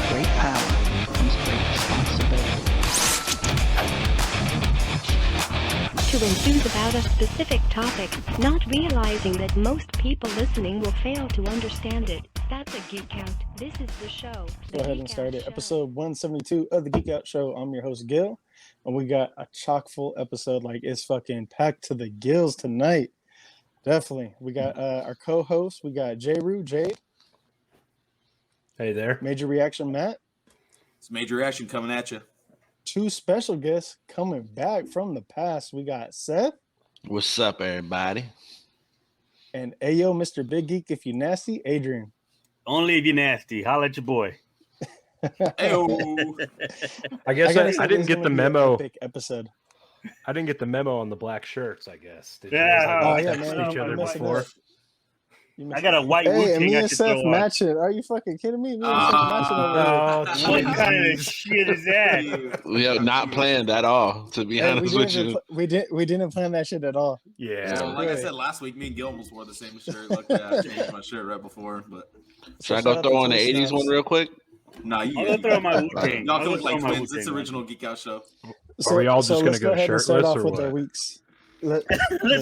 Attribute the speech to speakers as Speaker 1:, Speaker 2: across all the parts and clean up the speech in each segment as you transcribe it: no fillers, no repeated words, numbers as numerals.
Speaker 1: Great power comes great responsibility.
Speaker 2: To enthuse about a specific topic, not realizing that most people listening will fail to understand it. That's a geek out. This is the show.
Speaker 3: Go ahead and start it. Episode 172 of the Geek Out Show. I'm your host, Gil. And we got a chock full episode. Like, it's fucking packed to the gills tonight. Definitely. We got our co-host. We got J-Roo, Jade.
Speaker 4: Hey there.
Speaker 3: Major Reaction, Matt.
Speaker 5: It's Major Reaction coming at you.
Speaker 3: Two special guests coming back from the past. We got Seth.
Speaker 6: What's up, everybody?
Speaker 3: And Ayo, Mr. Big Geek, if you nasty, Adrian.
Speaker 7: Only if you nasty. Holla at your boy.
Speaker 3: Ayo.
Speaker 4: I guess I didn't get the memo.
Speaker 3: Epic episode.
Speaker 4: I didn't get the memo on the black shirts, I guess. Did
Speaker 7: Yeah.
Speaker 3: Oh, yeah, man.
Speaker 4: each other before?
Speaker 7: I got a white
Speaker 3: Hey,
Speaker 7: Wu
Speaker 3: and
Speaker 7: King
Speaker 3: me
Speaker 7: I
Speaker 3: and
Speaker 7: should
Speaker 3: Seth
Speaker 7: throw on.
Speaker 3: matching. Are you fucking kidding me? Me and Seth matching over here.
Speaker 7: What kind of shit is that?
Speaker 6: We have not planned at all, to be
Speaker 3: Hey,
Speaker 6: honest with you.
Speaker 3: we didn't plan that shit at all.
Speaker 4: Yeah.
Speaker 5: So, like I said last week, me and Gil almost wore the same shirt. Look, I changed my shirt right before, but
Speaker 6: Should I go throw on the 80s one real quick?
Speaker 5: nah, you
Speaker 7: I'm gonna throw my Wu King.
Speaker 5: y'all can look like twins. It's original Geek Out Show.
Speaker 4: Are we all just gonna
Speaker 3: let's
Speaker 4: go
Speaker 3: ahead and start
Speaker 4: shirtless
Speaker 3: off
Speaker 4: or
Speaker 3: with our
Speaker 4: what?
Speaker 3: weeks.
Speaker 7: Let's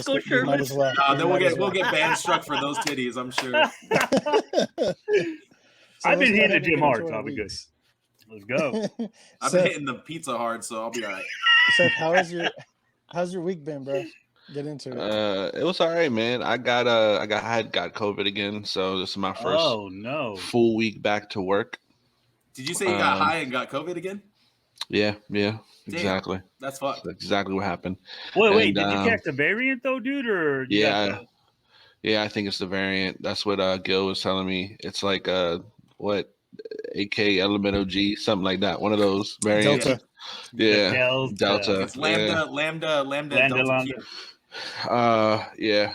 Speaker 7: go
Speaker 3: we might
Speaker 7: shirtless.
Speaker 3: as well.
Speaker 5: Then
Speaker 3: We might as
Speaker 5: we'll
Speaker 3: well.
Speaker 5: get banned struck for those titties. I'm sure.
Speaker 3: So
Speaker 7: I've
Speaker 3: let's
Speaker 7: been
Speaker 3: go
Speaker 7: hitting
Speaker 3: ahead
Speaker 7: the
Speaker 3: and
Speaker 7: gym
Speaker 3: get
Speaker 7: hard,
Speaker 3: into
Speaker 7: so
Speaker 3: our
Speaker 7: I'll be good.
Speaker 3: weeks.
Speaker 7: Let's go.
Speaker 5: I've been hitting the pizza hard, so I'll be all right.
Speaker 3: Seth, how's your week been, bro? Get into it.
Speaker 6: It was all right, man. I got COVID again, so this is my first
Speaker 7: Oh no.
Speaker 6: full week back to work.
Speaker 5: Did you say you got high and got COVID again?
Speaker 6: Yeah,
Speaker 5: Damn.
Speaker 6: exactly.
Speaker 5: That's fucked.
Speaker 6: That's exactly what happened.
Speaker 7: Wait,
Speaker 6: And,
Speaker 7: did you catch the variant though, dude? Or you got
Speaker 6: Yeah, yeah, I think it's the variant. That's what Gil was telling me. It's like what AK Elemental G, something like that. One of those variants.
Speaker 3: Delta.
Speaker 6: Yeah,
Speaker 7: Delta.
Speaker 6: Delta.
Speaker 5: It's lambda, delta.
Speaker 6: Yeah.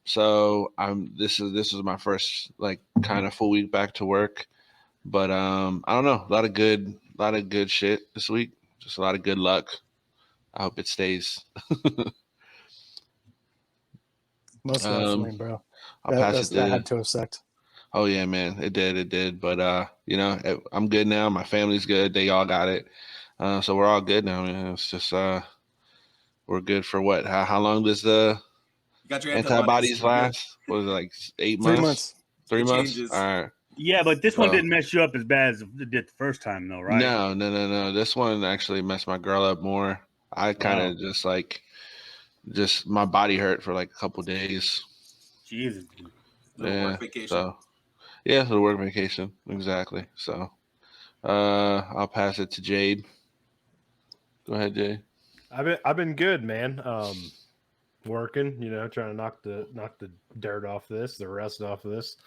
Speaker 6: So this is my first like kind of full week back to work. But I don't know. A lot of good shit this week. Just a lot of good luck. I hope it stays.
Speaker 3: Most definitely, bro.
Speaker 6: I'll pass it
Speaker 3: That
Speaker 6: to.
Speaker 3: had to have sucked.
Speaker 6: Oh yeah, man. It did. But you know, I'm good now. My family's good. They all got it. So we're all good now, man. It's just we're good for what? How long does the
Speaker 5: You got your
Speaker 6: antibodies last? What was it, like 8 months?
Speaker 3: 3 months.
Speaker 6: 3
Speaker 5: It
Speaker 6: months?
Speaker 5: changes.
Speaker 6: All right.
Speaker 7: Yeah, but this one
Speaker 6: Well.
Speaker 7: didn't mess you up as bad as it did the first time, though, right?
Speaker 6: No. This one actually messed my girl up more. I kind of just my body hurt for like a couple days.
Speaker 7: Jesus.
Speaker 5: Little work vacation.
Speaker 6: So yeah, the work vacation. Exactly. So I'll pass it to Jade. Go ahead, Jade.
Speaker 4: I've been good, man. Working, trying to knock the dirt off this, the rust off of this.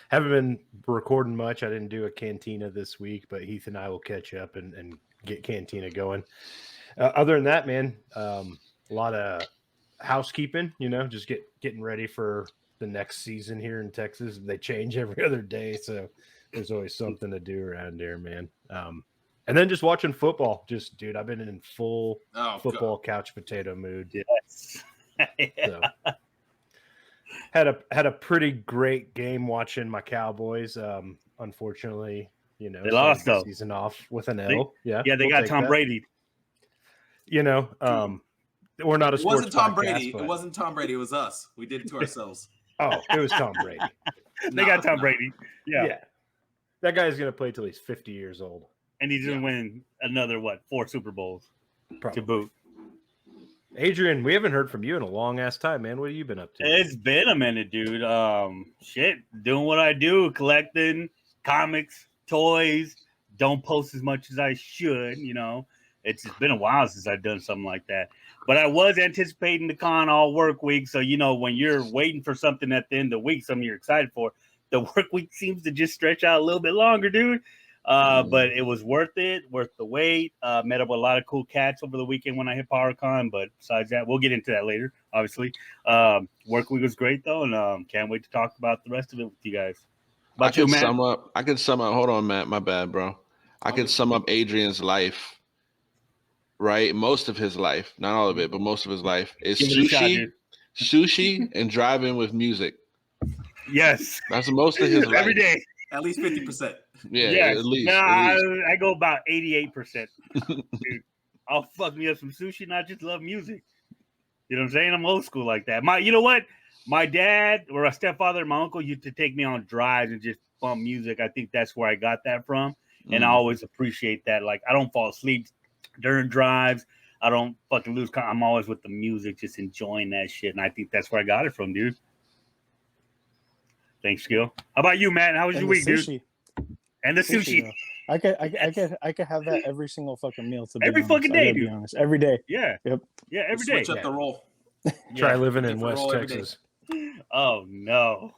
Speaker 4: Haven't been recording much. I didn't do a cantina this week, but Heath and I will catch up and get cantina going. Other than that, man, a lot of housekeeping, just getting ready for the next season here in Texas. They change every other day, so there's always something to do around there, man. And then just watching football. Just, dude, I've been in full football couch potato mood.
Speaker 7: Yes.
Speaker 4: So, had a pretty great game watching my Cowboys. Unfortunately,
Speaker 7: they lost though.
Speaker 4: Season off with an L.
Speaker 7: Yeah, they got Tom Brady.
Speaker 4: We're not a
Speaker 5: It
Speaker 4: sports
Speaker 5: wasn't Tom
Speaker 4: podcast,
Speaker 5: Brady.
Speaker 4: but-
Speaker 5: It wasn't Tom Brady. It was us. We did it to ourselves.
Speaker 4: Oh, it was Tom Brady.
Speaker 7: They got Tom Brady. Yeah.
Speaker 4: That guy's gonna play till he's 50 years old.
Speaker 7: And he's gonna win another 4 Super Bowls to boot.
Speaker 4: Adrian, we haven't heard from you in a long ass time, man. What have you been up to?
Speaker 7: It's been a minute, dude. Doing what I do, collecting comics, toys. Don't post as much as I should, It's just been a while since I've done something like that. But I was anticipating the con all work week. So, when you're waiting for something at the end of the week, something you're excited for, the work week seems to just stretch out a little bit longer, dude. But it was worth the wait. Met up with a lot of cool cats over the weekend when I hit PowerCon. But besides that, we'll get into that later, obviously. Work week was great, though, and can't wait to talk about the rest of it with you guys.
Speaker 6: I could sum up. Hold on, Matt. My bad, bro. I could sum up Adrian's life right? Most of his life, not all of it, but most of his life is
Speaker 7: Give it a shot,
Speaker 6: sushi,
Speaker 7: dude.
Speaker 6: sushi, and driving with music.
Speaker 7: Yes.
Speaker 6: That's most of his life.
Speaker 7: Every day.
Speaker 5: At least 50%.
Speaker 6: Yeah,
Speaker 7: Yes.
Speaker 6: at least.
Speaker 7: Nah,
Speaker 6: at least.
Speaker 7: I go about 88%. Dude, I'll fuck me up some sushi and I just love music. You know what I'm saying? I'm old school like that. You know what? My dad or a stepfather, my uncle used to take me on drives and just bump music. I think that's where I got that from. And I always appreciate that. Like, I don't fall asleep during drives. I don't fucking lose. I'm always with the music, just enjoying that shit. And I think that's where I got it from, dude. Thanks, Skill. How about you, Matt? How was your week, dude? And the sushi.
Speaker 3: Though. I could have that every single fucking meal. To be
Speaker 7: every
Speaker 3: honest.
Speaker 7: fucking day, dude.
Speaker 3: Be honest, every day.
Speaker 7: Yeah.
Speaker 3: Yep.
Speaker 7: Yeah, every day.
Speaker 5: Switch up the roll.
Speaker 4: Try living in
Speaker 5: Different
Speaker 4: West
Speaker 5: roll every day.
Speaker 4: Texas.
Speaker 7: Oh no.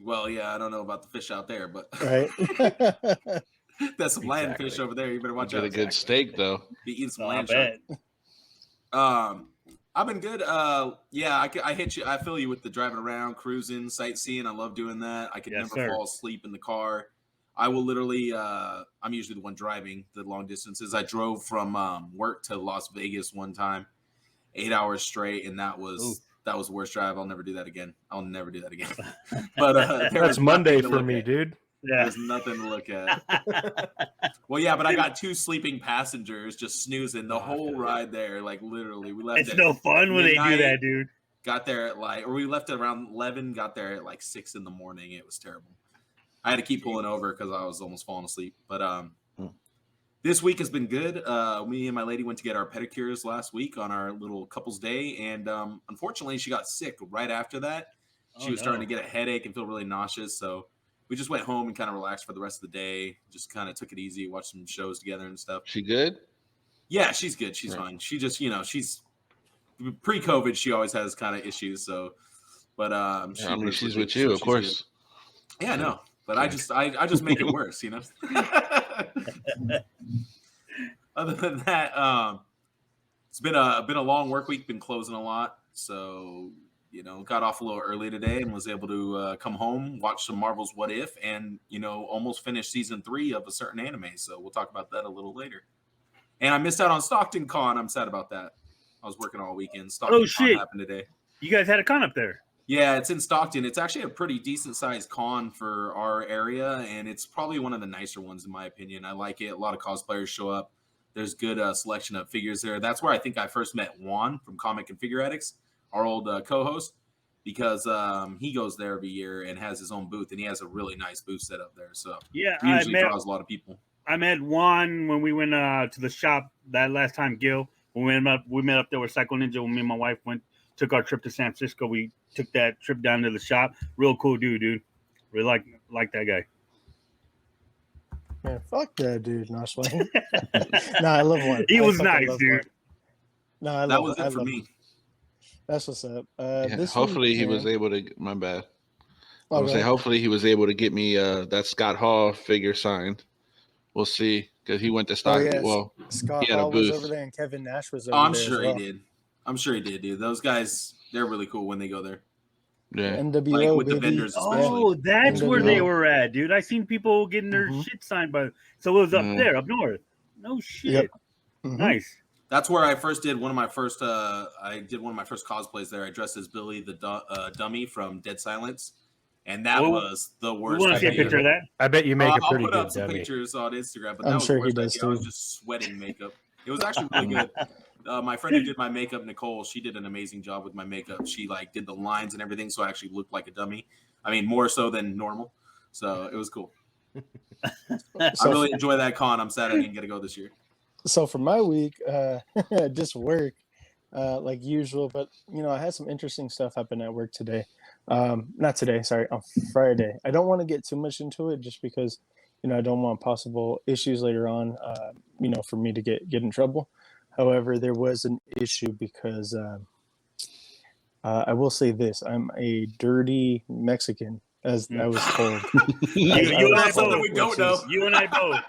Speaker 5: Well, yeah, I don't know about the fish out there, but
Speaker 3: Right.
Speaker 5: that's some land fish over there. You better watch
Speaker 6: Get
Speaker 5: out.
Speaker 6: a good steak though.
Speaker 5: Be eating some
Speaker 7: I
Speaker 5: land
Speaker 7: bet.
Speaker 5: shark. I've been good. Yeah, I hit you. I feel you with the driving around, cruising, sightseeing. I love doing that. I could
Speaker 7: Yes,
Speaker 5: never
Speaker 7: sir.
Speaker 5: fall asleep in the car. I will literally. I'm usually the one driving the long distances. I drove from work to Las Vegas one time, 8 hours straight, and that was the worst drive. I'll never do that again. I'll never do that again. But there was
Speaker 4: That's Monday
Speaker 5: nothing to
Speaker 4: for
Speaker 5: look
Speaker 4: me,
Speaker 5: at.
Speaker 4: dude.
Speaker 7: Yeah.
Speaker 5: There's nothing to look at. Well, yeah, but I got 2 sleeping passengers just snoozing the whole ride there. Like literally, we left.
Speaker 7: It's
Speaker 5: at
Speaker 7: no fun when they do
Speaker 5: midnight,
Speaker 7: that, dude.
Speaker 5: Got there at we left at around 11. Got there at 6 in the morning. It was terrible. I had to keep pulling over because I was almost falling asleep. But this week has been good. Me and my lady went to get our pedicures last week on our little couples day, and unfortunately, she got sick right after that. She was starting to get a headache and feel really nauseous, so we just went home and kind of relaxed for the rest of the day. Just kind of took it easy, watched some shows together and stuff.
Speaker 6: She good?
Speaker 5: Yeah, she's good. She's fine. She just, she's pre-COVID. She always has kind of issues. So, but
Speaker 6: she's with you, of course.
Speaker 5: Good. Yeah, no, but I just make it worse, Other than that, it's been a long work week. Been closing a lot, so. Got off a little early today and was able to come home, watch some Marvel's What If, and, almost finish season 3 of a certain anime. So we'll talk about that a little later. And I missed out on Stockton Con. I'm sad about that. I was working all weekend. Stockton Con happened today.
Speaker 7: You guys had a con up there.
Speaker 5: Yeah, it's in Stockton. It's actually a pretty decent-sized con for our area, and it's probably one of the nicer ones, in my opinion. I like it. A lot of cosplayers show up. There's good selection of figures there. That's where I think I first met Juan from Comic and Figure Addicts, our old co-host, because he goes there every year and has his own booth, and he has a really nice booth set up there. So
Speaker 7: yeah,
Speaker 5: he usually draws a lot of people.
Speaker 7: I met Juan when we went to the shop that last time, Gil. When we met up there with Psycho Ninja. When me and my wife took our trip to San Francisco, we took that trip down to the shop. Real cool dude. Really like that guy.
Speaker 3: Man, fuck that dude. No, I love Juan.
Speaker 7: He was nice, dude.
Speaker 3: Juan. No, I love
Speaker 5: that was it for me.
Speaker 3: That's what's up.
Speaker 6: Hopefully he was able to. My bad. I was
Speaker 3: Okay.
Speaker 6: saying, hopefully he was able to get me that Scott Hall figure signed. We'll see, because he went to Stockton.
Speaker 3: yes.
Speaker 6: Well,
Speaker 3: Scott
Speaker 6: he had a
Speaker 3: Hall was
Speaker 6: booth.
Speaker 3: over there, and Kevin Nash was over
Speaker 5: I'm
Speaker 3: there.
Speaker 5: sure
Speaker 3: as well.
Speaker 5: he did. I'm sure he did, dude. Those guys, they're really cool when they go there.
Speaker 6: Yeah.
Speaker 3: NWO,
Speaker 5: With the
Speaker 3: baby.
Speaker 5: vendors especially.
Speaker 7: Oh, that's
Speaker 3: NWO.
Speaker 7: where they were at, dude. I seen people getting their
Speaker 3: Mhm.
Speaker 7: shit signed by. So it was up
Speaker 6: Mhm.
Speaker 7: there, up north. No shit.
Speaker 3: Yep. Mhm.
Speaker 7: Nice.
Speaker 5: That's where I first did one of my first. I did one of my first cosplays there. I dressed as Billy the dummy from Dead Silence, and that was the
Speaker 7: We
Speaker 5: worst.
Speaker 7: want to see a
Speaker 5: idea.
Speaker 7: picture of that.
Speaker 4: I bet you make a
Speaker 5: I'll
Speaker 4: pretty
Speaker 5: put
Speaker 4: good
Speaker 5: up some
Speaker 4: dummy.
Speaker 5: pictures on Instagram, but
Speaker 3: I'm
Speaker 5: that was
Speaker 3: sure
Speaker 5: the
Speaker 3: he
Speaker 5: worst
Speaker 3: does,
Speaker 5: idea. I was
Speaker 3: too.
Speaker 5: just sweating makeup. It was actually really good. My friend who did my makeup, Nicole, she did an amazing job with my makeup. She did the lines and everything, so I actually looked like a dummy. I mean, more so than normal. So it was cool. I really enjoy that con. I'm sad I didn't get to go this year.
Speaker 3: So for my week, just work, like usual. But I had some interesting stuff happen at work today. Not today, sorry, on Friday. I don't want to get too much into it, just because I don't want possible issues later on. For me to get in trouble. However, there was an issue because I will say this: I'm a dirty Mexican, as I was told.
Speaker 7: You and I
Speaker 5: That's something
Speaker 7: both.
Speaker 5: we don't know.
Speaker 7: You and I both.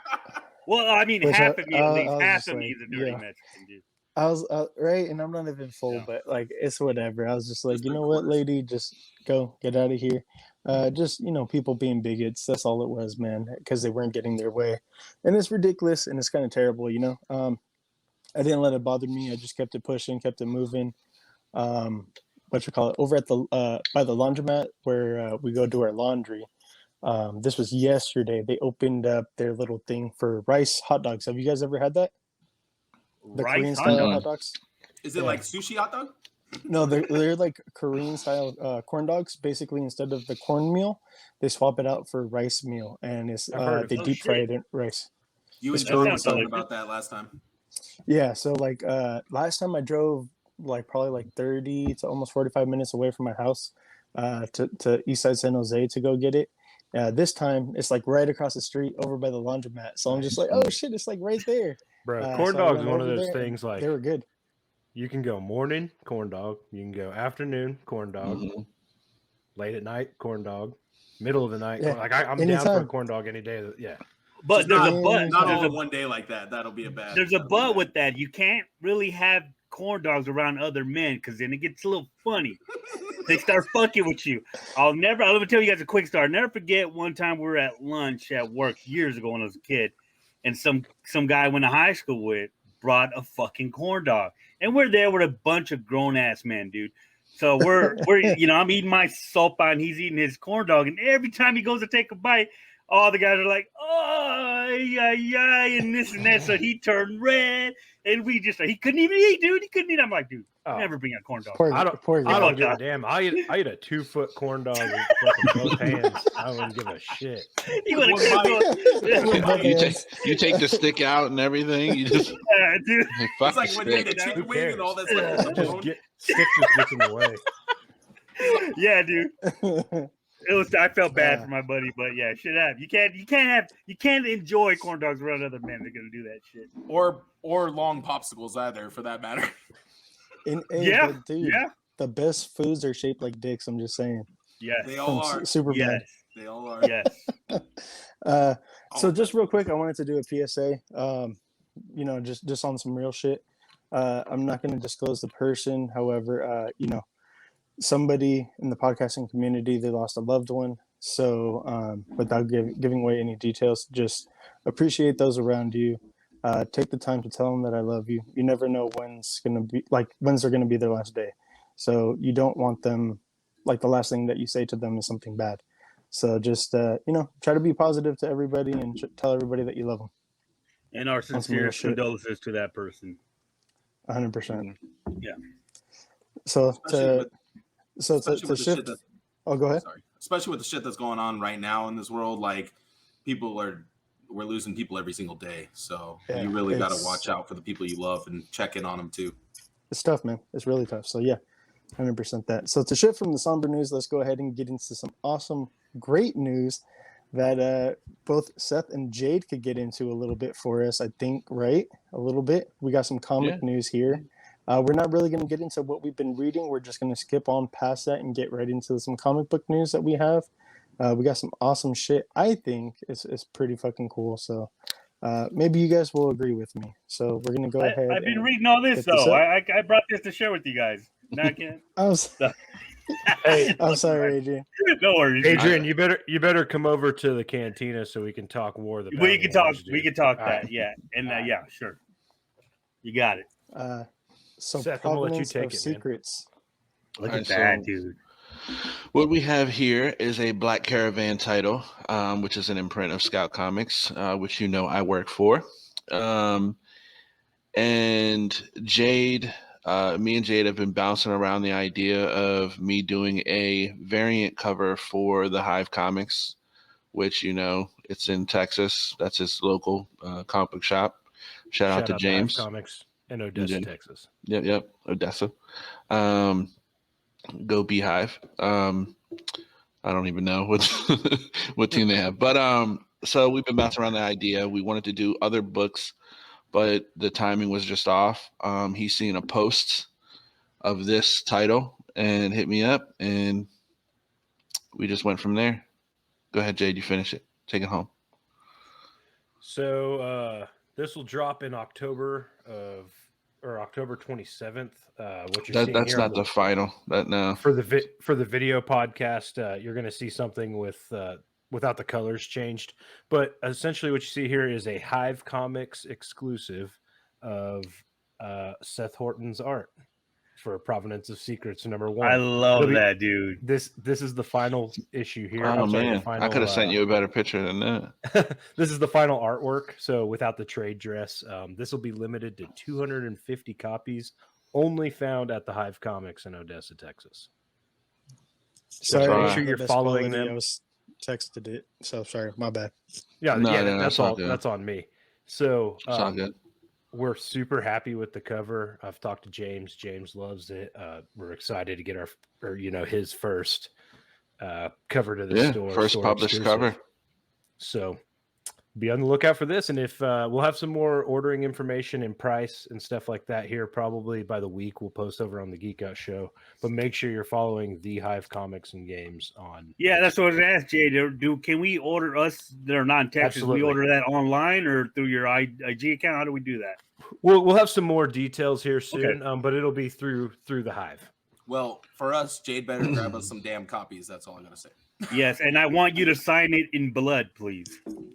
Speaker 7: Well, I mean,
Speaker 3: Which
Speaker 7: half of me at least.
Speaker 3: I was
Speaker 7: Half
Speaker 3: just
Speaker 7: of me
Speaker 3: like,
Speaker 7: is a dirty
Speaker 3: yeah.
Speaker 7: Mexican, dude.
Speaker 3: I was right, and I'm not even full,
Speaker 7: Yeah.
Speaker 3: but it's whatever. I was just like,
Speaker 5: Just
Speaker 3: you
Speaker 5: the
Speaker 3: know what,
Speaker 5: quarters.
Speaker 3: lady, just go, get out of here. Just people being bigots. That's all it was, man, because they weren't getting their way, and it's ridiculous and it's kind of terrible, I didn't let it bother me. I just kept it pushing, kept it moving. Over at the by the laundromat where we go do our laundry. This was yesterday. They opened up their little thing for rice hot dogs. Have you guys ever had that? The
Speaker 7: Rice
Speaker 3: Korean
Speaker 7: hot
Speaker 3: style
Speaker 7: dog?
Speaker 3: hot dogs?
Speaker 5: Is it like sushi hot dog?
Speaker 3: No, they're like Korean style corn dogs. Basically, instead of the cornmeal, they swap it out for rice meal, and it's
Speaker 4: I've heard of
Speaker 3: they
Speaker 4: it.
Speaker 3: deep fry it in rice.
Speaker 5: You
Speaker 3: It's
Speaker 5: and John were
Speaker 7: sounds
Speaker 5: talking
Speaker 7: delicious.
Speaker 5: about that last time.
Speaker 3: Yeah, so like last time I drove like probably like 30 to almost 45 minutes away from my house to East Side San Jose to go get it. This time it's like right across the street over by the laundromat. So I'm just like, oh shit, it's like right there.
Speaker 4: Bro, corn
Speaker 3: So I
Speaker 4: dog's
Speaker 3: went
Speaker 4: one of
Speaker 3: over
Speaker 4: those
Speaker 3: there,
Speaker 4: things like
Speaker 3: they were good.
Speaker 4: you can go morning corn dog, you can go afternoon corn dog, late at night corn dog, middle of the night.
Speaker 3: Yeah,
Speaker 4: Like I'm down for a
Speaker 3: anytime.
Speaker 4: corn dog any day. Yeah.
Speaker 7: But
Speaker 5: Just
Speaker 7: there's
Speaker 5: not,
Speaker 7: a but.
Speaker 5: not
Speaker 7: There's
Speaker 5: all
Speaker 7: a,
Speaker 5: in one day like that. That'll be a bad.
Speaker 7: there's a
Speaker 5: that'll be
Speaker 7: but
Speaker 5: bad.
Speaker 7: with that. You can't really have corn dogs around other men because then it gets a little funny. They start fucking with you. I'll let me tell you guys a quick story. I'll never forget one time we were at lunch at work years ago when I was a kid, and some guy I went to high school with brought a fucking corn dog, and we're there with a bunch of grown ass men, dude. So we're I'm eating my sopa and he's eating his corn dog, and every time he goes to take a bite, all the guys are like, oh, yeah, and this and that. So he turned red, and he couldn't even eat, dude. He couldn't eat. I'm like, dude, never bring a corn dog.
Speaker 4: I don't
Speaker 3: guy.
Speaker 4: give a damn. I eat a 2-foot corn dog with fucking both hands. I wouldn't give a shit.
Speaker 7: You would have
Speaker 6: You take the stick out and everything. You just
Speaker 7: dude.
Speaker 5: It's like when you eat a chicken wing and all that stuff. on the bone.
Speaker 4: Stick just gets in the way.
Speaker 7: Yeah, dude. I felt bad for my buddy, but yeah, shit happen. You can't enjoy corn dogs around other men. They're gonna do that shit.
Speaker 5: Or long popsicles either, for that matter.
Speaker 3: Dude, the best foods are shaped like dicks. I'm just saying.
Speaker 7: Yes,
Speaker 5: They all are.
Speaker 3: Super bad.
Speaker 5: They all are.
Speaker 7: Yes.
Speaker 3: So just real quick, I wanted to do a PSA. Just on some real shit. I'm not going to disclose the person. However, somebody in the podcasting community, they lost a loved one. So without giving away any details, just appreciate those around you. Take the time to tell them that I love you. You never know when's they're going to be their last day. So you don't want them, like the last thing that you say to them is something bad. So just, try to be positive to everybody and tell everybody that you love them.
Speaker 7: And our sincere condolences to that person.
Speaker 3: 100%.
Speaker 7: Yeah.
Speaker 3: So to shift. Go ahead.
Speaker 5: Sorry. Especially with the shit that's going on right now in this world, like we're losing people every single day. So you really got to watch out for the people you love and check in on them too.
Speaker 3: It's tough, man. It's really tough. So yeah, 100% that. So to shift from the somber news, let's go ahead and get into some awesome, great news that both Seth and Jade could get into a little bit for us, I think, right? A little bit. We got some comic news here. We're not really going to get into what we've been reading. We're just going to skip on past that and get right into some comic book news that we have. We got some awesome shit. I think it's pretty fucking cool. So maybe you guys will agree with me. So we're going to go ahead.
Speaker 7: I've been reading all this, though. I brought this to share with you guys. Now I can't.
Speaker 3: I'm sorry, Adrian.
Speaker 7: No worries,
Speaker 4: Adrian. You better come over to the cantina so we can talk more of the.
Speaker 7: We can talk.
Speaker 4: Dude.
Speaker 7: We can talk
Speaker 4: all
Speaker 7: that.
Speaker 4: right.
Speaker 7: Yeah, and yeah, sure. You got it.
Speaker 3: So
Speaker 4: Seth, I'm gonna let you
Speaker 3: Provenance
Speaker 4: take
Speaker 3: of
Speaker 4: it,
Speaker 3: Secrets.
Speaker 7: Look
Speaker 6: All
Speaker 7: at
Speaker 6: right,
Speaker 7: that,
Speaker 6: so
Speaker 7: dude.
Speaker 6: What we have here is a Black Caravan title, which is an imprint of Scout Comics, which I work for. And Jade, me and Jade have been bouncing around the idea of me doing a variant cover for the Hive Comics, which, it's in Texas. That's his local comic book shop. Shout out to James.
Speaker 4: Hive Comics in Odessa, Texas.
Speaker 6: Yep, Odessa. Go Beehive. I don't even know what team they have, but so we've been bouncing around the idea. We wanted to do other books, but the timing was just off. He's seen a post of this title and hit me up, and we just went from there. Go ahead, Jade. You finish it. Take it home.
Speaker 4: So this will drop in October 27th. What you're seeing
Speaker 6: That's
Speaker 4: here
Speaker 6: not the final.
Speaker 4: For the video podcast, you're going to see something without the colors changed. But essentially, what you see here is a Hive Comics exclusive of Seth Horton's art for Provenance of Secrets #1.
Speaker 7: I love that, dude.
Speaker 4: This is the final issue here.
Speaker 6: Oh,
Speaker 4: I'm sorry,
Speaker 6: man.
Speaker 4: the final,
Speaker 6: I could have sent you a better picture than that.
Speaker 4: This is the final artwork. So without the trade dress, this will be limited to 250 copies, only found at the Hive Comics in Odessa, Texas.
Speaker 3: Sorry,
Speaker 6: Make
Speaker 3: not
Speaker 6: sure
Speaker 3: the
Speaker 4: you're
Speaker 3: best
Speaker 4: following
Speaker 3: quality.
Speaker 4: them.
Speaker 3: I was texted it, so sorry, my bad.
Speaker 4: Yeah,
Speaker 6: No,
Speaker 4: yeah,
Speaker 6: no,
Speaker 4: that's
Speaker 6: that's all
Speaker 4: all.
Speaker 6: good.
Speaker 4: That's on me. So
Speaker 6: It's all good.
Speaker 4: we're super happy with the cover. I've talked to James. James loves it. We're excited to get his first cover to the store.
Speaker 6: First
Speaker 4: store
Speaker 6: published
Speaker 4: exclusive.
Speaker 6: cover.
Speaker 4: So be on the lookout for this. And if we'll have some more ordering information and price and stuff like that here, probably by the week, we'll post over on the Geek Out show. But make sure you're following the Hive Comics and Games on.
Speaker 7: Yeah, that's what I was asked, Jay. Can we order us that are non-Texas?
Speaker 4: Absolutely.
Speaker 7: We order that online or through your IG account? How do we do that?
Speaker 4: We'll have some more details here soon, but it'll be through the Hive.
Speaker 5: Well, for us, Jade better grab us some damn copies. That's all I gotta say.
Speaker 7: Yes, and I want you to sign it in blood, please.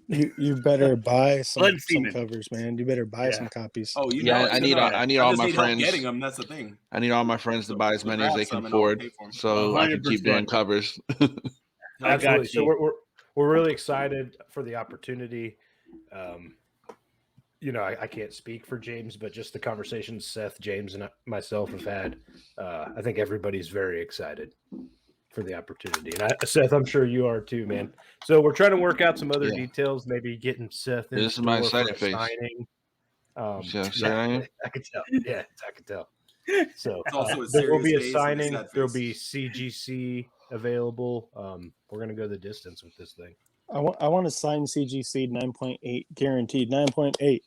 Speaker 3: You better buy some
Speaker 7: Blood semen.
Speaker 3: covers, man. You better buy some copies.
Speaker 5: Oh, you
Speaker 6: Yeah,
Speaker 5: know,
Speaker 6: I need
Speaker 5: I
Speaker 6: all
Speaker 5: just
Speaker 6: my
Speaker 5: need help
Speaker 6: friends.
Speaker 5: getting them. That's the thing.
Speaker 6: I need all my friends to buy as many as they
Speaker 5: Grab some
Speaker 6: can
Speaker 5: and I'll
Speaker 6: afford,
Speaker 5: pay for 'em.
Speaker 6: so I can keep
Speaker 7: 100%.
Speaker 6: doing covers.
Speaker 7: I got
Speaker 4: Absolutely. So
Speaker 7: you.
Speaker 4: we're really excited for the opportunity. I can't speak for James, but just the conversations Seth, James, and myself have had, I think everybody's very excited for the opportunity. And Seth, I'm sure you are too, man. So we're trying to work out some other details, maybe getting Seth in
Speaker 6: This is my
Speaker 4: store for
Speaker 6: excited
Speaker 4: a
Speaker 6: face.
Speaker 4: signing.
Speaker 6: See how excited I am?
Speaker 4: I could tell. Yeah, I could tell. So
Speaker 5: It's also a
Speaker 4: there will be a
Speaker 5: serious face and a
Speaker 4: signing.
Speaker 5: sad
Speaker 4: There'll
Speaker 5: face.
Speaker 4: be CGC available. We're gonna go the distance with this thing.
Speaker 3: I want to sign CGC 9.8 guaranteed 9.8.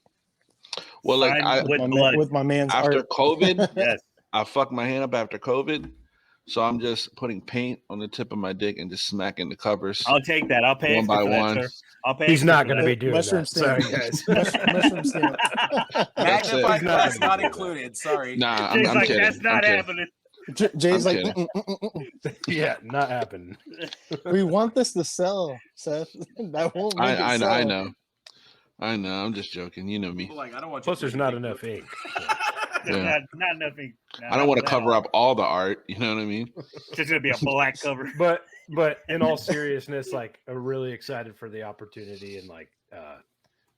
Speaker 6: Well, like
Speaker 7: Sign with blood.
Speaker 3: with my man's
Speaker 6: after
Speaker 3: art.
Speaker 6: COVID,
Speaker 7: Yes.
Speaker 6: I fucked my hand up after COVID, so I'm just putting paint on the tip of my dick and just smacking the covers
Speaker 7: I'll take that. I'll pay
Speaker 6: one
Speaker 7: extra
Speaker 6: by
Speaker 7: for that,
Speaker 6: one.
Speaker 7: sir. I'll pay
Speaker 4: He's
Speaker 7: extra
Speaker 4: not
Speaker 7: for
Speaker 4: going to
Speaker 7: that.
Speaker 4: be doing
Speaker 3: Mushroom
Speaker 4: that. Sorry,
Speaker 3: stamp.
Speaker 4: guys.
Speaker 3: Mushroom stamp.
Speaker 5: Magnified
Speaker 6: it.
Speaker 5: glass not included. Sorry.
Speaker 6: Nah,
Speaker 7: Jay's
Speaker 6: I'm
Speaker 7: like,
Speaker 6: kidding.
Speaker 7: that's not
Speaker 6: I'm kidding.
Speaker 7: happening.
Speaker 3: Jay's
Speaker 6: I'm
Speaker 3: like,
Speaker 6: kidding.
Speaker 4: Yeah, not happening.
Speaker 3: we want this to sell, Seth. That won't make it
Speaker 6: I
Speaker 3: sell.
Speaker 6: know. I'm just joking. You know me.
Speaker 5: People like, I don't want you
Speaker 4: Plus,
Speaker 5: to
Speaker 4: there's
Speaker 5: put
Speaker 4: not
Speaker 5: your
Speaker 4: enough
Speaker 5: dick
Speaker 4: ink.
Speaker 6: Yeah.
Speaker 7: Not enough ink.
Speaker 6: I don't want to cover up all the art. You know what I mean?
Speaker 7: It's just gonna be a black cover.
Speaker 4: But in all seriousness, like, I'm really excited for the opportunity and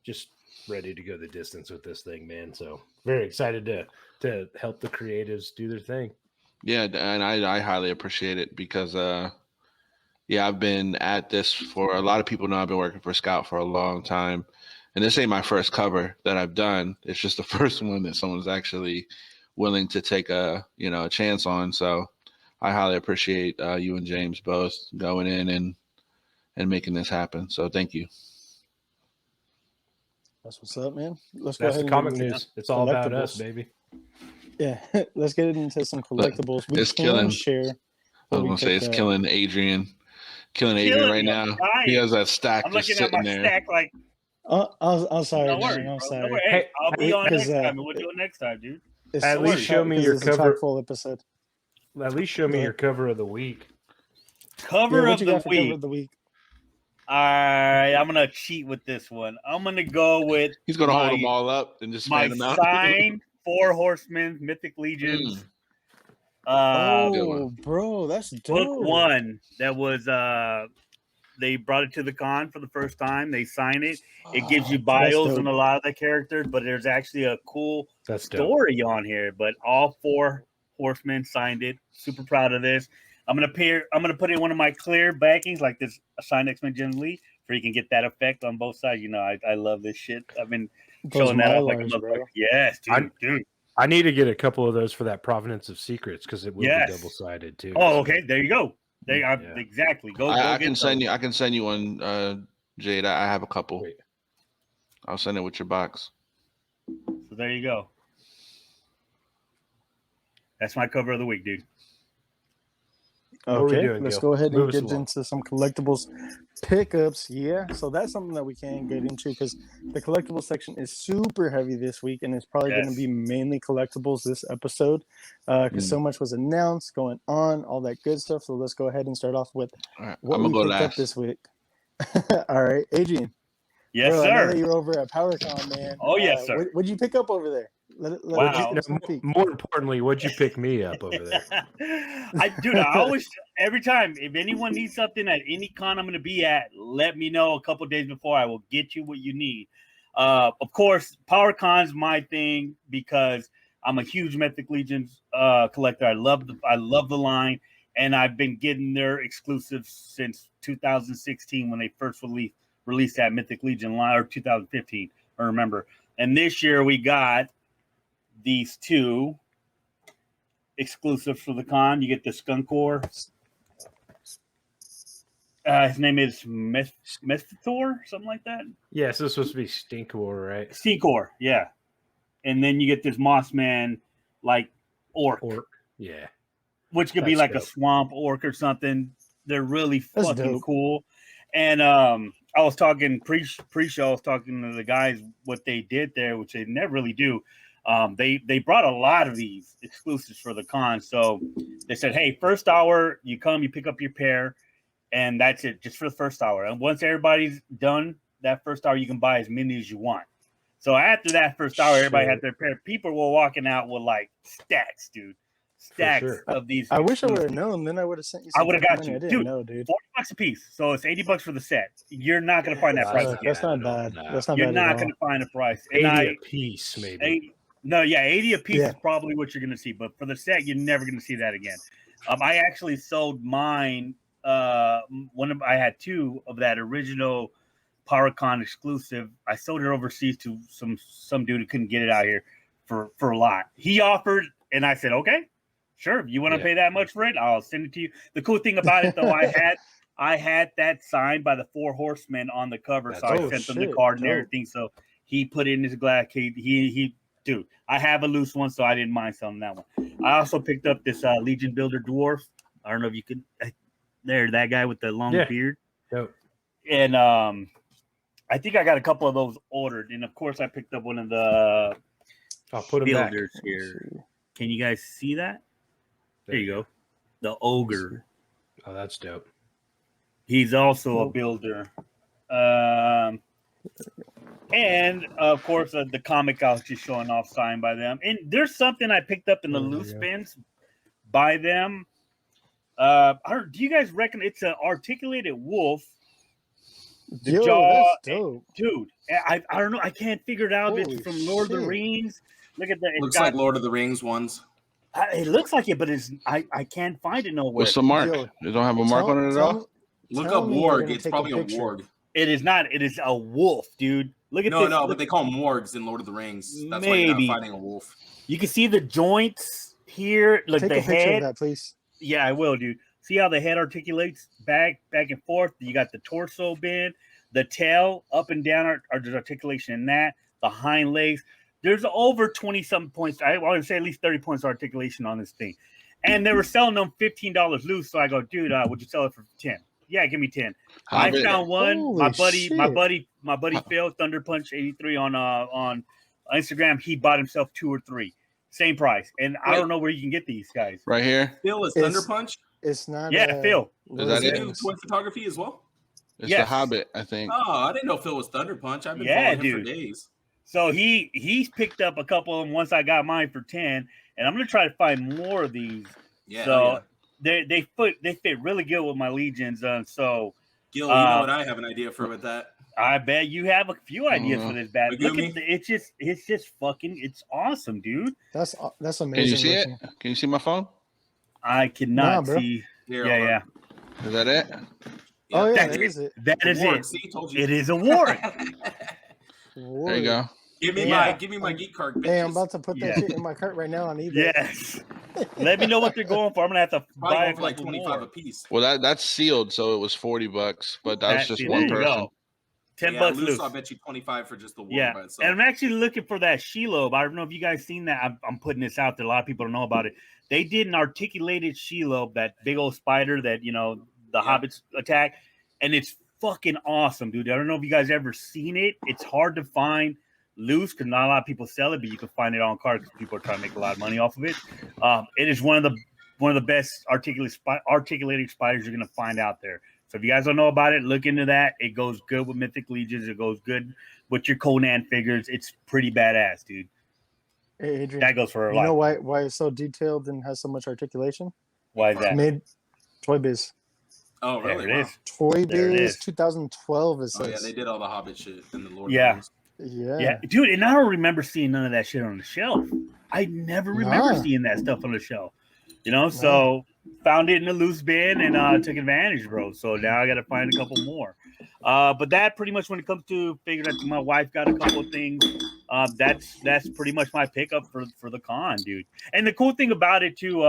Speaker 4: just ready to go the distance with this thing, man. So very excited to help the creatives do their thing.
Speaker 6: Yeah, and I highly appreciate it because I've been at this for a lot of people know I've been working for Scout for a long time. And this ain't my first cover that I've done. It's just the first one that someone's actually willing to take a chance on. So I highly appreciate you and James both going in and making this happen. So thank you.
Speaker 3: That's what's up, man. Let's go
Speaker 4: That's
Speaker 3: ahead
Speaker 4: the
Speaker 3: and
Speaker 4: comic
Speaker 3: get into
Speaker 4: news. It's all about us,
Speaker 3: collectibles.
Speaker 4: baby.
Speaker 3: Yeah, let's get into some collectibles. We
Speaker 6: It's
Speaker 3: can
Speaker 6: killing.
Speaker 3: share.
Speaker 6: I was gonna say it's killing Adrian right
Speaker 7: me.
Speaker 6: now.
Speaker 7: I'm dying.
Speaker 6: He has that stack
Speaker 7: I'm
Speaker 6: just
Speaker 7: looking at
Speaker 6: sitting
Speaker 7: my
Speaker 6: there.
Speaker 7: stack like,
Speaker 3: I'm sorry,
Speaker 7: no
Speaker 3: man.
Speaker 7: worries,
Speaker 3: I'm
Speaker 7: bro.
Speaker 3: sorry.
Speaker 7: No worries. Hey, I'll be on
Speaker 3: because,
Speaker 7: next time, and we'll do it next time, dude.
Speaker 3: It's
Speaker 4: At
Speaker 3: so
Speaker 4: least
Speaker 3: short
Speaker 4: show me
Speaker 3: because
Speaker 4: your
Speaker 3: it's a
Speaker 4: cover.
Speaker 3: chock-full episode.
Speaker 4: At least show me your cover of the week.
Speaker 7: Cover
Speaker 3: Yeah,
Speaker 7: of
Speaker 3: what you
Speaker 7: the
Speaker 3: got for cover
Speaker 7: week.
Speaker 3: of the week?
Speaker 7: All right, I'm gonna cheat with this one. I'm gonna go with
Speaker 6: He's gonna hold
Speaker 7: my-
Speaker 6: them all up and just
Speaker 7: my
Speaker 6: fan them out.
Speaker 7: signed 4 Horsemen Mythic Legions.
Speaker 6: Good one.
Speaker 3: Oh, bro, that's
Speaker 7: Book
Speaker 3: dope.
Speaker 7: 1 that was they brought it to the con for the first time. They sign it. It gives you
Speaker 3: That's
Speaker 7: bios
Speaker 3: dope.
Speaker 7: on a lot of the characters, but there's actually a cool
Speaker 4: That's dope.
Speaker 7: story on here. But all 4 horsemen signed it. Super proud of this. I'm gonna put in one of my clear backings like this signed X-Men Gen Lee, so you can get that effect on both sides. You know, I love this shit. I've been
Speaker 3: Those
Speaker 7: showing that off like a
Speaker 3: Mylars, bro.
Speaker 7: motherfucker. Yes, dude.
Speaker 4: I need to get a couple of those for that Provenance of Secrets because it will
Speaker 7: Yes.
Speaker 4: be double sided too.
Speaker 7: Oh,
Speaker 4: so-
Speaker 7: okay. There you go.
Speaker 4: Yeah.
Speaker 7: Exactly. Go.
Speaker 6: I
Speaker 7: get
Speaker 6: can send
Speaker 7: those.
Speaker 6: you. I can send you one, Jade. I have a couple.
Speaker 4: Wait.
Speaker 6: I'll send it with your box.
Speaker 7: So there you go. That's my cover of the week, dude.
Speaker 4: What are we
Speaker 3: Okay,
Speaker 4: doing,
Speaker 3: let's
Speaker 4: Gil?
Speaker 3: go ahead and
Speaker 4: Move us
Speaker 3: get
Speaker 4: along.
Speaker 3: into some collectibles pickups. Yeah, so that's something that we can get into because the collectibles section is super heavy this week, and it's probably going
Speaker 7: Yes.
Speaker 3: to be mainly collectibles this episode because so much was announced, going on, all that good stuff. So let's go ahead and start off with
Speaker 6: All right,
Speaker 3: what
Speaker 6: I'm
Speaker 3: we
Speaker 6: gonna go
Speaker 3: picked up
Speaker 6: last.
Speaker 3: this week. All right, Adrian.
Speaker 7: Yes,
Speaker 3: bro, I know
Speaker 7: sir.
Speaker 3: that you're over at PowerCon, man.
Speaker 7: Oh, yes, sir.
Speaker 3: What'd you pick up over there?
Speaker 7: Wow.
Speaker 4: More importantly, what'd you pick me up over there?
Speaker 7: I always, every time, if anyone needs something at any con I'm going to be at, let me know a couple days before. I will get you what you need. Of course, PowerCon's my thing because I'm a huge Mythic Legions collector. I love the line, and I've been getting their exclusives since 2016 when they first released that Mythic Legion line, or 2015, I remember. And this year we got these two exclusives for the con. You get the Skunkor. His name is Mythor, something like that.
Speaker 4: Yeah, so it's supposed to be Stinkor, right?
Speaker 7: Stinkor, yeah. And then you get this Mossman, like orc.
Speaker 4: Yeah.
Speaker 7: Which could be like a swamp orc or something. They're really fucking cool. And I was talking pre-show, I was talking to the guys what they did there, which they never really do. They brought a lot of these exclusives for the con. So they said, hey, first hour, you come, you pick up your pair, and that's it, just for the first hour. And once everybody's done that first hour, you can buy as many as you want. So after that first hour, everybody had their pair. People were walking out with like stacks, dude. Stacks of these.
Speaker 3: I wish I would have known. Then I would have sent you some.
Speaker 7: I would have got you.
Speaker 3: I didn't know, dude.
Speaker 7: $40 a piece. So it's $80 for the set. You're not going to find that price again.
Speaker 3: That's not bad. That's not
Speaker 7: You're
Speaker 3: bad.
Speaker 7: You're not going to find a price.
Speaker 4: 80 a piece, maybe.
Speaker 7: 80 a piece is probably what you're going to see. But for the set, you're never going to see that again. I actually sold mine. I had two of that original PowerCon exclusive. I sold it overseas to some dude who couldn't get it out here for a lot. He offered, and I said, okay, sure. If you want to pay that much for it, I'll send it to you. The cool thing about it, though, I had that signed by the 4 Horsemen on the cover, so I sent them the card and everything. So he put it in his glass case. Dude, I have a loose one, so I didn't mind selling that one. I also picked up this Legion Builder Dwarf. I don't know if you could. There, that guy with the long beard. Yep. And I think I got a couple of those ordered. And of course, I picked up one of the builders here. Can you guys see that? There you go. The Ogre.
Speaker 4: Oh, that's dope.
Speaker 7: He's also a builder. And of course, the comic I was just showing off, signed by them. And there's something I picked up in the loose bins by them. Do you guys reckon it's an articulated wolf? The jaw,
Speaker 3: that's dope.
Speaker 7: Dude. I don't know. I can't figure it out. It's from Lord of the Rings. Look at that.
Speaker 5: Looks like Lord of the Rings ones.
Speaker 7: It looks like it, but I can't find it nowhere.
Speaker 6: What's the mark? They don't have a mark on it at all?
Speaker 5: Look up warg. It's probably a warg.
Speaker 7: It is not. It is a wolf, dude. Look at this.
Speaker 5: No, but they call them wargs in Lord of the Rings. That's why you're not finding a wolf.
Speaker 7: You can see the joints here, like the head.
Speaker 3: Of that, please.
Speaker 7: Yeah, I will, dude. See how the head articulates back and forth? You got the torso bend, the tail up and down, there's articulation in that, the hind legs. There's over 20-something points. I would say at least 30 points of articulation on this thing. And they were selling them $15 loose. So I go, dude, would you sell it for 10? Yeah, give me 10. I found one.
Speaker 3: Holy
Speaker 7: my buddy Phil, Thunder Punch 83 on Instagram. He bought himself 2 or 3. Same price. And I don't know where you can get these guys.
Speaker 6: Right here.
Speaker 5: Phil is Thunder Punch?
Speaker 3: It's not.
Speaker 7: Yeah, Phil.
Speaker 6: Is that it?
Speaker 5: Do toy photography as well?
Speaker 6: It's the Hobbit, I think.
Speaker 5: Oh, I didn't know Phil was Thunder Punch. I've been following him for days.
Speaker 7: So he's picked up a couple of them once I got mine for 10, and I'm gonna try to find more of these.
Speaker 5: Yeah.
Speaker 7: So they fit really good with my legions. So
Speaker 5: Gil, you know what I have an idea for with that.
Speaker 7: I bet you have a few ideas for this bad. Look at it's just fucking, it's awesome, dude.
Speaker 3: That's amazing.
Speaker 6: Can you see it? Can you see my phone?
Speaker 7: I cannot see.
Speaker 5: Here,
Speaker 7: yeah.
Speaker 6: Is that it?
Speaker 5: Yeah.
Speaker 3: Oh yeah,
Speaker 7: that
Speaker 3: is it.
Speaker 7: That is
Speaker 5: warg.
Speaker 7: it.
Speaker 5: See, told you.
Speaker 7: It is a warg.
Speaker 6: There you go.
Speaker 5: Give me my geek card. Bitches.
Speaker 3: Hey, I'm about to put that shit in my cart right now on eBay.
Speaker 7: Yes. Let me know what they're going for. I'm gonna have to buy it
Speaker 5: for like 25 a piece.
Speaker 6: Well, that's sealed, so it was $40, but that's just one person.
Speaker 7: $10 loose.
Speaker 5: I'll bet you 25 for just the warg by itself.
Speaker 7: And I'm actually looking for that Shelob. I don't know if you guys seen that. I'm putting this out there. A lot of people don't know about it. They did an articulated Shelob, that big old spider that the hobbits attack, and it's fucking awesome, dude. I don't know if you guys ever seen it. It's hard to find loose because not a lot of people sell it, but you can find it on cards because people are trying to make a lot of money off of it. It is one of the best articulated spiders you're gonna find out there. So if you guys don't know about it, look into that. It goes good with Mythic Legions. It goes good with your Conan figures. It's pretty badass, dude.
Speaker 3: Hey, Adrian,
Speaker 7: That goes for a
Speaker 3: you know
Speaker 7: lot.
Speaker 3: why it's so detailed and has so much articulation?
Speaker 7: Why is that?
Speaker 3: Made Toy Biz.
Speaker 5: Oh, really?
Speaker 7: There it
Speaker 5: Wow.
Speaker 7: is.
Speaker 3: Toy
Speaker 7: There it
Speaker 3: Biz
Speaker 7: is.
Speaker 3: 2012, it
Speaker 5: Oh,
Speaker 3: says.
Speaker 5: yeah, they did all the Hobbit shit and the Lord
Speaker 7: Yeah.
Speaker 5: of the Rings.
Speaker 3: Yeah.
Speaker 7: Yeah, dude, and I don't remember seeing none of that shit on the shelf. I never remember seeing that stuff on the shelf. You know, so found it in a loose bin and took advantage, bro. So now I got to find a couple more. But that pretty much when it comes to figures, I think my wife got a couple of things. That's pretty much my pickup for the con, dude. And the cool thing about it too,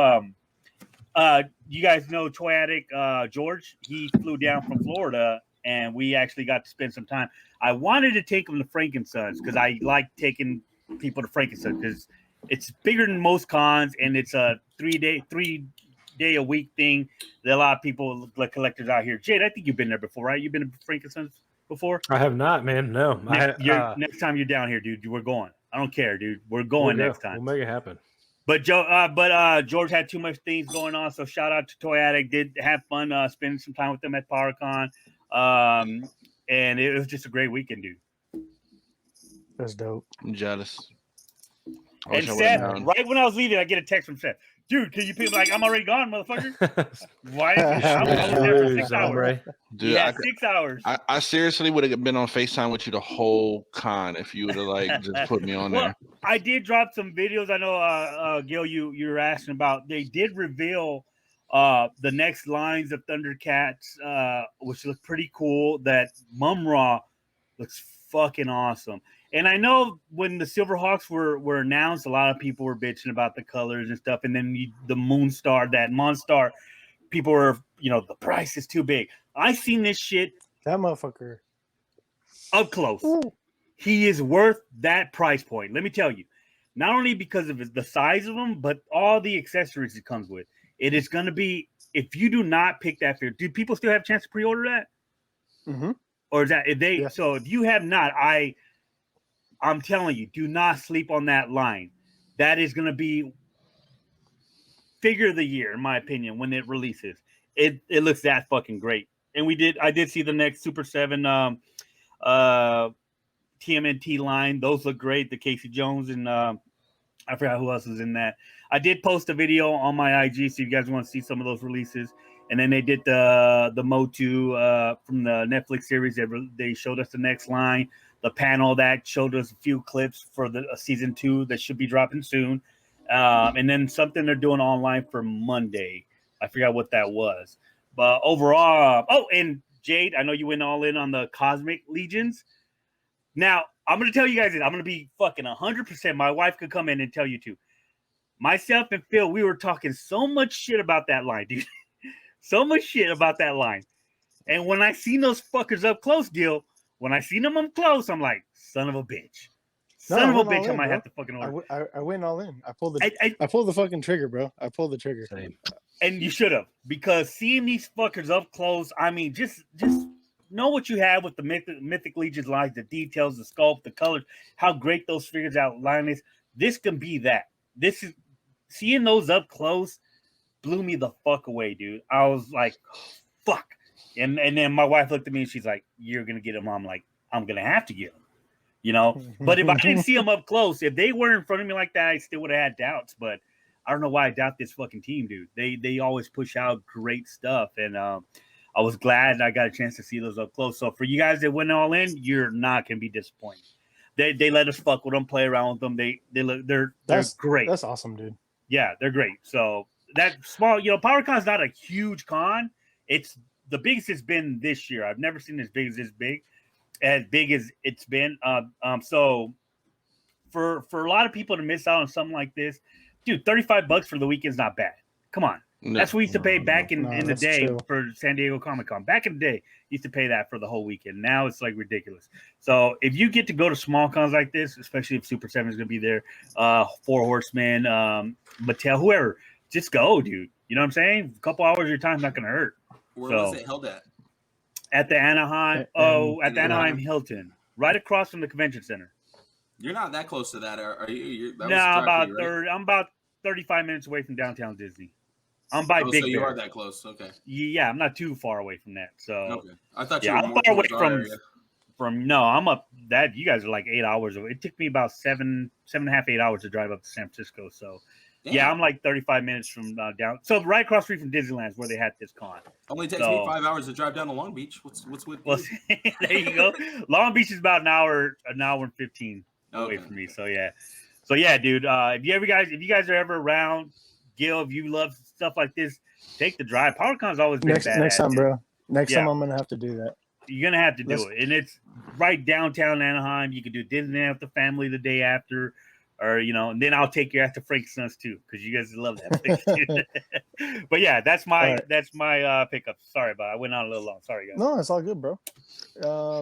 Speaker 7: you guys know Toy Addict George. He flew down from Florida, and we actually got to spend some time. I wanted to take him to Frankensons because I like taking people to Frankensons because it's bigger than most cons, and it's a 3 day a week thing that a lot of people, like collectors out here. Jade, I think you've been there before, right? You've been to Frankensons before?
Speaker 4: I have not, man. No.
Speaker 7: Next time you're down here, dude, we're going. I don't care, dude. We're going next time.
Speaker 4: We'll make it happen.
Speaker 7: But George had too much things going on, so shout out to Toy Addict. Did have fun spending some time with them at PowerCon, and it was just a great weekend, dude.
Speaker 3: That's dope.
Speaker 6: I'm jealous.
Speaker 7: And Seth, right when I was leaving, I get a text from Seth. Dude, can you like I'm already gone, motherfucker? Why? I was there for 6 hours.
Speaker 6: Dude,
Speaker 7: yeah, 6 hours.
Speaker 6: I seriously would have been on FaceTime with you the whole con if you would have like just put me on there.
Speaker 7: I did drop some videos. I know, Gil, you were asking about. They did reveal the next lines of Thundercats, which look pretty cool. That Mum-Ra looks fucking awesome. And I know when the Silverhawks were announced, a lot of people were bitching about the colors and stuff. And then the Moonstar, that Monstar, people were, the price is too big. I seen this shit.
Speaker 3: That motherfucker.
Speaker 7: Up close.
Speaker 3: Ooh.
Speaker 7: He is worth that price point. Let me tell you. Not only because of the size of him, but all the accessories it comes with. It is going to be, if you do not pick that figure, do people still have a chance to pre-order that?
Speaker 3: Mm-hmm.
Speaker 7: Or is that, So if you have not, I'm telling you, do not sleep on that line. That is going to be figure of the year, in my opinion, when it releases. It looks that fucking great. And I did see the next Super 7 TMNT line. Those look great. The Casey Jones and I forgot who else was in that. I did post a video on my IG, so you guys want to see some of those releases. And then they did the Motu from the Netflix series. They showed us the next line. The panel that showed us a few clips for the season 2 that should be dropping soon. And then something they're doing online for Monday. I forgot what that was. But overall, and Jade, I know you went all in on the Cosmic Legions. Now, I'm going to tell you guys this. I'm going to be fucking 100%. My wife could come in and tell you too. Myself and Phil, we were talking so much shit about that line, dude. So much shit about that line. And when I seen those fuckers up close, Gil, when I seen them up close, I'm like, son of a bitch. Son of a bitch, I might have to fucking order.
Speaker 3: I went all in. I pulled the fucking trigger, bro. I pulled the trigger.
Speaker 4: Same.
Speaker 7: And you should have, because seeing these fuckers up close, I mean, just know what you have with the Mythic Legions lines, the details, the sculpt, the colors, how great those figures outline is. This can be that. This is seeing those up close blew me the fuck away, dude. I was like, fuck. And then my wife looked at me and she's like, you're gonna get him. I'm like, I'm gonna have to get him. But if I didn't see them up close, if they were in front of me like that, I still would have had doubts. But I don't know why I doubt this fucking team, dude. They always push out great stuff, and I was glad I got a chance to see those up close. So for you guys that went all in, you're not gonna be disappointed. They let us fuck with them, play around with them. They're great.
Speaker 3: That's awesome, dude.
Speaker 7: Yeah, they're great. So that small, PowerCon's not a huge con. It's the biggest it's been this year. I've never seen as big as it's been. So for a lot of people to miss out on something like this, dude, $35 for the weekend is not bad. Come on.
Speaker 6: No,
Speaker 7: that's what we used to pay back in the day
Speaker 3: true.
Speaker 7: For San Diego Comic-Con. Back in the day, you used to pay that for the whole weekend. Now it's like ridiculous. So if you get to go to small cons like this, especially if Super 7 is going to be there, Four Horsemen, Mattel, whoever, just go, dude. You know what I'm saying? A couple hours of your time is not going to hurt.
Speaker 5: Where was it held at?
Speaker 7: At the Anaheim. At the Anaheim Hilton, right across from the convention center.
Speaker 5: You're not that close to that, are you?
Speaker 7: No, I'm about 35 minutes away from downtown Disney. I'm by Big
Speaker 5: So you
Speaker 7: Bear.
Speaker 5: are that close, okay?
Speaker 7: Yeah, I'm not too far away from that. So
Speaker 5: okay. I thought you
Speaker 7: I'm
Speaker 5: were more
Speaker 7: far away
Speaker 5: towards our
Speaker 7: from.
Speaker 5: area.
Speaker 7: I'm up that you guys are like 8 hours away. It took me about 7.5, 8 hours to drive up to San Francisco. So
Speaker 5: Damn.
Speaker 7: yeah, I'm like 35 minutes from down. So right across the street from Disneyland is where they had this con.
Speaker 5: Only takes me 5 hours to drive down to Long Beach. What's with
Speaker 7: Well,
Speaker 5: you?
Speaker 7: there you go. Long Beach is about an hour and 15 away from me. So yeah, dude. If you guys are ever around, Gil, if you love stuff like this, take the drive. PowerCon's always been badass.
Speaker 3: Next time, bro. Next time I'm gonna have to do that.
Speaker 7: You're gonna have to do it, and it's right downtown Anaheim. You can do Disneyland with the family the day after, or and then I'll take you out to Frank's Sons too, because you guys love that place too. But yeah, that's my pickup. Sorry about it. I went on a little long. Sorry, guys.
Speaker 3: No, it's all good, bro.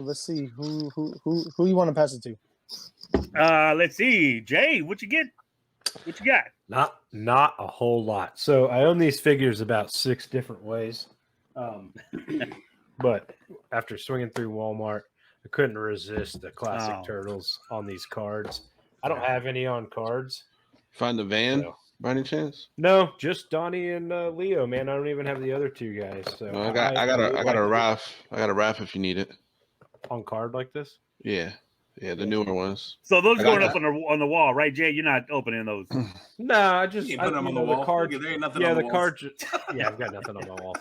Speaker 3: Let's see who you want to pass it to.
Speaker 7: Let's see, Jay. What you get? What you got?
Speaker 4: Not a whole lot. So I own these figures about 6 different ways. But after swinging through Walmart, I couldn't resist the classic turtles on these cards. I don't have any on cards.
Speaker 6: Find the van by any chance?
Speaker 4: No, just Donnie and Leo, man. I don't even have the other 2 guys. So
Speaker 6: No, I got a Raph. I got a Raph if you need it.
Speaker 4: On card like this?
Speaker 6: Yeah, the newer ones.
Speaker 7: So those going up on the wall, right, Jay? You're not opening those.
Speaker 4: No, I just
Speaker 5: put them on the wall.
Speaker 4: The cards,
Speaker 5: there ain't nothing on the
Speaker 4: cards. Yeah, I've got nothing on my wall.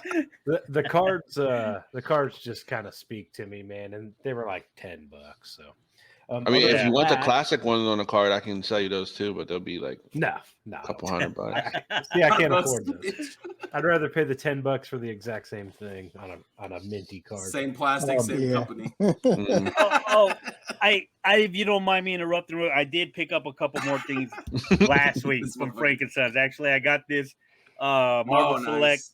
Speaker 4: The cards just kind of speak to me, man, and they were like $10. So,
Speaker 6: I mean, if you want the classic ones on the card, I can sell you those too, but they'll be like
Speaker 4: no,
Speaker 6: a couple $100.
Speaker 4: I can't afford those. I'd rather pay the $10 for the exact same thing on a minty card.
Speaker 5: Same plastic, same company.
Speaker 7: I if you don't mind me interrupting, I did pick up a couple more things last week from Frank and Sons. Actually, I got this Marvel Select.
Speaker 5: Nice.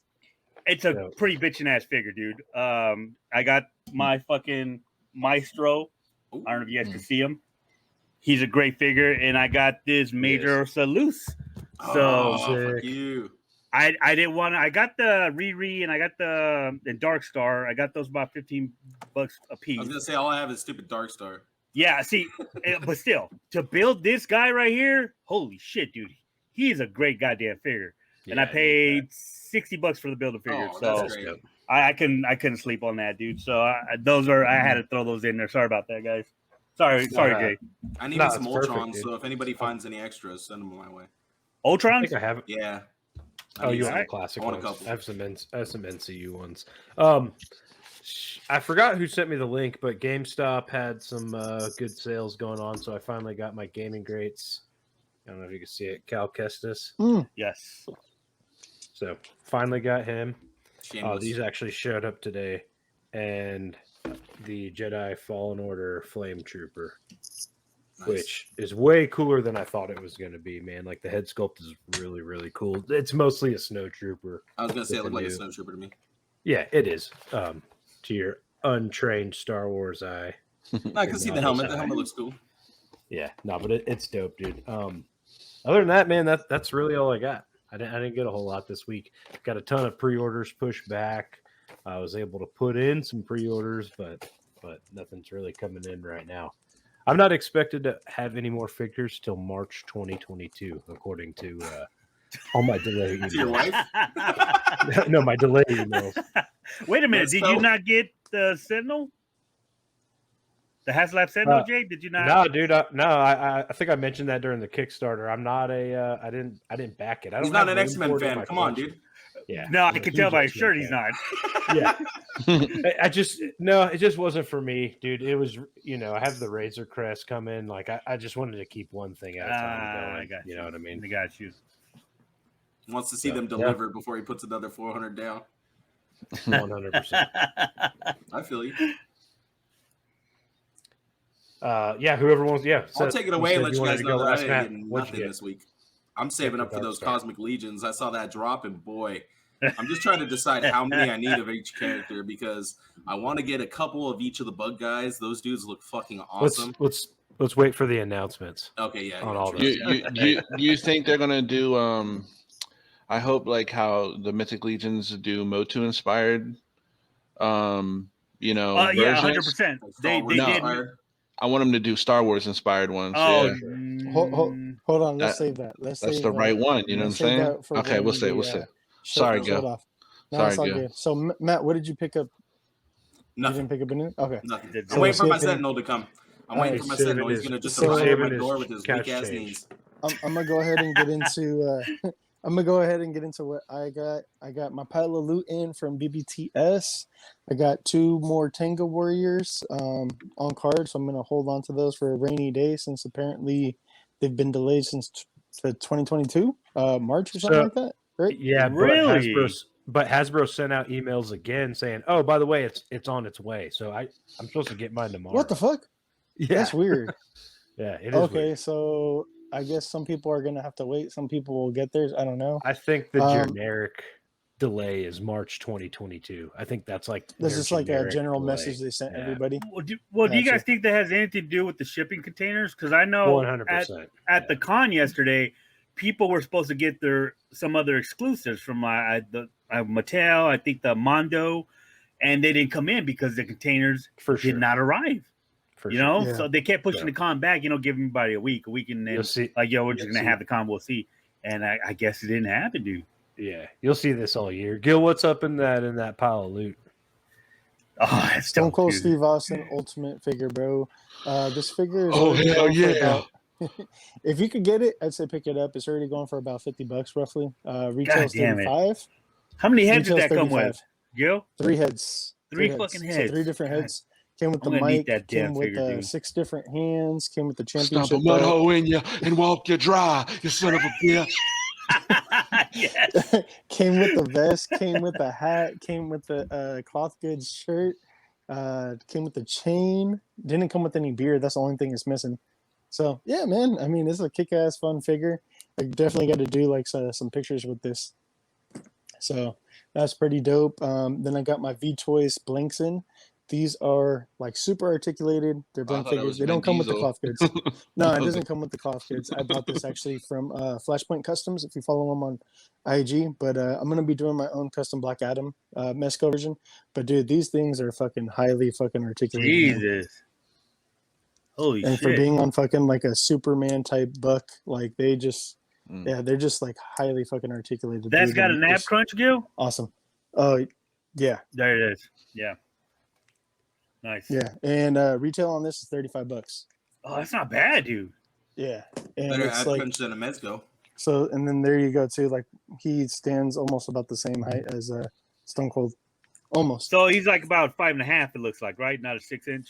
Speaker 7: It's a pretty bitchin' ass figure, dude. I got my fucking Maestro.
Speaker 5: Ooh.
Speaker 7: I don't know if you guys can see him. He's a great figure, and I got this Major Salus. So
Speaker 5: fuck you.
Speaker 7: I didn't want to. I got the Riri and I got the Dark Star. I got those about $15 a piece.
Speaker 5: I was gonna say all I have is stupid Dark Star.
Speaker 7: Yeah, see, but still, to build this guy right here, holy shit, dude, he's a great goddamn figure.
Speaker 4: Yeah,
Speaker 7: and I paid $60 for the build a figure. So I couldn't sleep on that, dude. So I had to throw those in there. Sorry about that, guys. Sorry, Jay.
Speaker 5: I needed some Ultrons, so if anybody finds any extras, send them my way.
Speaker 7: Ultrons?
Speaker 4: I think I have.
Speaker 5: Yeah.
Speaker 4: You have the classic ones. I have some MCU ones. I forgot who sent me the link, but GameStop had some good sales going on, so I finally got my gaming greats. I don't know if you can see it. Cal Kestis.
Speaker 7: Yes.
Speaker 4: So finally got him.
Speaker 5: Shameless.
Speaker 4: These actually showed up today, and the Jedi Fallen Order Flame Trooper, which is way cooler than I thought it was going to be, man. Like the head sculpt is really, really cool. It's mostly a snow trooper.
Speaker 5: I was going to say it looked like a snow trooper to me.
Speaker 4: Yeah, it is. To your untrained Star Wars eye.
Speaker 5: I can see the helmet. The helmet looks cool.
Speaker 4: Yeah, no, but it's dope, dude. Other than that, man, that's really all I got. I didn't get a whole lot this week. Got a ton of pre-orders pushed back. I was able to put in some pre-orders, but nothing's really coming in right now. I'm not expected to have any more figures till March 2022, according to all my delay emails.
Speaker 5: To your wife?
Speaker 4: No, my delay emails.
Speaker 7: Wait a minute. Did you not get the Sentinel? The HasLab Sentinel, Jay? Did you not?
Speaker 4: No, dude. I think I mentioned that during the Kickstarter. I'm not a. I didn't back it.
Speaker 5: He's not an X-Men fan. Come on, dude.
Speaker 4: Yeah.
Speaker 7: No, I can tell by his shirt he's not.
Speaker 4: Yeah. it just wasn't for me, dude. It was, I have the Razor Crest come in. Like I just wanted to keep one thing at a time going.
Speaker 7: I got you.
Speaker 4: You know what I mean?
Speaker 7: I got you.
Speaker 5: Wants to see them delivered before he puts another 400 down.
Speaker 4: 100%.
Speaker 5: I feel you.
Speaker 4: Whoever wants,
Speaker 5: I'll take it away and let you guys know that I didn't
Speaker 4: Matt,
Speaker 5: get nothing this week. I'm saving up for those Cosmic Legions. I saw that drop, and boy, I'm just trying to decide how many I need of each character because I want to get a couple of each of the bug guys. Those dudes look fucking awesome.
Speaker 4: Let's wait for the announcements.
Speaker 5: Okay, yeah.
Speaker 4: On all
Speaker 6: those. Do you think they're gonna do? I hope like how the Mythic Legions do Motu inspired. Versions.
Speaker 7: 100%. They did.
Speaker 6: I want them to do Star Wars inspired ones.
Speaker 3: Oh, yeah. Hold on. Let's save that.
Speaker 6: That's the right one. You know what I'm saying? Okay, we'll say. Sorry, Gil.
Speaker 3: Sorry, Gil. So, Matt, what did you pick up? You
Speaker 5: Nothing.
Speaker 3: didn't pick up anything? Okay.
Speaker 5: Nothing.
Speaker 7: Did-
Speaker 5: I'm waiting for
Speaker 3: so
Speaker 5: my
Speaker 3: if any-
Speaker 5: Sentinel to come. I'm waiting for my
Speaker 4: He's saving
Speaker 5: Sentinel. He's
Speaker 4: his-
Speaker 5: gonna just
Speaker 3: so
Speaker 5: arrive at my
Speaker 4: saving
Speaker 5: door
Speaker 4: his
Speaker 5: with his
Speaker 4: cash
Speaker 5: weak ass
Speaker 4: change.
Speaker 5: knees.
Speaker 3: I'm gonna go ahead and get into I'm gonna go ahead and get into what I got. I got my pile of loot in from BBTS. I got 2 more Tango Warriors on card, so I'm gonna hold on to those for a rainy day since apparently they've been delayed since 2022 March or something
Speaker 4: So-
Speaker 3: like that, right?
Speaker 4: Yeah,
Speaker 7: Really?
Speaker 4: but Hasbro sent out emails again saying, "Oh, by the way, it's on its way." So I'm supposed to get mine tomorrow.
Speaker 3: What the fuck?
Speaker 4: Yeah,
Speaker 3: That's weird.
Speaker 4: yeah, it is.
Speaker 3: Okay,
Speaker 4: weird.
Speaker 3: so I guess some people are gonna have to wait. Some people will get theirs. I don't know.
Speaker 4: I think the
Speaker 3: Um,
Speaker 4: generic delay is March 2022. I think that's like
Speaker 3: This
Speaker 4: their
Speaker 3: is like a
Speaker 4: generic
Speaker 3: general
Speaker 4: delay.
Speaker 3: message they sent
Speaker 4: Yeah.
Speaker 3: everybody.
Speaker 7: Do you
Speaker 3: Gotcha.
Speaker 7: guys think that has anything to do with the shipping containers? Because I know
Speaker 4: 100%.
Speaker 7: at the con yesterday, people were supposed to get some other exclusives from the Mattel, I think the Mondo, and they didn't come in because the containers
Speaker 4: For sure.
Speaker 7: did not arrive.
Speaker 4: For
Speaker 7: You
Speaker 4: sure.
Speaker 7: know,
Speaker 3: Yeah.
Speaker 7: so they kept pushing
Speaker 4: Yeah.
Speaker 7: the con back. Give everybody a week, and then
Speaker 4: You'll see.
Speaker 7: like, yo, we're just
Speaker 4: you'll
Speaker 7: gonna
Speaker 4: see.
Speaker 7: have the con. We'll see. And I guess it didn't happen, dude.
Speaker 4: Yeah, you'll see this all year. Gil, what's up in that pile of loot?
Speaker 7: Oh, that's
Speaker 3: Stone
Speaker 7: dope,
Speaker 3: Cold
Speaker 7: dude.
Speaker 3: Steve Austin Ultimate figure, bro. This figure is
Speaker 6: Oh,
Speaker 3: already
Speaker 6: hell
Speaker 3: going for
Speaker 6: yeah.
Speaker 3: about- if you could get it, I'd say pick it up. It's already going for about $50 roughly. Retail's
Speaker 7: damn it.
Speaker 3: 35.
Speaker 7: How many heads did
Speaker 3: Retail's
Speaker 7: that come
Speaker 3: 35.
Speaker 7: with? Gil?
Speaker 3: 3 heads.
Speaker 7: Three fucking
Speaker 3: So
Speaker 7: heads.
Speaker 3: 3 different
Speaker 7: God.
Speaker 3: heads. Came with the
Speaker 7: I'm gonna need
Speaker 3: mic.
Speaker 7: that damn
Speaker 3: Came with
Speaker 7: figure, dude.
Speaker 3: 6 different hands. Came with the
Speaker 6: Stomp a
Speaker 3: championship
Speaker 6: mud
Speaker 3: belt.
Speaker 6: hole in you and walk you dry, you son of a bitch.
Speaker 7: Yes.
Speaker 3: Came with the vest. Came with the hat. Came with the cloth goods shirt. Came with the chain. Didn't come with any beard. That's the only thing it's missing. So yeah, man. I mean, this is a kick-ass fun figure. I definitely got to do like some pictures with this. So that's pretty dope. Then I got my V-Toys blinks in. These are like super articulated. They're
Speaker 6: Oh, I
Speaker 3: blink
Speaker 6: thought it
Speaker 3: figures.
Speaker 6: was
Speaker 3: They don't
Speaker 6: Vin
Speaker 3: come with the
Speaker 6: Diesel.
Speaker 3: cloth goods. No, it doesn't come with the cloth goods. I bought this actually from Flashpoint Customs, if you follow them on IG. But I'm going to be doing my own custom Black Adam Mesco version. But dude, these things are fucking highly fucking articulated. man.
Speaker 7: Jesus. Holy
Speaker 3: And
Speaker 7: shit.
Speaker 3: for being on fucking like a Superman type buck, like they just,
Speaker 6: Mm.
Speaker 3: yeah, they're just like highly fucking articulated.
Speaker 7: That's
Speaker 3: dude,
Speaker 7: got a
Speaker 3: and
Speaker 7: nap
Speaker 3: it's
Speaker 7: crunch, Gil?
Speaker 3: awesome. Oh, yeah,
Speaker 7: There it is. Yeah. Nice.
Speaker 3: yeah. And retail on this is $35.
Speaker 7: Oh, that's not bad, dude.
Speaker 3: Yeah. And
Speaker 5: Better
Speaker 3: it's
Speaker 5: add
Speaker 3: like,
Speaker 5: punch than a Mezco.
Speaker 3: so, and then there you go too. Like he stands almost about the same height as Stone Cold. Almost.
Speaker 7: So he's like about 5.5, it looks like, right? Not a 6-inch.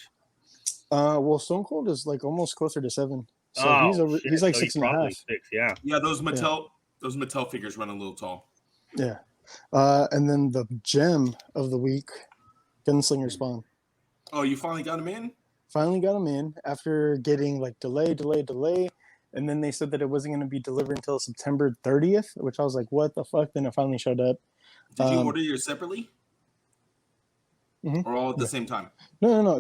Speaker 3: Well, Stone Cold is like almost closer to 7. So
Speaker 7: Oh, shit.
Speaker 3: he's like
Speaker 7: So
Speaker 3: 6.5.
Speaker 7: probably 6, yeah.
Speaker 5: Yeah, those Mattel figures run a little tall.
Speaker 3: Yeah. And then the gem of the week, Gunslinger Spawn.
Speaker 5: Oh, you finally got him in?
Speaker 3: Finally got them in after getting like delay. And then they said that it wasn't going to be delivered until September 30th, which I was like, what the fuck? Then it finally showed up.
Speaker 5: Did you order yours separately?
Speaker 3: Mhm.
Speaker 5: Or all at the same time?
Speaker 3: No.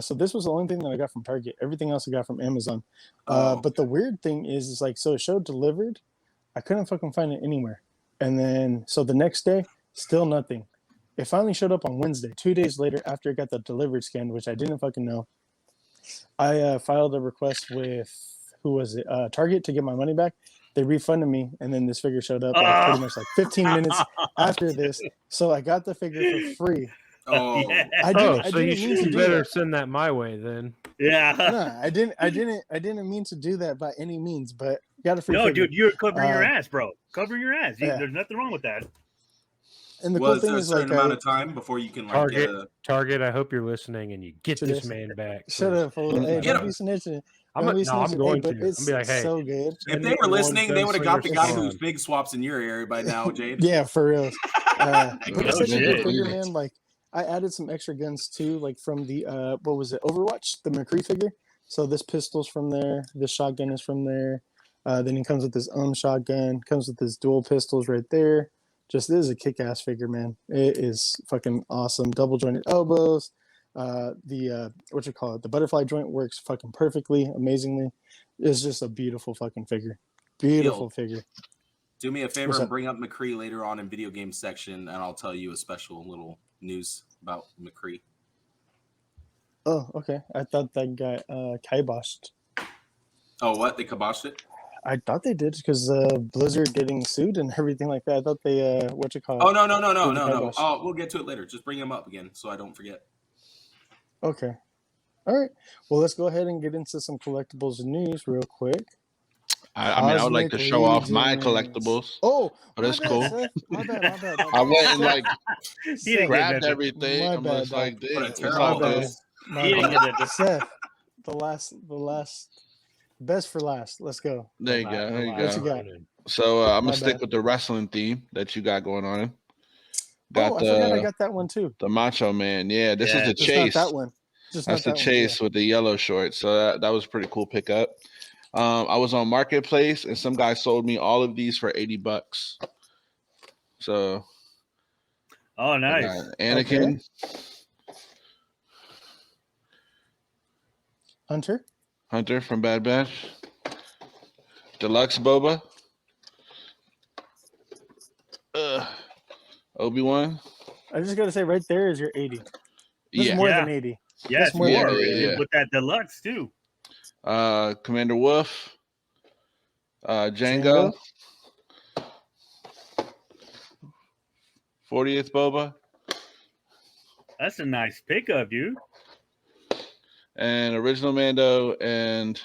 Speaker 3: So this was the only thing that I got from Target. Everything else I got from Amazon.
Speaker 5: Oh,
Speaker 3: But the weird thing is like, so it showed delivered. I couldn't fucking find it anywhere. And then, so the next day, still nothing. It finally showed up on Wednesday, 2 days later after it got the delivered scan, which I didn't fucking know. I filed a request with, who was it? Target to get my money back. They refunded me, and then this figure showed up like pretty much like 15 minutes after this. So I got the figure for free.
Speaker 5: Oh,
Speaker 7: Yeah.
Speaker 3: I
Speaker 4: So you
Speaker 3: didn't mean to
Speaker 4: should
Speaker 3: do
Speaker 4: better
Speaker 3: that.
Speaker 4: send that my way then.
Speaker 7: Yeah.
Speaker 3: No, I didn't mean to do that by any means, but got a free
Speaker 7: No,
Speaker 3: figure.
Speaker 7: dude, you're covering your
Speaker 3: Uh,
Speaker 7: ass, bro. Covering your ass.
Speaker 3: yeah.
Speaker 7: There's nothing wrong with that.
Speaker 3: And the cool
Speaker 5: was
Speaker 3: thing
Speaker 5: there a
Speaker 3: is like,
Speaker 5: certain amount of time before you can like get
Speaker 4: Target, I hope you're listening and you get
Speaker 3: To
Speaker 4: this
Speaker 3: this.
Speaker 4: man back.
Speaker 3: shut up, fool. Hey,
Speaker 5: Get
Speaker 3: don't
Speaker 5: him.
Speaker 3: be snitching.
Speaker 4: I'm
Speaker 3: Don't be
Speaker 4: no, I'm
Speaker 3: snitching.
Speaker 4: going
Speaker 3: Hey,
Speaker 4: to.
Speaker 3: but it's
Speaker 4: I'm be like, hey,
Speaker 3: so good.
Speaker 5: If they were listening, they would have got the guy who's
Speaker 4: big.
Speaker 5: big swaps in your area by now, Jade.
Speaker 3: Yeah, for real. But it's such a
Speaker 7: shit.
Speaker 3: good figure, man. Like I added some extra guns too, like from the what was it, Overwatch, the Mccree figure. So this pistol's from there, this shotgun is from there. Then he comes with his own shotgun, comes with his dual pistols right there. Just this is a kick-ass figure, man. It is fucking awesome. Double jointed elbows. The what you call it? The butterfly joint works fucking perfectly, amazingly. It's just a beautiful fucking figure. Beautiful figure.
Speaker 5: Do me a favor
Speaker 3: What's
Speaker 5: and
Speaker 3: up?
Speaker 5: bring up Mccree later on in video game section, and I'll tell you a special little news about Mccree.
Speaker 3: Oh, okay. I thought that got kiboshed.
Speaker 5: Oh, what? They kiboshed it?
Speaker 3: I thought they did because Blizzard getting sued and everything like that. I thought they what you call it?
Speaker 5: Oh, no.
Speaker 3: Kibosh.
Speaker 5: Oh, we'll get to it later. Just bring him up again so I don't forget.
Speaker 3: Okay. All right. Well, let's go ahead and get into some collectibles news real quick.
Speaker 6: I mean, I would like to show off my
Speaker 3: Legions.
Speaker 6: collectibles.
Speaker 3: Oh,
Speaker 6: But it's
Speaker 3: my bad,
Speaker 6: cool.
Speaker 3: Seth. My bad.
Speaker 6: I went and like
Speaker 7: He didn't get
Speaker 6: grabbed
Speaker 7: nothing.
Speaker 6: everything.
Speaker 3: My
Speaker 6: I'm
Speaker 3: bad,
Speaker 6: just like,
Speaker 5: What a
Speaker 6: it's
Speaker 5: terrible
Speaker 6: all good.
Speaker 5: host.
Speaker 3: My
Speaker 7: He didn't
Speaker 3: bad.
Speaker 7: get nothing.
Speaker 3: Seth, the last, best for last. Let's go.
Speaker 6: There you go. There you
Speaker 3: What you
Speaker 6: go.
Speaker 3: got?
Speaker 6: So I'm
Speaker 3: My
Speaker 6: gonna stick
Speaker 3: bad.
Speaker 6: with the wrestling theme that you got going on.
Speaker 3: Oh, I forgot I got that one too.
Speaker 6: the Macho Man. Yeah, this is the
Speaker 3: Just
Speaker 6: chase.
Speaker 3: not that one. Just
Speaker 6: That's the
Speaker 3: not that
Speaker 6: chase with the yellow shorts. So that was a pretty cool pickup. I was on Marketplace and some guy sold me all of these for $80. So
Speaker 7: Oh,
Speaker 6: I
Speaker 7: nice.
Speaker 6: got Anakin,
Speaker 3: Hunter.
Speaker 6: Hunter from Bad Batch, Deluxe Boba, Obi-Wan.
Speaker 3: I just gotta say, right there is your 80. That's
Speaker 6: Yeah.
Speaker 3: more
Speaker 7: Yeah.
Speaker 3: than 80.
Speaker 7: Yeah,
Speaker 3: That's
Speaker 7: it's
Speaker 3: more
Speaker 7: more
Speaker 3: than
Speaker 6: yeah.
Speaker 7: with that deluxe too.
Speaker 6: Commander Wolf, Django, 40th Boba,
Speaker 7: That's a nice pickup, dude.
Speaker 6: and original Mando, and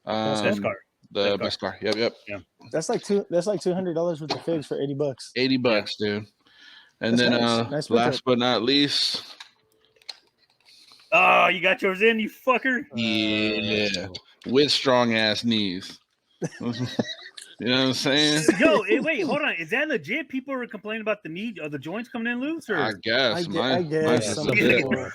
Speaker 7: Beskar.
Speaker 6: the
Speaker 7: Beskar.
Speaker 6: Beskar. Yep.
Speaker 3: That's like $200 worth of figs for $80.
Speaker 6: $80, dude. And
Speaker 3: That's
Speaker 6: then
Speaker 3: nice. Nice
Speaker 6: last
Speaker 3: pickup.
Speaker 6: but not least,
Speaker 7: Oh, you got yours in, you fucker.
Speaker 6: yeah, with strong ass knees. You know what I'm saying?
Speaker 7: Yo, wait, hold on. Is that legit? People are complaining about the knee or the joints coming in loose, or
Speaker 6: I guess.
Speaker 3: I guess
Speaker 6: mine's is
Speaker 3: some
Speaker 6: legit.
Speaker 3: people.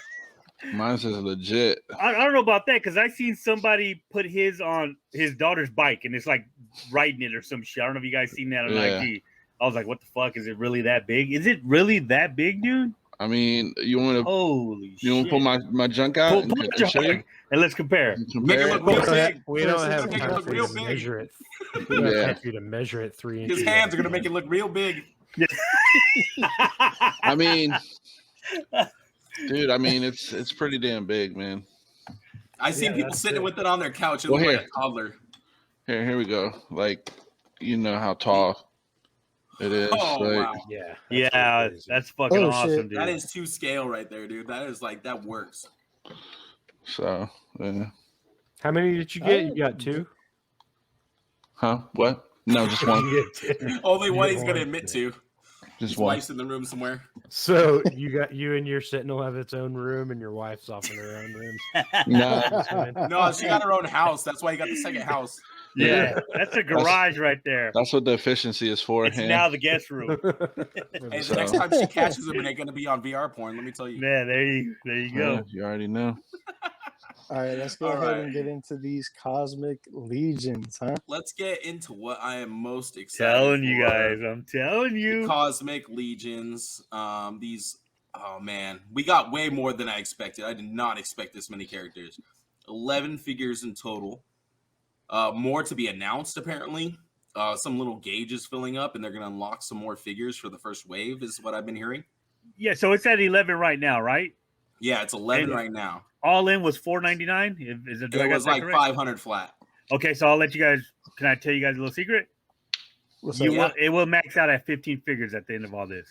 Speaker 6: Mine's is legit.
Speaker 7: I don't know about that because I seen somebody put his on his daughter's bike and it's like riding it or some shit. I don't know if you guys seen that on
Speaker 6: Yeah.
Speaker 7: IG. I was like, what the fuck? Is it really that big? Is it really that big, dude?
Speaker 6: I mean, you want to
Speaker 7: Holy
Speaker 6: you want
Speaker 7: shit.
Speaker 6: to pull my junk out
Speaker 7: Pull
Speaker 6: and
Speaker 7: out your
Speaker 6: show you?
Speaker 7: hug and let's compare.
Speaker 5: Make it
Speaker 6: Compare
Speaker 5: look
Speaker 6: it?
Speaker 5: real big.
Speaker 4: We don't
Speaker 3: Yes,
Speaker 4: have
Speaker 5: make it
Speaker 4: time
Speaker 5: look
Speaker 4: for
Speaker 5: real
Speaker 4: you to
Speaker 5: big.
Speaker 4: measure it. We don't have
Speaker 6: Yeah.
Speaker 4: time for you to measure it 3 inches.
Speaker 5: His hands are gonna make it look real big.
Speaker 6: I mean, dude, I mean it's pretty damn big, man.
Speaker 5: I seen
Speaker 4: Yeah,
Speaker 5: people
Speaker 4: that's
Speaker 5: sitting
Speaker 4: it.
Speaker 5: with it on their couch. It
Speaker 6: Well,
Speaker 5: looked like
Speaker 6: here.
Speaker 5: a toddler.
Speaker 6: Here we go. Like, you know how tall it is.
Speaker 5: Oh
Speaker 6: like,
Speaker 5: wow,
Speaker 4: Yeah.
Speaker 7: Yeah,
Speaker 4: crazy.
Speaker 7: that's fucking
Speaker 3: Oh,
Speaker 7: awesome,
Speaker 3: shit.
Speaker 7: dude.
Speaker 5: that is to scale right there, dude. That is like that works.
Speaker 6: So,
Speaker 4: How many did you get? You got 2?
Speaker 6: huh? What? No, just one.
Speaker 4: You get 2.
Speaker 5: Only one
Speaker 4: You
Speaker 5: he's
Speaker 4: get
Speaker 5: gonna
Speaker 4: one.
Speaker 5: admit to.
Speaker 6: Just
Speaker 5: His
Speaker 6: one.
Speaker 5: wife's in the room somewhere.
Speaker 4: So you and your Sentinel have its own room, and your wife's off in her own room.
Speaker 6: No,
Speaker 5: No, she got her own house. That's why he got the second house.
Speaker 7: Yeah, that's a garage right there.
Speaker 6: that's what the efficiency is for.
Speaker 7: It's
Speaker 6: Ham.
Speaker 7: now the guest room.
Speaker 5: Hey,
Speaker 6: So-
Speaker 5: the next time she catches him, it ain't gonna be on VR porn. Let me tell you.
Speaker 7: Man, there you
Speaker 6: Yeah,
Speaker 7: go.
Speaker 6: you already know.
Speaker 3: All right, let's go
Speaker 5: All
Speaker 3: ahead
Speaker 5: right.
Speaker 3: and get into these cosmic legions, huh?
Speaker 5: Let's get into what I am most excited.
Speaker 7: Telling you
Speaker 5: for.
Speaker 7: guys, I'm telling
Speaker 5: The
Speaker 7: you.
Speaker 5: Cosmic Legions. These. Oh man, we got way more than I expected. I did not expect this many characters. 11 figures in total. More to be announced apparently. Some little gauges filling up, and they're gonna unlock some more figures for the first wave. Is what I've been hearing.
Speaker 7: Yeah, so it's at 11 right now, right?
Speaker 5: Yeah, it's 11
Speaker 7: And-
Speaker 5: right now.
Speaker 7: All in was $4.99. Is it? Do I
Speaker 5: It
Speaker 7: got
Speaker 5: was
Speaker 7: that
Speaker 5: like
Speaker 7: correct?
Speaker 5: 500 flat.
Speaker 7: Okay, so I'll let you guys. Can I tell you guys a little secret?
Speaker 3: What's
Speaker 7: You
Speaker 3: up?
Speaker 7: will. It will max out at 15 figures at the end of all this.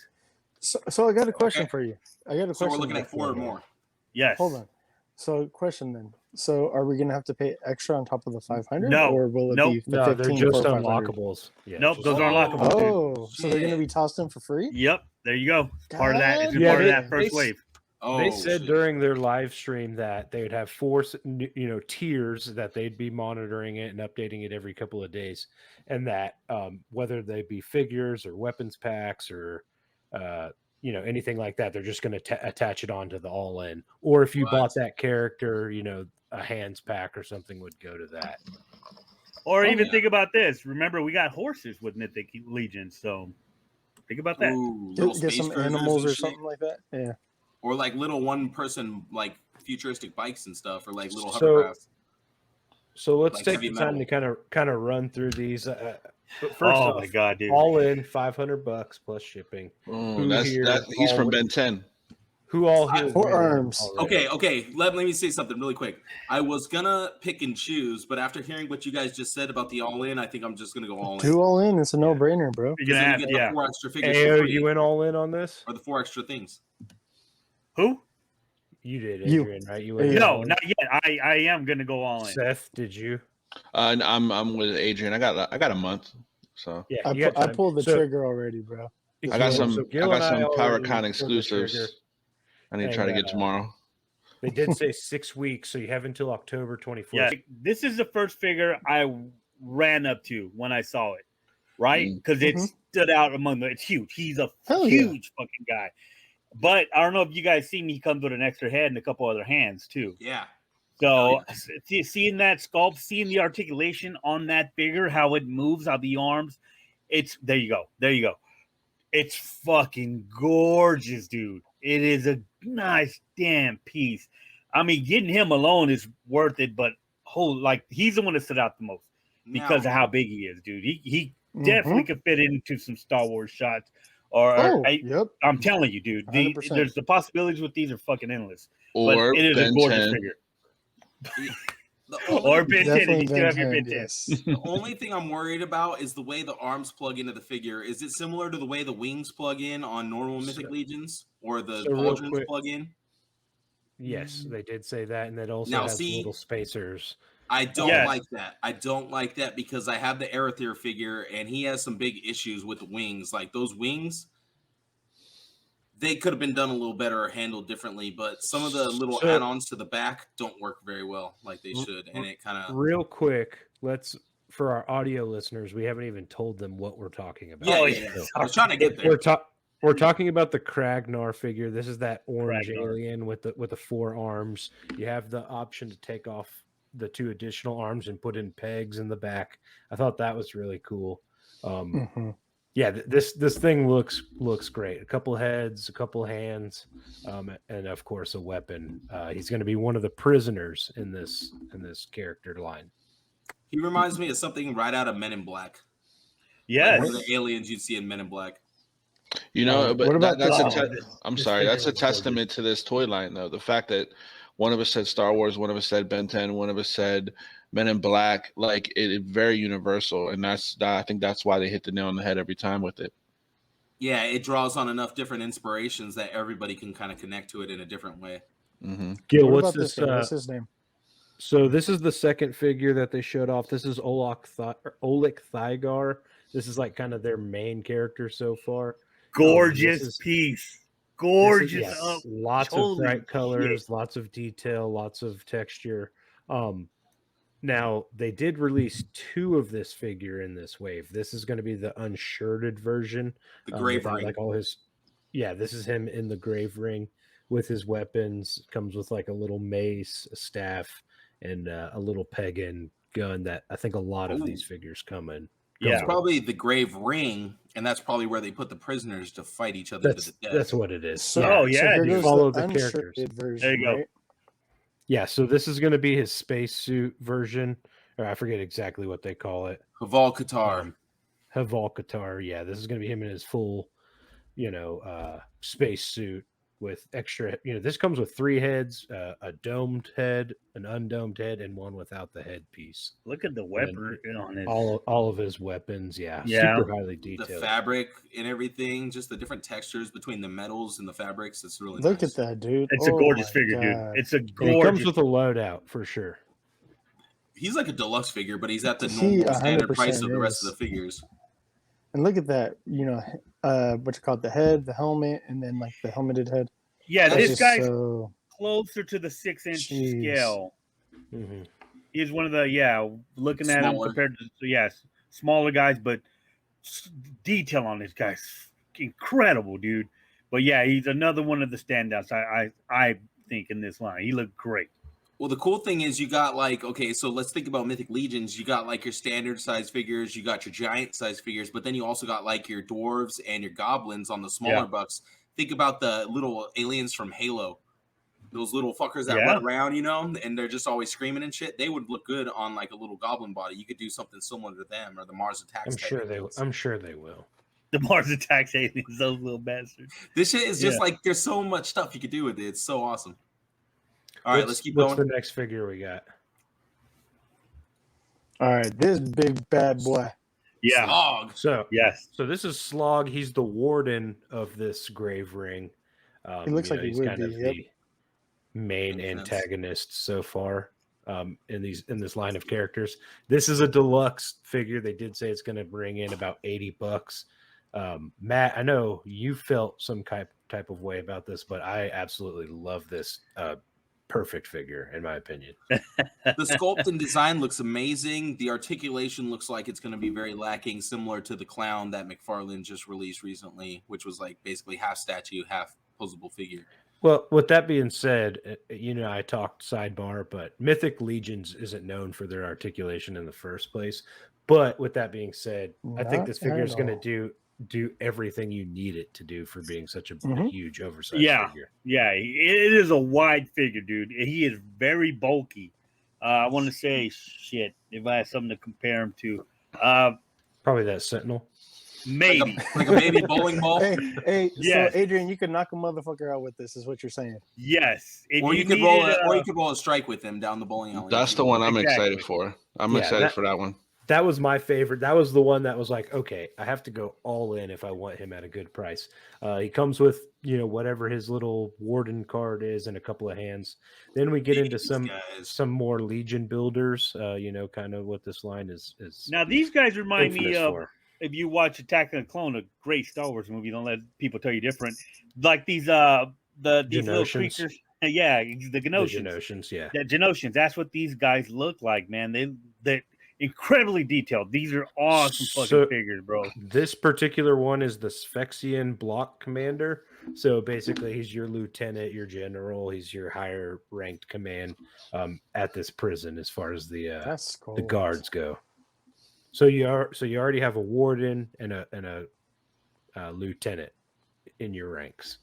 Speaker 3: So I got a question
Speaker 5: Okay.
Speaker 3: for you. I got a question.
Speaker 5: So we're looking at
Speaker 3: for
Speaker 5: 4 or
Speaker 3: you.
Speaker 5: more.
Speaker 7: Yes.
Speaker 3: Hold on. So question then. So are we gonna have to pay extra on top of the 500?
Speaker 7: No.
Speaker 3: Or will it
Speaker 7: Nope.
Speaker 3: be the
Speaker 4: No,
Speaker 3: 15
Speaker 4: they're just
Speaker 3: for 500?
Speaker 4: unlockables. Yeah,
Speaker 7: Nope,
Speaker 4: just
Speaker 7: those are
Speaker 4: unlockable.
Speaker 7: unlockable.
Speaker 3: Oh, so they're gonna
Speaker 5: Shit.
Speaker 3: be tossed in for free?
Speaker 7: Yep. There you go. Part of that. It's
Speaker 3: God
Speaker 7: part of
Speaker 4: damn.
Speaker 7: that first
Speaker 4: They-
Speaker 7: wave.
Speaker 5: Oh,
Speaker 4: They said
Speaker 5: shit.
Speaker 4: during their live stream that they would have 4, tiers that they'd be monitoring it and updating it every couple of days, and that whether they be figures or weapons packs or anything like that, they're just going to attach it onto the all-in. Or if you
Speaker 5: Right.
Speaker 4: bought that character, a hands pack or something would go to that.
Speaker 7: Or
Speaker 5: Oh,
Speaker 7: even
Speaker 5: yeah.
Speaker 7: think about this. Remember, we got horses with Mythic Legions, so think about that.
Speaker 5: Ooh, little
Speaker 3: Get
Speaker 5: space
Speaker 3: some
Speaker 5: cruisers
Speaker 3: animals
Speaker 5: and
Speaker 3: or
Speaker 5: shit.
Speaker 3: something like that. Yeah.
Speaker 5: Or like little one-person like futuristic bikes and stuff, or like little
Speaker 4: So-
Speaker 5: hovercrafts.
Speaker 4: So let's
Speaker 5: Like
Speaker 4: take
Speaker 5: heavy
Speaker 4: the time
Speaker 5: metal.
Speaker 4: to kind of run through these. But first
Speaker 7: Oh
Speaker 4: off,
Speaker 7: my god, dude!
Speaker 4: all in $500 plus shipping.
Speaker 6: Oh,
Speaker 4: Who
Speaker 6: that's
Speaker 4: here
Speaker 6: that. He's
Speaker 4: all
Speaker 6: from
Speaker 4: would-
Speaker 6: Ben 10.
Speaker 4: Who all here?
Speaker 3: For
Speaker 4: win
Speaker 3: arms.
Speaker 4: already?
Speaker 5: Okay. Let me say something really quick. I was gonna pick and choose, but after hearing what you guys just said about the all-in, I think I'm just gonna go all in.
Speaker 3: Do all in. It's a no-brainer, bro.
Speaker 7: You're gonna
Speaker 5: Then
Speaker 7: have,
Speaker 5: you get
Speaker 7: yeah.
Speaker 5: the 4 extra figures
Speaker 4: Ayo,
Speaker 5: for free,
Speaker 4: you went all in on this?
Speaker 5: or the 4 extra things.
Speaker 7: Who?
Speaker 4: You did,
Speaker 3: You.
Speaker 4: Adrian, right? You
Speaker 3: Yeah.
Speaker 4: went
Speaker 7: No,
Speaker 4: all in?
Speaker 7: not yet. I am gonna go all in.
Speaker 4: Seth, did you?
Speaker 6: And I'm with Adrian. I got a month, so
Speaker 4: Yeah,
Speaker 3: I,
Speaker 4: you got
Speaker 3: I
Speaker 4: time.
Speaker 3: pulled the
Speaker 4: So,
Speaker 3: trigger already, bro.
Speaker 6: I got
Speaker 4: Gil-
Speaker 6: some.
Speaker 4: so
Speaker 6: I
Speaker 4: Gil
Speaker 6: got
Speaker 4: and I
Speaker 6: some
Speaker 4: already
Speaker 6: PowerCon
Speaker 4: pulled the
Speaker 6: exclusives.
Speaker 4: trigger,
Speaker 6: I need to try to
Speaker 4: and,
Speaker 6: get tomorrow.
Speaker 4: They did say 6 weeks, so you have until October 24th.
Speaker 7: Yeah, this is the first figure I ran up to when I saw it, right? Because it stood out among the. It's huge. He's a
Speaker 3: Hell yeah.
Speaker 7: huge fucking guy. But I don't know if you guys seen he comes with an extra head and a couple other hands too.
Speaker 5: Yeah.
Speaker 7: So seeing that sculpt, seeing the articulation on that figure, how it moves, how the arms, it's there you go. There you go. It's fucking gorgeous, dude. It is a nice damn piece. I mean, getting him alone is worth it, but he's the one that stood out the most because of how big he is, dude. He definitely could fit into some Star Wars shots.
Speaker 3: Yep.
Speaker 7: I'm telling you, dude.
Speaker 3: 100%.
Speaker 7: There's the possibilities with these are fucking endless.
Speaker 6: Or
Speaker 7: but it is
Speaker 6: Ben
Speaker 7: a gorgeous
Speaker 6: 10.
Speaker 7: figure.
Speaker 5: Or
Speaker 7: Or Ben 10,
Speaker 3: Definitely
Speaker 7: if you still have your
Speaker 3: Ben
Speaker 7: Ben 10.
Speaker 3: 10, yes.
Speaker 5: The only thing I'm worried about is the way the arms plug into the figure. Is it similar to the way the wings plug in on normal Mythic Legions or the
Speaker 4: real
Speaker 5: pauldrons
Speaker 4: quick-
Speaker 5: plug in?
Speaker 4: Yes, they did say that, and that also
Speaker 5: Now,
Speaker 4: has
Speaker 5: see-
Speaker 4: little spacers.
Speaker 5: I don't
Speaker 7: Yes.
Speaker 5: like that. I don't like that because I have the Arethyr figure and he has some big issues with the wings. Like those wings, they could have been done a little better or handled differently, but some of the little
Speaker 4: So-
Speaker 5: add-ons to the back don't work very well like they should. And it kind of
Speaker 4: Real quick, for our audio listeners, we haven't even told them what we're talking about.
Speaker 5: yeah. I was trying to get there.
Speaker 4: We're talking about the Kragnar figure. This is that orange
Speaker 7: Kragnar.
Speaker 4: alien with the 4 arms. You have the option to take off the 2 additional arms and put in pegs in the back. I thought that was really cool. Yeah, this thing looks great. A couple heads, a couple hands, and of course a weapon. He's going to be one of the prisoners in this character line.
Speaker 5: He reminds me of something right out of Men in Black.
Speaker 7: Yes.
Speaker 5: Like one of the aliens you'd see in Men in Black.
Speaker 6: You know, but
Speaker 3: what about
Speaker 6: I'm
Speaker 4: this
Speaker 6: sorry.
Speaker 4: figure
Speaker 6: That's a
Speaker 4: looks
Speaker 6: testament to this toy line, though. The fact that one of us said Star Wars, one of us said Ben 10, one of us said Men in Black, like it's very universal, and I think that's why they hit the nail on the head every time with it.
Speaker 5: Yeah, it draws on enough different inspirations that everybody can kind of connect to it in a different way.
Speaker 4: Gil,
Speaker 3: What
Speaker 4: what's
Speaker 3: about this
Speaker 4: this?
Speaker 3: guy? What's his name?
Speaker 4: So this is the second figure that they showed off. This is Oleg Thygar. This is like kind of their main character so far.
Speaker 7: Gorgeous
Speaker 4: this is-
Speaker 7: piece. Gorgeous.
Speaker 4: Yes, lots of
Speaker 7: holy
Speaker 4: bright colors,
Speaker 7: shit.
Speaker 4: lots of detail, lots of texture. Now they did release 2 of this figure in this wave. This is going to be the unshirted version.
Speaker 5: The Grave
Speaker 4: without,
Speaker 5: Ring.
Speaker 4: like all his. Yeah, this is him in the grave ring with his weapons. Comes with like a little mace, a staff, and a little peg-in gun that I think a lot of these figures come in.
Speaker 7: Yeah.
Speaker 5: It's probably the Grave Ring, and that's probably where they put the prisoners to fight each other to the death.
Speaker 4: That's what it is.
Speaker 3: So,
Speaker 7: yeah,
Speaker 3: here
Speaker 7: dude.
Speaker 3: goes
Speaker 4: Follow
Speaker 3: the
Speaker 4: the characters.
Speaker 3: unshirted version,
Speaker 7: There you go.
Speaker 3: right?
Speaker 4: Yeah, so this is going to be his spacesuit version, or I forget exactly what they call it.
Speaker 5: Haval Qatar.
Speaker 4: Haval, yeah, this is going to be him in his full, spacesuit with extra. This comes with 3 heads, a domed head, an undomed head, and one without the headpiece.
Speaker 7: Look at the weapon on it.
Speaker 4: All of his weapons, yeah,
Speaker 7: Yeah.
Speaker 4: super highly
Speaker 5: The
Speaker 4: detailed.
Speaker 5: fabric and everything, just the different textures between the metals and the fabrics. It's really
Speaker 3: Look
Speaker 5: nice.
Speaker 3: at that, dude.
Speaker 7: It's a
Speaker 3: Oh
Speaker 7: gorgeous
Speaker 3: my
Speaker 7: figure,
Speaker 3: God.
Speaker 7: dude. It's a
Speaker 4: And he comes
Speaker 7: gorgeous.
Speaker 4: with a loadout for sure.
Speaker 5: He's like a deluxe figure, but he's at the
Speaker 3: He
Speaker 5: normal standard
Speaker 3: 100%
Speaker 5: price of the rest
Speaker 3: is.
Speaker 5: of the figures.
Speaker 3: And look at that, what you call it, the head, the helmet, and then like the helmeted head.
Speaker 7: Yeah,
Speaker 3: That's
Speaker 7: this
Speaker 3: just
Speaker 7: guy's
Speaker 3: so
Speaker 7: closer to the 6-inch
Speaker 3: Jeez.
Speaker 7: scale.
Speaker 4: Mm-hmm.
Speaker 7: He's one of the looking at him
Speaker 5: Smaller.
Speaker 7: compared to smaller guys, but detail on this guy's incredible, dude. But yeah, he's another one of the standouts. I think in this line, he looked great.
Speaker 5: Well, the cool thing is you got so let's think about Mythic Legions. You got like your standard size figures, you got your giant size figures, but then you also got like your dwarves and your goblins on the smaller bucks. Think about the little aliens from Halo. Those little fuckers that run around, and they're just always screaming and shit. They would look good on like a little goblin body. You could do something similar to them or the Mars Attacks.
Speaker 4: I'm sure they will.
Speaker 7: The Mars Attacks aliens, those little bastards.
Speaker 5: This shit is just like there's so much stuff you could do with it. It's so awesome. All right, let's keep going.
Speaker 4: What's the next figure we got?
Speaker 3: all right, this big bad boy.
Speaker 7: Yeah.
Speaker 5: Slog.
Speaker 4: So
Speaker 7: Yes.
Speaker 4: So this is Slog. He's the warden of this grave ring.
Speaker 3: He looks like he
Speaker 4: he's
Speaker 3: would
Speaker 4: kind
Speaker 3: be,
Speaker 4: of
Speaker 3: yep.
Speaker 4: main
Speaker 5: Makes sense.
Speaker 4: antagonists so far in this line of characters. This is a deluxe figure. They did say it's going to bring in about $80. Matt, I know you felt some type of way about this, but I absolutely love this perfect figure, in my opinion.
Speaker 5: The sculpt and design looks amazing. The articulation looks like it's going to be very lacking, similar to the clown that McFarlane just released recently, which was like basically half statue, half posable figure.
Speaker 4: Well, with that being said, I talked sidebar, but Mythic Legions isn't known for their articulation in the first place. But with that being said, I think this figure is going to do everything you need it to do for being such a huge oversized figure.
Speaker 7: Yeah, it is a wide figure, dude. He is very bulky. I want to say, shit, if I had something to compare him to,
Speaker 4: probably that Sentinel.
Speaker 7: Maybe
Speaker 5: like a baby bowling ball.
Speaker 3: Hey,
Speaker 7: Yes.
Speaker 3: so Adrian, you could knock a motherfucker out with this, is what you're saying.
Speaker 7: Yes.
Speaker 5: Or you could roll a strike with him down the bowling alley.
Speaker 6: That's the one I'm excited for. I'm excited for that one.
Speaker 4: That was my favorite. That was the one that was like, okay, I have to go all in if I want him at a good price. He comes with, whatever his little warden card is and a couple of hands. Then we get into some more Legion builders, kind of what this line is.
Speaker 7: Now, these guys remind me of,
Speaker 4: for.
Speaker 7: if you watch Attack of the Clone, a great Star Wars movie, don't let people tell you different. Like these little creatures. Yeah, the Genoshans.
Speaker 4: Yeah.
Speaker 7: The Genoshans. That's what these guys look like, man. They're incredibly detailed. These are awesome fucking figures, bro.
Speaker 4: This particular one is the Sphexian block commander. So basically, he's your lieutenant, your general. He's your higher ranked command at this prison as far as the guards go. So you already have a warden and a lieutenant in your ranks.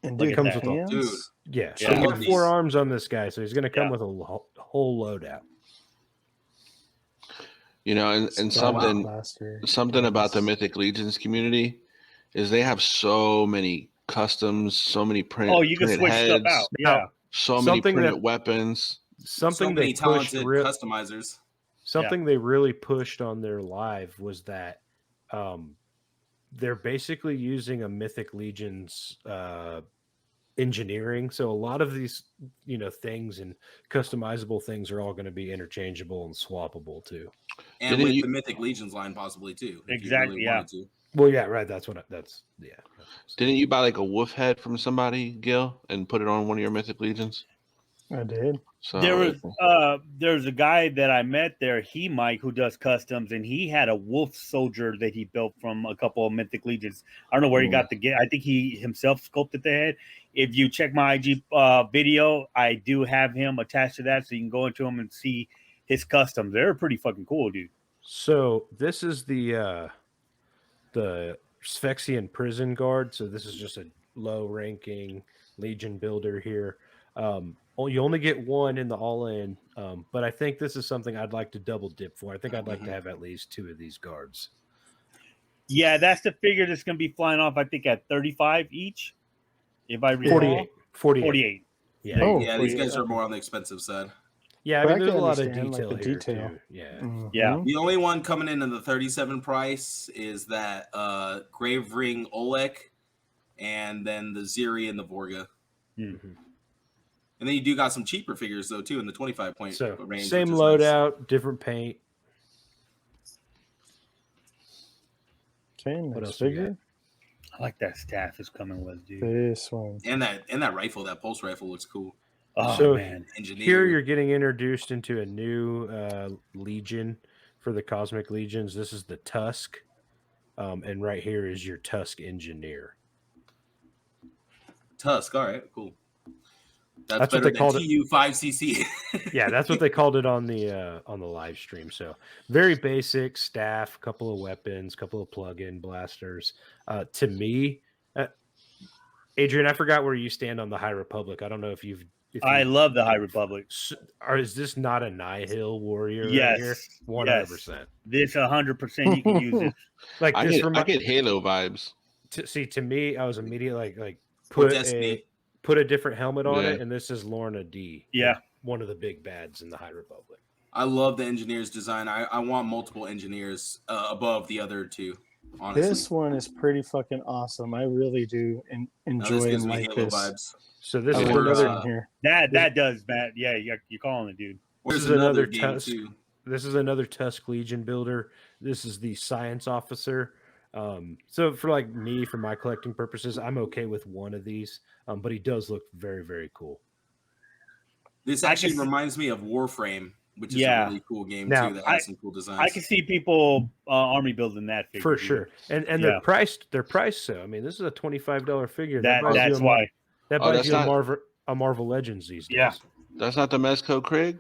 Speaker 3: And
Speaker 4: It comes with
Speaker 3: hands?
Speaker 5: Dude.
Speaker 4: Yeah. So
Speaker 5: Yeah.
Speaker 4: you get 4 arms on this guy, so he's going to come with a whole loadout.
Speaker 6: And something about the Mythic Legions community is they have so many customs, so many printed.
Speaker 7: Oh, you can switch
Speaker 6: heads,
Speaker 7: stuff out. Yeah.
Speaker 6: So many printed weapons.
Speaker 4: Something
Speaker 5: so many
Speaker 4: they
Speaker 5: talented
Speaker 4: pushed
Speaker 5: customizers.
Speaker 4: Something they really pushed on their live was that they're basically using a Mythic Legions engineering. So a lot of these, things and customizable things are all going to be interchangeable and swappable too.
Speaker 5: And with the Mythic Legions line possibly too.
Speaker 7: Exactly.
Speaker 5: Really
Speaker 7: yeah.
Speaker 4: Well, yeah, right.
Speaker 6: Didn't you buy like a wolf head from somebody, Gil, and put it on one of your Mythic Legions?
Speaker 3: I did.
Speaker 6: So
Speaker 7: there's a guy that I met there, Mike, who does customs, and he had a wolf soldier that he built from a couple of Mythic Legions. I don't know where he got I think he himself sculpted the head. If you check my IG video, I do have him attached to that, so you can go into him and see his customs. They're pretty fucking cool, dude.
Speaker 4: So this is the Sphexian prison guard. So this is just a low-ranking Legion builder here. You only get one in the all-in, but I think this is something I'd like to double dip for. I think I'd like to have at least 2 of these guards.
Speaker 7: Yeah, that's the figure that's going to be flying off, I think, at 35 each. If I recall.
Speaker 4: 48.
Speaker 7: Yeah.
Speaker 5: These guys are more on the expensive side.
Speaker 4: Yeah, I mean, there's a lot of detail
Speaker 3: like
Speaker 4: here, too. Yeah.
Speaker 3: Mm-hmm.
Speaker 7: Yeah.
Speaker 5: The only one coming in at the 37 price is that Grave Ring Olek, and then the Siri and the Vorga.
Speaker 4: Mm-hmm.
Speaker 5: And then you do got some cheaper figures, though, too, in the 25 point range.
Speaker 4: Same loadout, different paint.
Speaker 3: Okay, next figure.
Speaker 7: I like that staff is coming with, dude.
Speaker 3: This one.
Speaker 5: And that rifle, that pulse rifle looks cool.
Speaker 7: Oh,
Speaker 4: so
Speaker 7: man.
Speaker 4: Here you're getting introduced into a new legion for the Cosmic Legions. This is the Tusk. And right here is your Tusk engineer.
Speaker 5: Tusk, all right, cool.
Speaker 4: That's
Speaker 5: better
Speaker 4: what they called it.
Speaker 5: TU5CC.
Speaker 4: Yeah, that's what they called it on the live stream. So very basic staff, couple of weapons, couple of plug-in blasters. To me, Adrian, I forgot where you stand on the High Republic. I don't know if you've.
Speaker 7: I love the High Republic.
Speaker 4: Is this not a Nihil warrior?
Speaker 7: Yes,
Speaker 4: right here? 100%.
Speaker 7: This 100% you can use it.
Speaker 6: Like I get Halo vibes.
Speaker 4: To me, I was immediately like put a different helmet on it, and this is Lorna D.
Speaker 7: Yeah,
Speaker 4: one of the big bads in the High Republic.
Speaker 5: I love the engineer's design. I want multiple engineers above the other two. Honestly,
Speaker 3: This one is pretty fucking awesome. I really do
Speaker 5: now
Speaker 3: enjoy
Speaker 5: this gives
Speaker 3: and
Speaker 5: me
Speaker 3: like
Speaker 5: Halo
Speaker 3: this.
Speaker 5: vibes.
Speaker 4: So this
Speaker 3: I
Speaker 4: is
Speaker 3: like this
Speaker 4: another.
Speaker 3: one here.
Speaker 7: That does, Matt. Yeah, you're calling it, dude.
Speaker 4: This
Speaker 5: There's
Speaker 4: is another
Speaker 5: game
Speaker 4: Tusk.
Speaker 5: too.
Speaker 4: This is another Tusk Legion builder. This is the science officer. So for like me, for my collecting purposes, I'm okay with one of these. But he does look very, very cool.
Speaker 5: This
Speaker 7: I
Speaker 5: actually
Speaker 7: can-
Speaker 5: reminds me of Warframe, which is
Speaker 7: Yeah.
Speaker 5: a really cool game
Speaker 4: Now,
Speaker 5: too that has some cool designs.
Speaker 7: I can see people army building that figure
Speaker 4: For
Speaker 7: dude.
Speaker 4: sure. And
Speaker 7: Yeah.
Speaker 4: they're priced. They're priced so. I mean, this is a $25 figure.
Speaker 7: That's
Speaker 4: buys you
Speaker 7: why.
Speaker 4: that
Speaker 6: Oh,
Speaker 4: buys
Speaker 6: that's
Speaker 4: you
Speaker 6: not-
Speaker 4: a Marvel Legends these days.
Speaker 7: Yeah.
Speaker 6: That's not the Mezco Craig.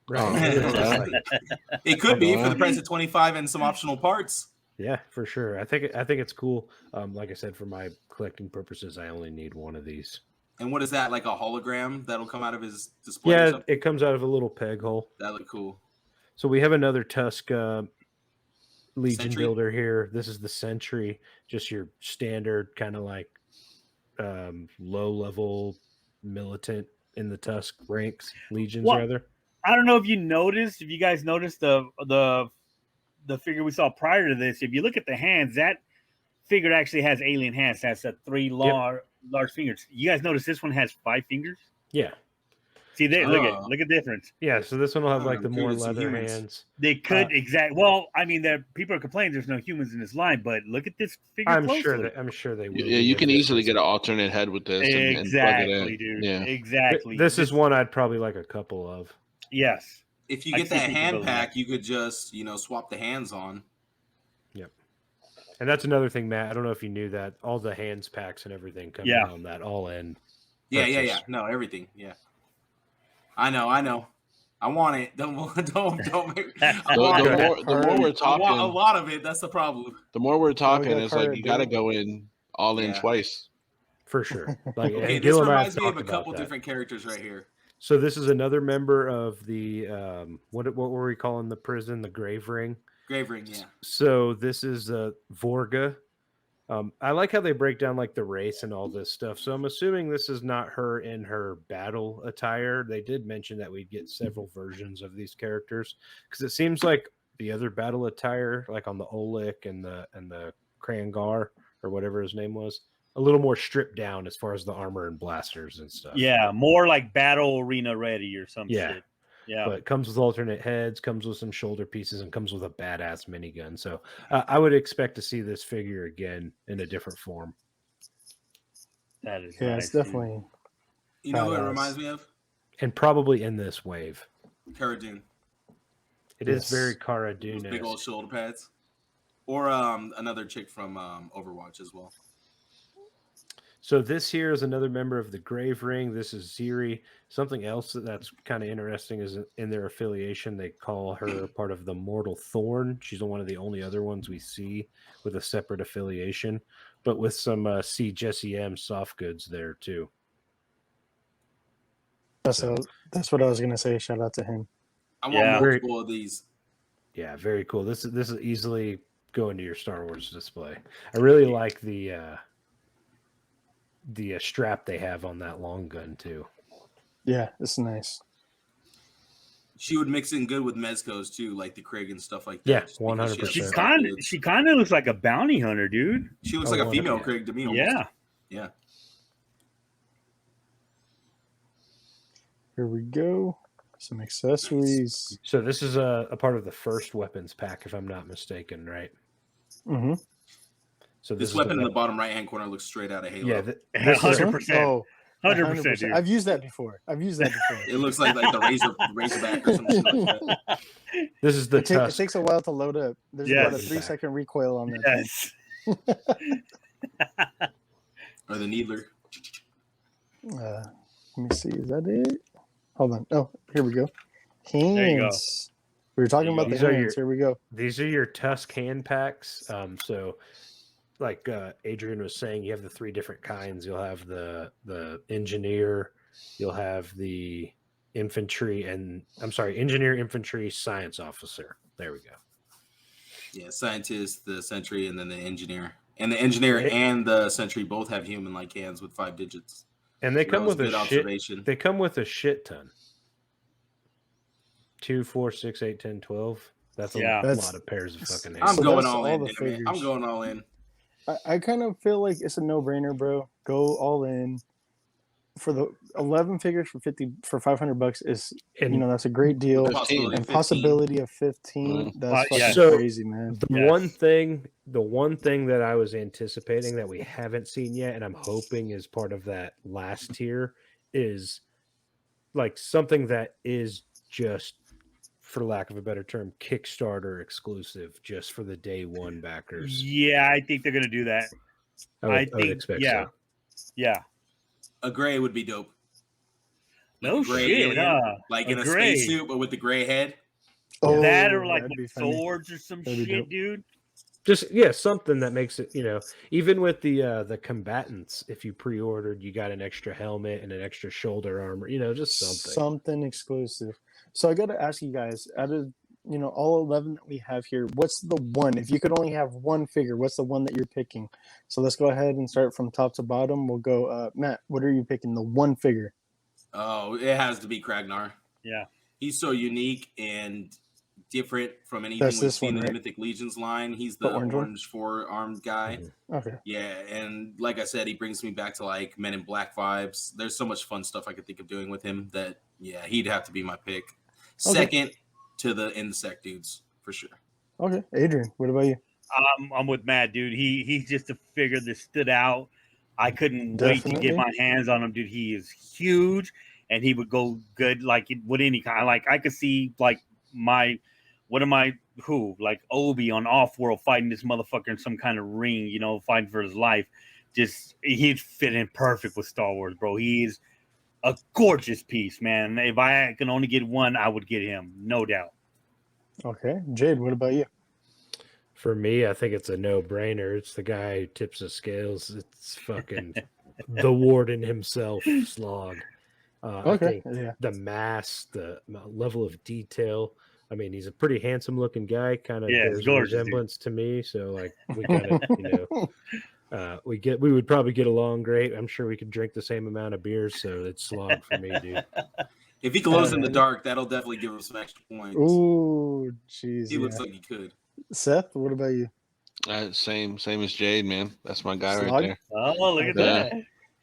Speaker 4: Right.
Speaker 6: Oh,
Speaker 4: It's just
Speaker 6: okay.
Speaker 4: like-
Speaker 5: It could be for the
Speaker 6: Well.
Speaker 5: price of 25 and some optional parts.
Speaker 4: yeah, for sure. I think it's cool. Like I said, for my collecting purposes, I only need one of these.
Speaker 5: And what is that, like a hologram that'll come out of his display? or
Speaker 4: Yeah,
Speaker 5: something?
Speaker 4: it comes out of a little peg hole.
Speaker 5: That look cool.
Speaker 4: So we have another Tusk Legion
Speaker 5: Sentry?
Speaker 4: builder here. This is the Sentry, just your standard kind of like low level militant in the Tusk ranks, legions
Speaker 7: What?
Speaker 4: rather.
Speaker 7: I don't know if you guys noticed the figure we saw prior to this. If you look at the hands, that figure actually has alien hands. That's three large fingers. You guys notice this one has 5 fingers?
Speaker 4: Yeah,
Speaker 7: See, there, look
Speaker 5: Oh.
Speaker 7: at the difference.
Speaker 4: yeah. So this one will have like the more
Speaker 5: included some
Speaker 4: leather
Speaker 5: humans.
Speaker 4: hands.
Speaker 7: They could well, I mean, people are complaining there's no humans in this line, but look at this figure
Speaker 4: I'm
Speaker 7: closely.
Speaker 4: sure they will.
Speaker 6: Yeah, you can easily get an alternate head with this. And plug it
Speaker 7: Exactly,
Speaker 6: in.
Speaker 7: dude.
Speaker 6: Yeah.
Speaker 7: Exactly.
Speaker 4: This is one I'd probably like a couple of.
Speaker 7: Yes.
Speaker 5: If you
Speaker 7: I
Speaker 5: get
Speaker 7: see
Speaker 5: that
Speaker 7: people
Speaker 5: hand
Speaker 7: building
Speaker 5: pack, you could just, swap the hands on.
Speaker 4: And that's another thing, Matt. I don't know if you knew that all the hands packs and everything come
Speaker 7: Yeah.
Speaker 4: on that all in.
Speaker 5: Yeah.
Speaker 4: purchase.
Speaker 5: No, everything. Yeah. I know. I want it. Don't make
Speaker 6: The
Speaker 5: I want it.
Speaker 6: more we're
Speaker 5: I want a
Speaker 6: talking,
Speaker 5: lot of it. That's the problem.
Speaker 6: the more we're talking,
Speaker 3: got
Speaker 6: it's like you got to
Speaker 3: Cara
Speaker 6: go in all in
Speaker 5: Yeah.
Speaker 6: twice.
Speaker 4: For sure. Like,
Speaker 5: Okay,
Speaker 4: and
Speaker 5: this
Speaker 4: Gil and I
Speaker 5: reminds
Speaker 4: have
Speaker 5: me of
Speaker 4: talked
Speaker 5: a
Speaker 4: about
Speaker 5: couple
Speaker 4: that.
Speaker 5: different characters right here.
Speaker 4: So this is another member of the what were we calling the prison? The Grave Ring.
Speaker 5: Grave Ring, yeah.
Speaker 4: So this is Vorga. I like how they break down like the race and all this stuff. So I'm assuming this is not her in her battle attire. They did mention that we'd get several versions of these characters because it seems like the other battle attire, like on the Olik and the Kragnar or whatever his name was, a little more stripped down as far as the armor and blasters and stuff.
Speaker 7: Yeah, more like battle arena ready or some
Speaker 4: Yeah.
Speaker 7: shit. Yeah.
Speaker 4: But it comes with alternate heads, comes with some shoulder pieces, and comes with a badass minigun. So I would expect to see this figure again in a different form.
Speaker 7: That is
Speaker 3: Yeah,
Speaker 7: nice,
Speaker 3: it's
Speaker 7: dude.
Speaker 3: definitely.
Speaker 5: You know who it
Speaker 3: Badass.
Speaker 5: reminds me of?
Speaker 4: And probably in this wave.
Speaker 5: Cara Dune.
Speaker 4: It is
Speaker 3: Yes.
Speaker 4: very Cara
Speaker 5: Those
Speaker 4: Dune.
Speaker 5: big old shoulder pads. Or another chick from Overwatch as well.
Speaker 4: So this here is another member of the Grave Ring. This is Siri. Something else that's kind of interesting is in their affiliation, they call her part of the Mortal Thorn. She's one of the only other ones we see with a separate affiliation, but with some C. Jesse M. soft goods there too.
Speaker 3: That's what I was gonna say. Shout out to him.
Speaker 5: I want
Speaker 7: Yeah.
Speaker 5: multiple of these.
Speaker 4: Yeah, very cool. This is easily go into your Star Wars display. I really like the strap they have on that long gun too.
Speaker 3: Yeah, it's nice.
Speaker 5: She would mix in good with Mezcos too, like the Craig and stuff like that.
Speaker 4: Yeah,
Speaker 5: just because she has
Speaker 4: 100%.
Speaker 5: soft goods.
Speaker 7: She kind of looks like a bounty hunter, dude.
Speaker 5: She looks
Speaker 4: Oh,
Speaker 5: like a female
Speaker 4: 100%.
Speaker 5: Craig to me. Almost.
Speaker 7: Yeah.
Speaker 5: Yeah.
Speaker 3: Here we go. Some accessories.
Speaker 4: So this is a part of the first weapons pack, if I'm not mistaken, right?
Speaker 3: Mm-hmm.
Speaker 4: So
Speaker 5: This
Speaker 4: is
Speaker 5: weapon in the
Speaker 4: weapon-
Speaker 5: bottom right hand corner looks straight out of Halo.
Speaker 4: Yeah,
Speaker 3: This
Speaker 7: 100%.
Speaker 3: one? Oh,
Speaker 7: 100%, dude.
Speaker 3: I've used that before.
Speaker 5: It looks like the Razorback or some shit like that.
Speaker 4: this is the
Speaker 3: It
Speaker 4: Tusk.
Speaker 3: takes a while to load up. There's
Speaker 7: Yes.
Speaker 3: about a 3-second recoil on that. thing.
Speaker 7: Yes.
Speaker 5: Or the Needler.
Speaker 3: Let me see. Is that it? Hold on. Oh, here we go. Hands.
Speaker 7: There you go.
Speaker 3: We were talking
Speaker 7: There you
Speaker 3: about
Speaker 7: go.
Speaker 3: the
Speaker 4: These are
Speaker 3: hands. Here we go.
Speaker 4: These are your Tusk hand packs. So, like Adrian was saying, you have the 3 different kinds. You'll have the engineer, you'll have the engineer, infantry, science officer. There we go.
Speaker 5: Yeah, scientist, the Sentry, and then the engineer. And the engineer and the Sentry both have human-like hands with 5 digits.
Speaker 4: And they
Speaker 5: So
Speaker 4: come
Speaker 5: that was
Speaker 4: with a
Speaker 5: good observation.
Speaker 4: They come with a shit ton. 2, 4, 6, 8, 10, 12. That's
Speaker 7: Yeah.
Speaker 4: a lot of pairs of fucking
Speaker 5: I'm
Speaker 4: hands.
Speaker 3: So
Speaker 5: going
Speaker 3: that's
Speaker 5: all
Speaker 3: all
Speaker 5: in.
Speaker 3: the
Speaker 5: Man.
Speaker 3: figures.
Speaker 5: I'm going all in.
Speaker 3: I kind of feel like it's a no-brainer, bro. Go all in. For the 11 figures for $500 is,
Speaker 4: And
Speaker 3: that's a great deal.
Speaker 5: With the possibility
Speaker 3: And
Speaker 5: of 15.
Speaker 3: possibility of 15, that's fucking
Speaker 7: yeah.
Speaker 4: So-
Speaker 3: crazy, man.
Speaker 4: the
Speaker 7: Yes.
Speaker 4: one thing that I was anticipating that we haven't seen yet, and I'm hoping is part of that last tier, is like something that is just, for lack of a better term, Kickstarter exclusive, just for the day one backers.
Speaker 7: Yeah, I think they're gonna do that.
Speaker 4: I would
Speaker 7: think,
Speaker 4: expect
Speaker 7: yeah.
Speaker 4: so.
Speaker 7: Yeah.
Speaker 5: A gray would be dope.
Speaker 7: No
Speaker 5: Gray
Speaker 7: shit,
Speaker 5: alien,
Speaker 7: huh?
Speaker 5: like
Speaker 7: A
Speaker 5: in a
Speaker 7: gray.
Speaker 5: spacesuit, but with the gray head.
Speaker 3: Oh,
Speaker 7: That or like
Speaker 3: that'd be
Speaker 7: with
Speaker 3: funny.
Speaker 7: swords or some
Speaker 3: That'd be
Speaker 7: shit,
Speaker 3: dope.
Speaker 7: dude.
Speaker 4: Just something that makes it, even with the combatants, if you pre-ordered, you got an extra helmet and an extra shoulder armor, just something.
Speaker 3: Something exclusive. So I got to ask you guys, out of all 11 that we have here, what's the one? If you could only have one figure, what's the one that you're picking? So let's go ahead and start from top to bottom. We'll go, Matt. What are you picking? The one figure.
Speaker 5: Oh, it has to be Kragnar.
Speaker 7: Yeah.
Speaker 5: He's so unique and different from anything
Speaker 3: That's
Speaker 5: we've
Speaker 3: this
Speaker 5: seen
Speaker 3: one,
Speaker 5: in the
Speaker 3: right?
Speaker 5: Mythic Legions line. He's
Speaker 3: The
Speaker 5: the
Speaker 3: orange
Speaker 5: orange
Speaker 3: one?
Speaker 5: four-armed guy.
Speaker 3: Okay.
Speaker 5: Yeah, and like I said, he brings me back to like Men in Black vibes. There's so much fun stuff I could think of doing with him that, yeah, he'd have to be my pick. Second to the insect dudes, for sure.
Speaker 3: Okay. Adrian, what about you?
Speaker 7: I'm with Matt, dude. He's just a figure that stood out. I couldn't wait to
Speaker 3: Definitely.
Speaker 7: get my hands on him, dude. He is huge, and he would go good like with any kind. Like I could see like like Obi on Off-World fighting this motherfucker in some kind of ring, fighting for his life. Just he'd fit in perfect with Star Wars, bro. He is a gorgeous piece, man. If I can only get one, I would get him, no doubt.
Speaker 3: Okay. Jade, what about you?
Speaker 4: For me, I think it's a no-brainer. It's the guy who tips the scales. It's fucking the warden himself, Slog. I
Speaker 3: Okay.
Speaker 4: think
Speaker 3: Yeah.
Speaker 4: the mask, the level of detail. I mean, he's a pretty handsome-looking guy. Kind of
Speaker 7: Yeah,
Speaker 4: bears a
Speaker 7: gorgeous, dude.
Speaker 4: resemblance to me. So, like, we kind of, we would probably get along great. I'm sure we could drink the same amount of beers. So it's Slog for me, dude.
Speaker 5: If he glows in the dark, that'll definitely give him some extra points.
Speaker 3: Ooh, jeez.
Speaker 5: He looks like he could.
Speaker 3: Seth, what about you?
Speaker 6: Same as Jade, man. That's my guy
Speaker 3: Slog?
Speaker 6: right there.
Speaker 7: Oh, look at
Speaker 6: Yeah.
Speaker 7: that.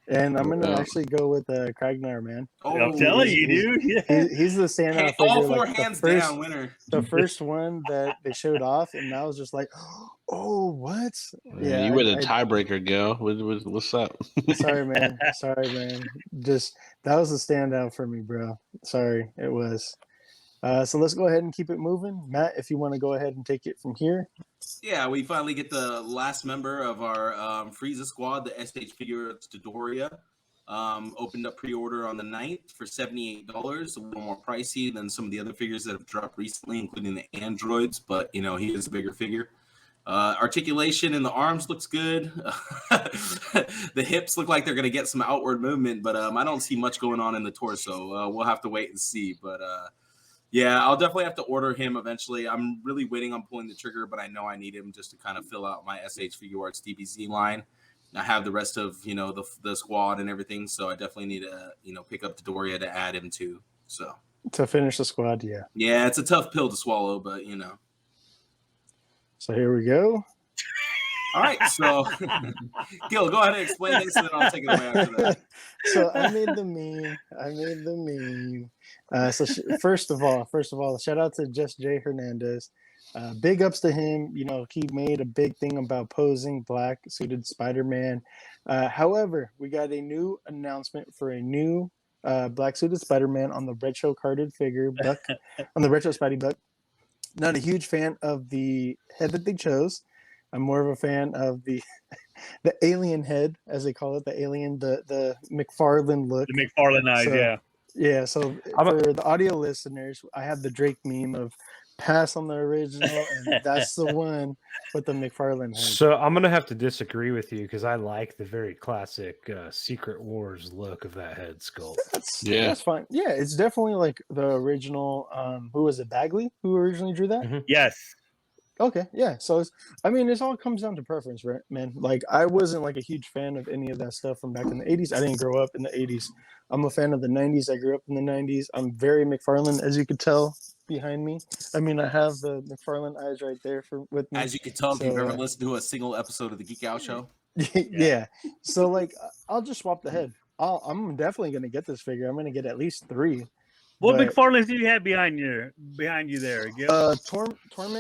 Speaker 3: And I'm gonna
Speaker 6: Yeah.
Speaker 3: actually go with Kragnar, man.
Speaker 5: Oh,
Speaker 7: I'm telling you, dude. Yeah.
Speaker 3: He's the standout
Speaker 5: all
Speaker 3: figure.
Speaker 5: four
Speaker 3: Like,
Speaker 5: hands
Speaker 3: the first,
Speaker 5: down, winner.
Speaker 3: the first one that they showed off, and I was just like, "Oh, what?"
Speaker 6: Yeah, you were the tiebreaker, Gil. What's up?
Speaker 3: Sorry, man. Sorry, man. Just that was a standout for me, bro. Sorry, it was. So let's go ahead and keep it moving. Matt, if you want to go ahead and take it from here.
Speaker 5: Yeah, we finally get the last member of our Frieza squad, the SH figure Dodoria. Opened up pre-order on the 9th for $78, a little more pricey than some of the other figures that have dropped recently, including the androids, but he is a bigger figure. Articulation in the arms looks good. The hips look like they're going to get some outward movement, but I don't see much going on in the torso. We'll have to wait and see, but yeah, I'll definitely have to order him eventually. I'm really waiting on pulling the trigger, but I know I need him just to kind of fill out my SH Figure Arts DBZ line. I have the rest of the squad and everything, so I definitely need to pick up Dodoria to add him to. So
Speaker 3: To finish the squad,
Speaker 5: yeah, it's a tough pill to swallow, but
Speaker 3: So here we go.
Speaker 5: All right, so Gil, go ahead and explain this, and then I'll take it away after that.
Speaker 3: So I made the meme. So first of all, shout out to Just J Hernandez. Big ups to him. He made a big thing about posing black suited Spider-Man. However, we got a new announcement for a new black suited Spider-Man on the retro carded figure buck, on the retro Spidey buck. Not a huge fan of the head that they chose. I'm more of a fan of the alien head, as they call it, the McFarlane look.
Speaker 7: The McFarlane eyes, yeah.
Speaker 3: Yeah, so for the audio listeners, I have the Drake meme of pass on the original, and that's the one with the McFarlane head.
Speaker 4: So I'm gonna have to disagree with you because I like the very classic Secret Wars look of that head sculpt.
Speaker 3: That's fine. Yeah, it's definitely like the original. Who was it? Bagley, who originally drew that?
Speaker 4: Mm-hmm.
Speaker 7: Yes.
Speaker 3: Okay, yeah. So it all comes down to preference, right, man? Like I wasn't like a huge fan of any of that stuff from back in the 80s. I didn't grow up in the 80s. I'm a fan of the 90s. I grew up in the 90s. I'm very McFarlane, as you could tell. behind me. I mean, I have the McFarlane eyes right there with me.
Speaker 5: As you can tell, if you've
Speaker 3: So,
Speaker 5: ever listened to a single episode of the Geek Out Show,
Speaker 3: yeah. So like, I'll just swap the head. I'm definitely gonna get this figure. I'm gonna get at least 3.
Speaker 7: What
Speaker 3: But,
Speaker 7: McFarlane's do you have behind you there, Gil?
Speaker 3: Torment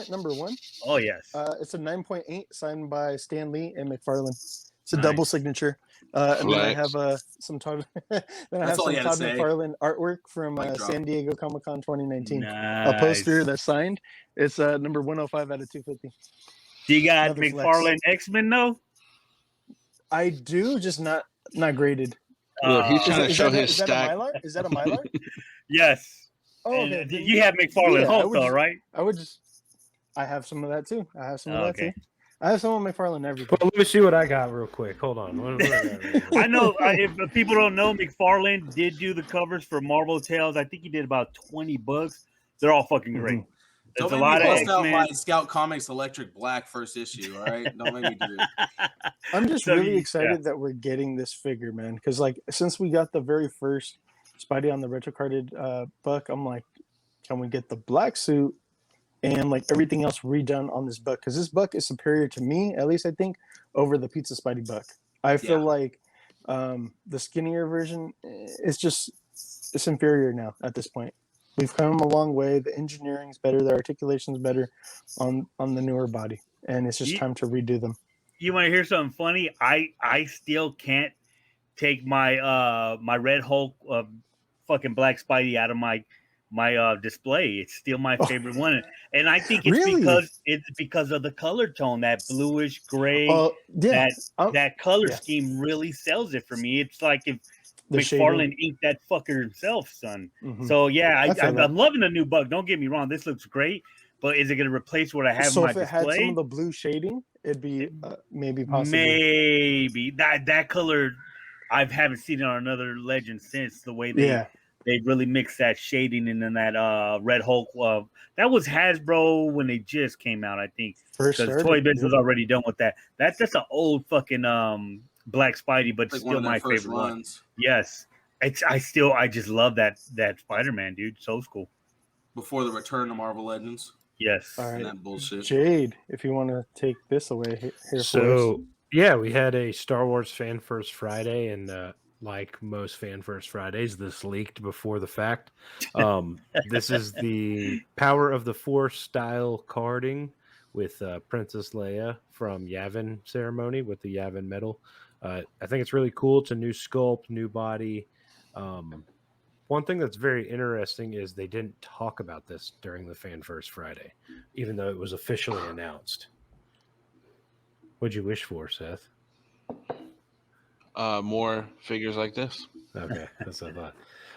Speaker 3: #1.
Speaker 7: Oh yes.
Speaker 3: It's a 9.8 signed by Stan Lee and McFarlane. It's a
Speaker 7: Nice.
Speaker 3: double signature. And then I
Speaker 6: Flex.
Speaker 3: have some Todd. Then I have
Speaker 5: all
Speaker 3: some
Speaker 5: you had to
Speaker 3: Todd
Speaker 5: say.
Speaker 3: McFarlane artwork from
Speaker 5: Mic drop.
Speaker 3: San Diego Comic-Con 2019.
Speaker 7: Nice.
Speaker 3: A poster that's signed. It's number 105 out of 250.
Speaker 7: Do you got
Speaker 3: Another
Speaker 7: McFarlane X-Men though?
Speaker 3: I do, just not graded.
Speaker 6: Look, he's trying to show his
Speaker 3: is that
Speaker 6: stack.
Speaker 3: a Mylar? Is that a Mylar?
Speaker 7: Yes.
Speaker 3: Oh,
Speaker 7: And
Speaker 3: okay.
Speaker 7: you have McFarlane
Speaker 3: Yeah,
Speaker 7: Hulk though, right?
Speaker 3: I have some of that too. I have some of that
Speaker 7: Okay.
Speaker 3: too. I have some of McFarlane everything.
Speaker 4: Well, let me see what I got real quick. Hold on. What I got right here?
Speaker 7: I know if people don't know, McFarlane did do the covers for Marvel Tales. I think he did about 20 books. They're all fucking great. There's
Speaker 5: don't
Speaker 7: a
Speaker 5: make
Speaker 7: lot
Speaker 5: me
Speaker 7: of
Speaker 5: bust out
Speaker 7: X-Men.
Speaker 5: my Scout Comics Electric Black first issue. All right, don't make me do it.
Speaker 3: I'm just
Speaker 7: So
Speaker 3: really
Speaker 7: you-
Speaker 3: excited that we're getting this figure, man. Because like since we got the very first Spidey on the retro carded book, I'm like, can we get the black suit and like everything else redone on this book? Because this book is superior to me, at least I think, over the Pizza Spidey book. I feel like the skinnier version it's inferior now at this point. We've come a long way. The engineering's better, the articulation's better on the newer body, and it's just time to redo them.
Speaker 7: You want to hear something funny? I still can't take my my Red Hulk fucking Black Spidey out of my display. It's still my favorite one, and I think it's because of the color tone, that bluish gray. That color scheme really sells it for me. It's like if McFarlane inked that fucker himself, son.
Speaker 3: Mhm.
Speaker 7: So yeah,
Speaker 3: I'm
Speaker 7: loving the new bug. Don't get me wrong, this looks great, but is it going to replace what I have in my display?
Speaker 3: So if it had some of the blue shading, it'd be maybe possibly.
Speaker 7: Maybe that color. I haven't seen it on another Legend since, the way they really mixed that shading in that Red Hulk. That was Hasbro when they just came out, I think. Because Toy Biz was already done with that. That's an old fucking Black Spidey, but like still my favorite one. Yes, I just love that Spider-Man, dude. So cool.
Speaker 5: Before the return to Marvel Legends.
Speaker 7: Yes.
Speaker 3: All right.
Speaker 5: And that bullshit.
Speaker 3: Jade, if you want to take this away here for us.
Speaker 4: Yeah, we had a Star Wars Fan First Friday, and like most Fan First Fridays, this leaked before the fact. This is the Power of the Force style carding with Princess Leia from Yavin ceremony with the Yavin medal. I think it's really cool. It's a new sculpt, new body. One thing that's very interesting is they didn't talk about this during the Fan First Friday, even though it was officially announced. What'd you wish for, Seth?
Speaker 6: More figures like this.
Speaker 4: Okay, that's what I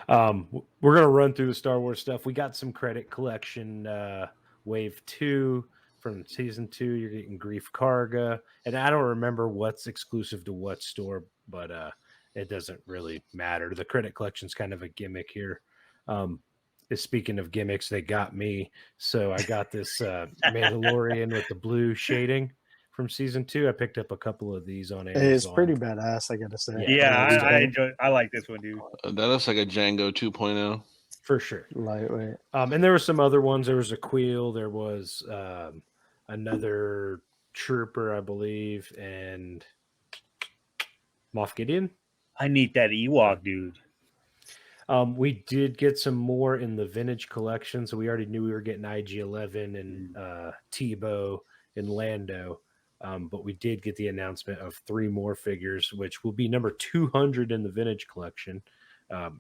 Speaker 4: thought. We're going to run through the Star Wars stuff. We got some credit collection Wave 2 from Season 2. You're getting Grief Karga. And I don't remember what's exclusive to what store, but it doesn't really matter. The credit collection's kind of a gimmick here. Speaking of gimmicks, they got me. So I got this Mandalorian with the blue shading from Season 2. I picked up a couple of these on Amazon.
Speaker 3: It's pretty badass, I gotta say.
Speaker 7: Yeah, I like this one, dude.
Speaker 6: That looks like a Django 2.0.
Speaker 4: For sure.
Speaker 3: Lightweight.
Speaker 4: And there were some other ones. There was a Queel. There was another Trooper, I believe, and Moff Gideon.
Speaker 7: I need that Ewok, dude.
Speaker 4: We did get some more in the vintage collection, so we already knew we were getting IG-11 and Tebow and Lando. But we did get the announcement of 3 more figures, which will be number 200 in the vintage collection.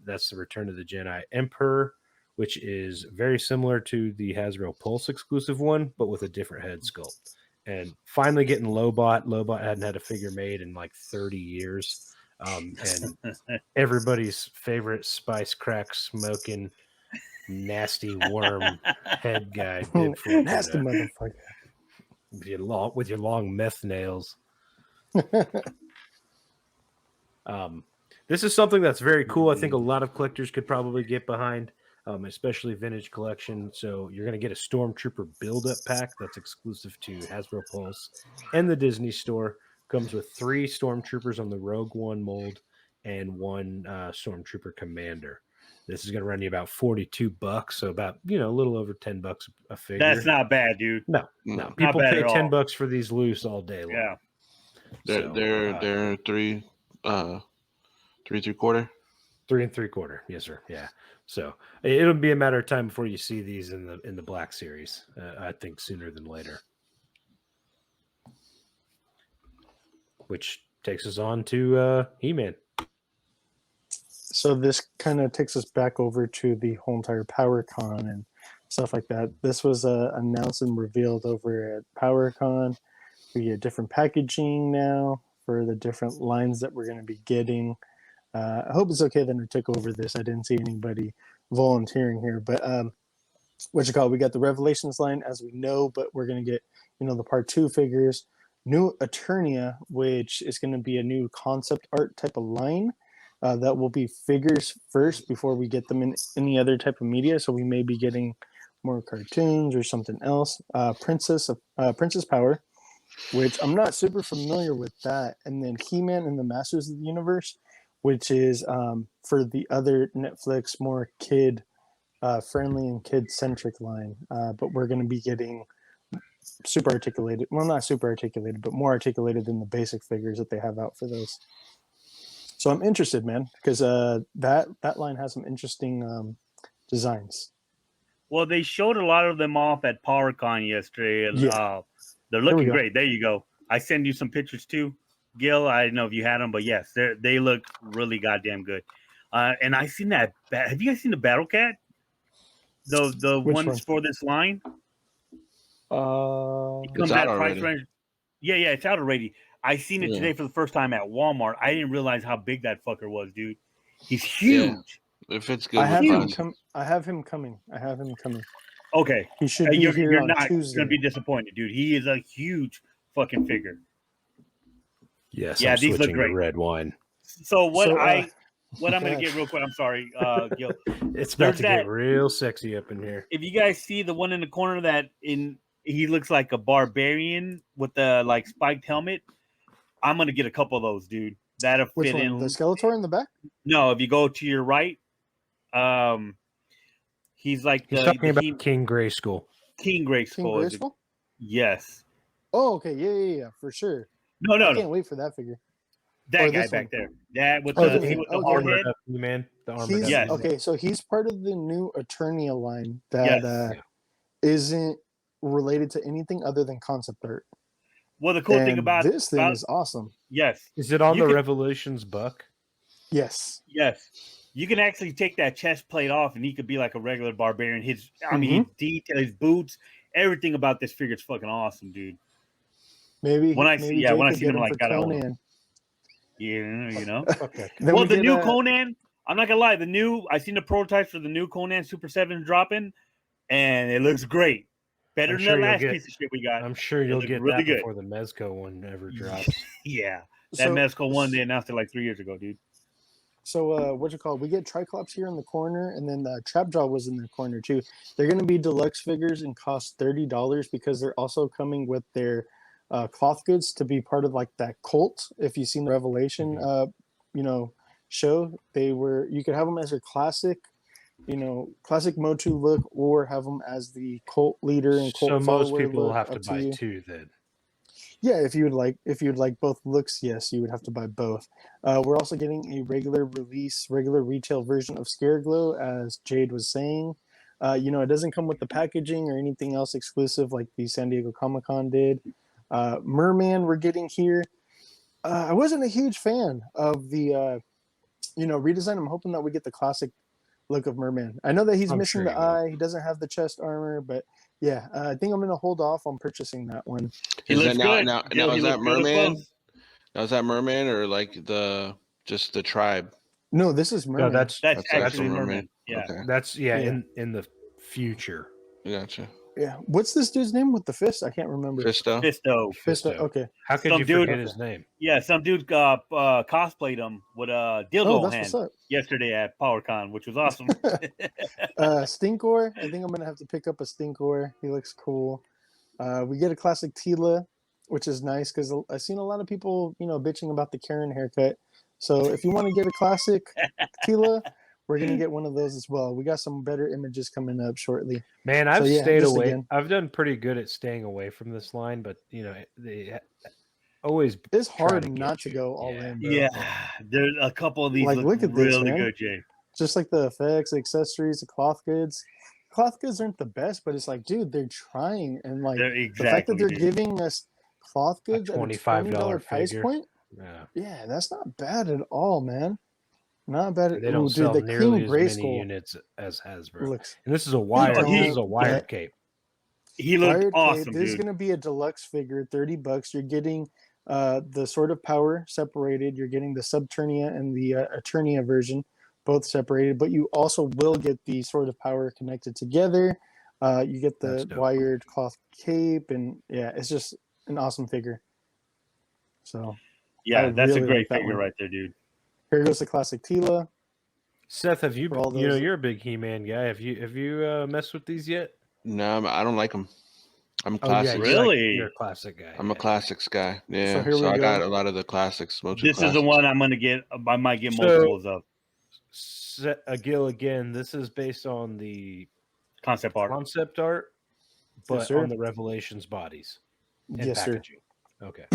Speaker 4: That's the Return of the Jedi Emperor, which is very similar to the Hasbro Pulse exclusive one, but with a different head sculpt. And finally getting Lobot. Lobot hadn't had a figure made in like 30 years. And everybody's favorite spice crack smoking nasty worm head guy.
Speaker 3: Nasty motherfucker.
Speaker 4: With your long meth nails. This is something that's very cool. I think a lot of collectors could probably get behind, especially vintage collection. So you're going to get a Stormtrooper build-up pack that's exclusive to Hasbro Pulse and the Disney Store. Comes with 3 Stormtroopers on the Rogue One mold and 1 Stormtrooper Commander. This is going to run you about $42, so about a little over $10 a figure.
Speaker 7: That's not bad, dude.
Speaker 4: No. People
Speaker 7: bad
Speaker 4: pay
Speaker 7: at all.
Speaker 4: $10 for these loose all day long.
Speaker 7: Yeah.
Speaker 6: They're 3 3/4.
Speaker 4: 3 3/4. Yes, sir. Yeah. So it'll be a matter of time before you see these in the Black Series. I think sooner than later. Which takes us on to He-Man.
Speaker 3: So this kind of takes us back over to the whole entire PowerCon and stuff like that. This was announced and revealed over at PowerCon. We get different packaging now for the different lines that we're going to be getting. I hope it's okay that I took over this. I didn't see anybody volunteering here, but we got the Revelations line, as we know, but we're going to get the Part 2 figures. New Eternia, which is going to be a new concept art type of line. That will be figures first before we get them in any other type of media. So we may be getting more cartoons or something else. Princess Power, which I'm not super familiar with that. And then He-Man and the Masters of the Universe, which is for the other Netflix more kid friendly and kid centric line. But we're going to be getting super articulated. Well, not super articulated, but more articulated than the basic figures that they have out for those. So I'm interested, man, because that line has some interesting designs.
Speaker 7: Well, they showed a lot of them off at PowerCon yesterday, and they're looking great. There you go. I send you some pictures too, Gil. I don't know if you had them, but yes, they look really goddamn good. And I seen that. Have you guys seen the Battle Cat? The ones for this line.
Speaker 6: It comes out already.
Speaker 7: Range. Yeah, it's out already. I seen it today for the first time at Walmart. I didn't realize how big that fucker was, dude. He's huge.
Speaker 6: Yeah. If it's good,
Speaker 3: I have him coming.
Speaker 7: Okay,
Speaker 3: he should be here
Speaker 7: you're
Speaker 3: on
Speaker 7: not
Speaker 3: Tuesday.
Speaker 7: Gonna be disappointed, dude. He is a huge fucking figure.
Speaker 4: Yes,
Speaker 7: yeah,
Speaker 4: I'm
Speaker 7: these look
Speaker 4: switching
Speaker 7: great.
Speaker 4: to red wine.
Speaker 7: So what I'm gonna get real quick. I'm sorry, Gil.
Speaker 4: It's about to get real sexy up in here.
Speaker 7: If you guys see the one in the corner he looks like a barbarian with the spiked helmet. I'm gonna get a couple of those, dude. That'll
Speaker 3: Which
Speaker 7: fit
Speaker 3: one?
Speaker 7: in.
Speaker 3: The Skeletor in the back?
Speaker 7: No, if you go to your right, he's
Speaker 4: talking about King Grayskull.
Speaker 7: King Grayskull. Yes.
Speaker 3: Oh, okay. Yeah, for sure.
Speaker 7: No.
Speaker 3: I can't wait for that figure.
Speaker 7: That guy back there. That with the hard head.
Speaker 4: Man, the armor.
Speaker 7: Yes.
Speaker 3: Okay, so he's part of the new Eternia line that isn't related to anything other than concept art.
Speaker 7: Well, the cool thing about
Speaker 3: this thing is awesome.
Speaker 7: Yes.
Speaker 4: Is it on the Revolutions buck?
Speaker 3: Yes.
Speaker 7: You can actually take that chest plate off, and he could be like a regular barbarian. His detail, his boots, everything about this figure is fucking awesome, dude.
Speaker 3: Maybe
Speaker 7: when I see him got
Speaker 3: Conan.
Speaker 7: Okay. Well, the new Conan, I'm not gonna lie. I seen the prototypes for the new Conan Super 7 dropping, and it looks great. Better than the last piece of shit we got.
Speaker 4: I'm sure you'll get
Speaker 7: really
Speaker 4: that
Speaker 7: good
Speaker 4: before the Mezco one ever drops.
Speaker 7: Yeah, that Mezco one, they announced it like 3 years ago, dude.
Speaker 3: So we get Triclops here in the corner, and then Trapjaw was in the corner too. They're going to be deluxe figures and cost $30 because they're also coming with their cloth goods to be part of that cult. If you've seen the Revelation show, you could have them as your classic Motu look, or have them as the cult leader and cult follower. So most people will have to buy two then. Yeah, if you'd like both looks, yes, you would have to buy both. We're also getting a regular retail version of Scareglow, as Jade was saying. It doesn't come with the packaging or anything else exclusive like the San Diego Comic-Con did. Merman we're getting here. I wasn't a huge fan of the redesign. I'm hoping that we get the classic look of Merman. I know that he's missing the eye. He doesn't have the chest armor, but yeah, I think I'm going to hold off on purchasing that one.
Speaker 7: He looks good.
Speaker 6: Now is that Merman? Now is that Merman or just the tribe?
Speaker 3: No, this is Merman.
Speaker 7: No, that's actually Merman. Yeah,
Speaker 6: okay.
Speaker 4: That's in the future.
Speaker 6: Gotcha.
Speaker 3: Yeah, what's this dude's name with the fist? I can't remember.
Speaker 7: Fisto.
Speaker 3: Okay.
Speaker 4: How could you forget his name?
Speaker 7: Yeah, some dude cosplayed him with a dildo hand
Speaker 3: what's up.
Speaker 7: yesterday at PowerCon, which was awesome.
Speaker 3: Stinkor. I think I'm gonna have to pick up a Stinkor. He looks cool. We get a classic Tila, which is nice because I've seen a lot of people, bitching about the Karen haircut. So if you want to get a classic Tila we're gonna get one of those as well. We got some better images coming up shortly.
Speaker 4: Man, I've
Speaker 3: So, yeah,
Speaker 4: stayed
Speaker 3: just
Speaker 4: away.
Speaker 3: again.
Speaker 4: I've done pretty good at staying away from this line, but they always
Speaker 3: It's
Speaker 4: try
Speaker 3: hard
Speaker 4: to get
Speaker 3: not to
Speaker 4: you.
Speaker 3: go all
Speaker 4: Yeah.
Speaker 3: in, bro.
Speaker 7: Yeah, there's a couple of these
Speaker 3: Like,
Speaker 7: look
Speaker 3: look at this,
Speaker 7: really
Speaker 3: man.
Speaker 7: good, Jay.
Speaker 3: Just like the effects, the accessories, the cloth goods. Cloth goods aren't the best, but it's like, dude, they're trying, and like
Speaker 7: They're
Speaker 3: the fact that
Speaker 7: exactly,
Speaker 3: they're
Speaker 7: dude.
Speaker 3: giving us cloth goods at a
Speaker 4: $25
Speaker 3: $20 price
Speaker 4: figure.
Speaker 3: point.
Speaker 4: Yeah.
Speaker 3: Yeah, that's not bad at all, man. Not bad.
Speaker 4: They don't
Speaker 3: Ooh,
Speaker 4: sell
Speaker 3: dude, the
Speaker 4: nearly
Speaker 3: King
Speaker 4: as many
Speaker 3: Grayskull
Speaker 4: units as Hasbro.
Speaker 3: looks
Speaker 4: And this is a wired.
Speaker 3: don't.
Speaker 4: This is a wired cape.
Speaker 7: He looked
Speaker 3: wired
Speaker 7: awesome,
Speaker 3: cape. This is
Speaker 7: dude.
Speaker 3: going to be a deluxe figure, $30. You're getting the Sword of Power separated. You're getting the Subternia and the Eternia version, both separated. But you also will get the Sword of Power connected together. You get
Speaker 4: That's
Speaker 3: the
Speaker 4: dope.
Speaker 3: wired cloth cape, and yeah, it's just an awesome figure. So
Speaker 7: Yeah,
Speaker 3: I
Speaker 7: that's
Speaker 3: really
Speaker 7: a great
Speaker 3: like that
Speaker 7: figure
Speaker 3: one.
Speaker 7: right there, dude.
Speaker 3: Here goes the classic Tila.
Speaker 4: Seth, have you?
Speaker 3: For all
Speaker 4: You know,
Speaker 3: those-
Speaker 4: you're a big He-Man guy. Have you messed with these yet?
Speaker 6: No, I don't like them. I'm a
Speaker 4: Oh yeah,
Speaker 6: classics.
Speaker 7: Really?
Speaker 4: you're a classic guy.
Speaker 6: I'm a classics guy. Yeah,
Speaker 3: here we
Speaker 6: so I
Speaker 3: go.
Speaker 6: got a lot of the classics. Motu
Speaker 7: This is the
Speaker 6: classics.
Speaker 7: one I'm gonna get. I might get
Speaker 4: So-
Speaker 7: multiples of
Speaker 4: Gil, again, this is based on the
Speaker 7: concept art.
Speaker 4: concept art, but
Speaker 3: sir.
Speaker 4: on the Revelations bodies and
Speaker 3: Yes, sir.
Speaker 4: packaging. Okay,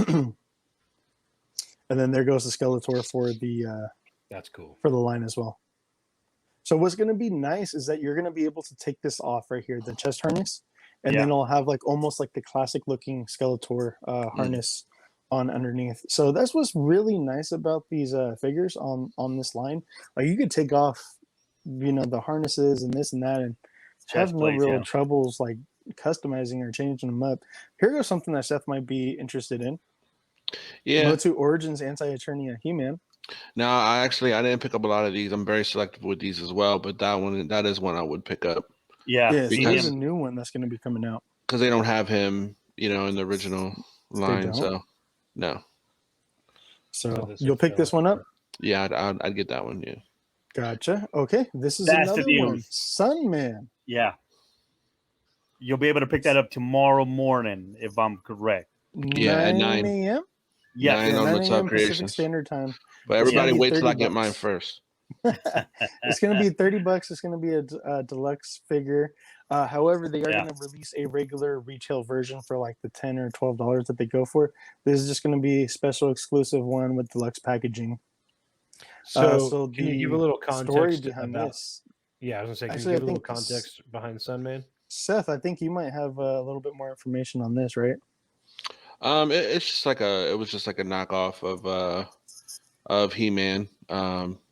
Speaker 3: And then there goes the Skeletor for the
Speaker 4: that's cool.
Speaker 3: line as well. So what's going to be nice is that you're going to be able to take this off right here, the chest harness, and then it'll have like almost like the classic looking Skeletor harness on underneath. So that's what's really nice about these figures on this line. Like you could take off, the harnesses and this and that, and have
Speaker 7: Chest
Speaker 3: no
Speaker 7: plates,
Speaker 3: real
Speaker 7: yeah.
Speaker 3: troubles like customizing or changing them up. Here goes something that Seth might be interested in.
Speaker 6: Yeah.
Speaker 3: Motu Origins Anti-Eternia He-Man.
Speaker 6: No, I didn't pick up a lot of these. I'm very selective with these as well, but that is one I would pick up
Speaker 7: Yeah,
Speaker 3: Yeah, so
Speaker 7: see
Speaker 3: there's
Speaker 7: him.
Speaker 3: a new one that's going to be coming out.
Speaker 6: because they don't have him, in the original line.
Speaker 3: don't?
Speaker 6: So no,
Speaker 3: So
Speaker 4: this
Speaker 3: you'll
Speaker 4: is
Speaker 3: pick this one up?
Speaker 6: yeah, I'd get that one. Yeah.
Speaker 3: Gotcha. Okay, this is
Speaker 7: That's the
Speaker 3: another one.
Speaker 7: news.
Speaker 3: Sunman.
Speaker 7: Yeah, you'll be able to pick that up tomorrow morning if I'm correct.
Speaker 6: Yeah, at 9.
Speaker 3: a.m.
Speaker 7: Yeah,
Speaker 6: 9 on
Speaker 3: 9
Speaker 6: What's Up
Speaker 3: a.m. Pacific
Speaker 6: Creations.
Speaker 3: Standard Time.
Speaker 6: But
Speaker 3: It's gonna
Speaker 6: everybody
Speaker 3: be
Speaker 6: wait till I get
Speaker 3: $30.
Speaker 6: mine first.
Speaker 3: It's going to be $30. It's going to be a deluxe figure. However, they are
Speaker 7: Yeah.
Speaker 3: going to release a regular retail version for like the $10 or $12 that they go for. This is just going to be a special exclusive one with deluxe packaging.
Speaker 4: So, can you give a little
Speaker 3: story
Speaker 4: context
Speaker 3: behind
Speaker 4: about?
Speaker 3: this?
Speaker 4: Yeah, I was gonna say, can
Speaker 3: Actually,
Speaker 4: you
Speaker 3: I
Speaker 4: give a little
Speaker 3: think this-
Speaker 4: context behind Sunman?
Speaker 3: Seth, I think you might have a little bit more information on this, right?
Speaker 6: It's just it was just like a knockoff of He-Man.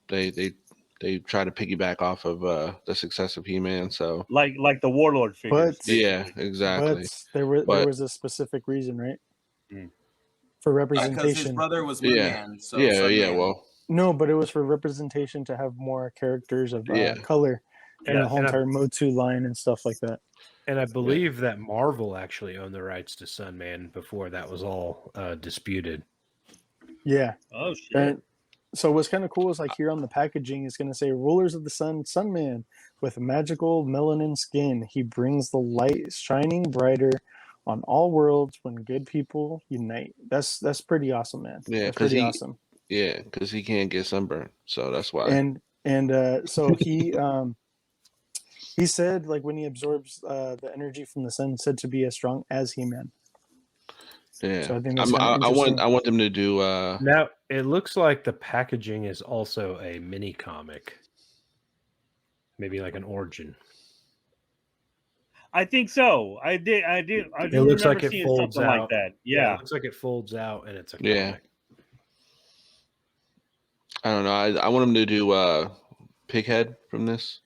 Speaker 6: They try to piggyback off of the success of He-Man. So
Speaker 7: like the Warlord figures.
Speaker 3: But
Speaker 6: yeah, exactly.
Speaker 3: But there
Speaker 6: But-
Speaker 3: was a specific reason, right?
Speaker 7: Mm.
Speaker 3: For
Speaker 5: Because his
Speaker 3: representation.
Speaker 5: brother was
Speaker 6: Yeah.
Speaker 5: Wingman. So
Speaker 6: yeah,
Speaker 5: Sunman.
Speaker 6: well,
Speaker 3: No, but it was for representation to have more characters of
Speaker 6: Yeah.
Speaker 3: color in
Speaker 4: Yeah,
Speaker 3: the whole
Speaker 4: and I-
Speaker 3: entire Motu line and stuff like that.
Speaker 4: And I believe that Marvel actually owned the rights to Sunman before that was all disputed.
Speaker 3: Yeah.
Speaker 7: Oh shit!
Speaker 3: And so what's kind of cool is like here on the packaging, it's going to say Rulers of the Sun, Sunman with magical melanin skin. He brings the light shining brighter on all worlds when good people unite. That's pretty awesome, man.
Speaker 6: Yeah,
Speaker 3: That's
Speaker 6: 'cause
Speaker 3: pretty
Speaker 6: he-
Speaker 3: awesome.
Speaker 6: yeah, because he can't get sunburned, so that's why.
Speaker 3: And so he said like when he absorbs the energy from the sun, said to be as strong as He-Man.
Speaker 6: yeah,
Speaker 3: So I think that's
Speaker 6: I
Speaker 3: kinda interesting.
Speaker 6: want them to do.
Speaker 4: Now it looks like the packaging is also a mini comic, maybe like an origin.
Speaker 7: I think so. I do.
Speaker 4: It looks like it
Speaker 7: seeing
Speaker 4: folds
Speaker 7: something
Speaker 4: out.
Speaker 7: like that.
Speaker 4: It
Speaker 7: Yeah.
Speaker 4: looks like it folds out and it's a
Speaker 6: Yeah.
Speaker 4: comic.
Speaker 6: I don't know. I want them to do Pighead from this.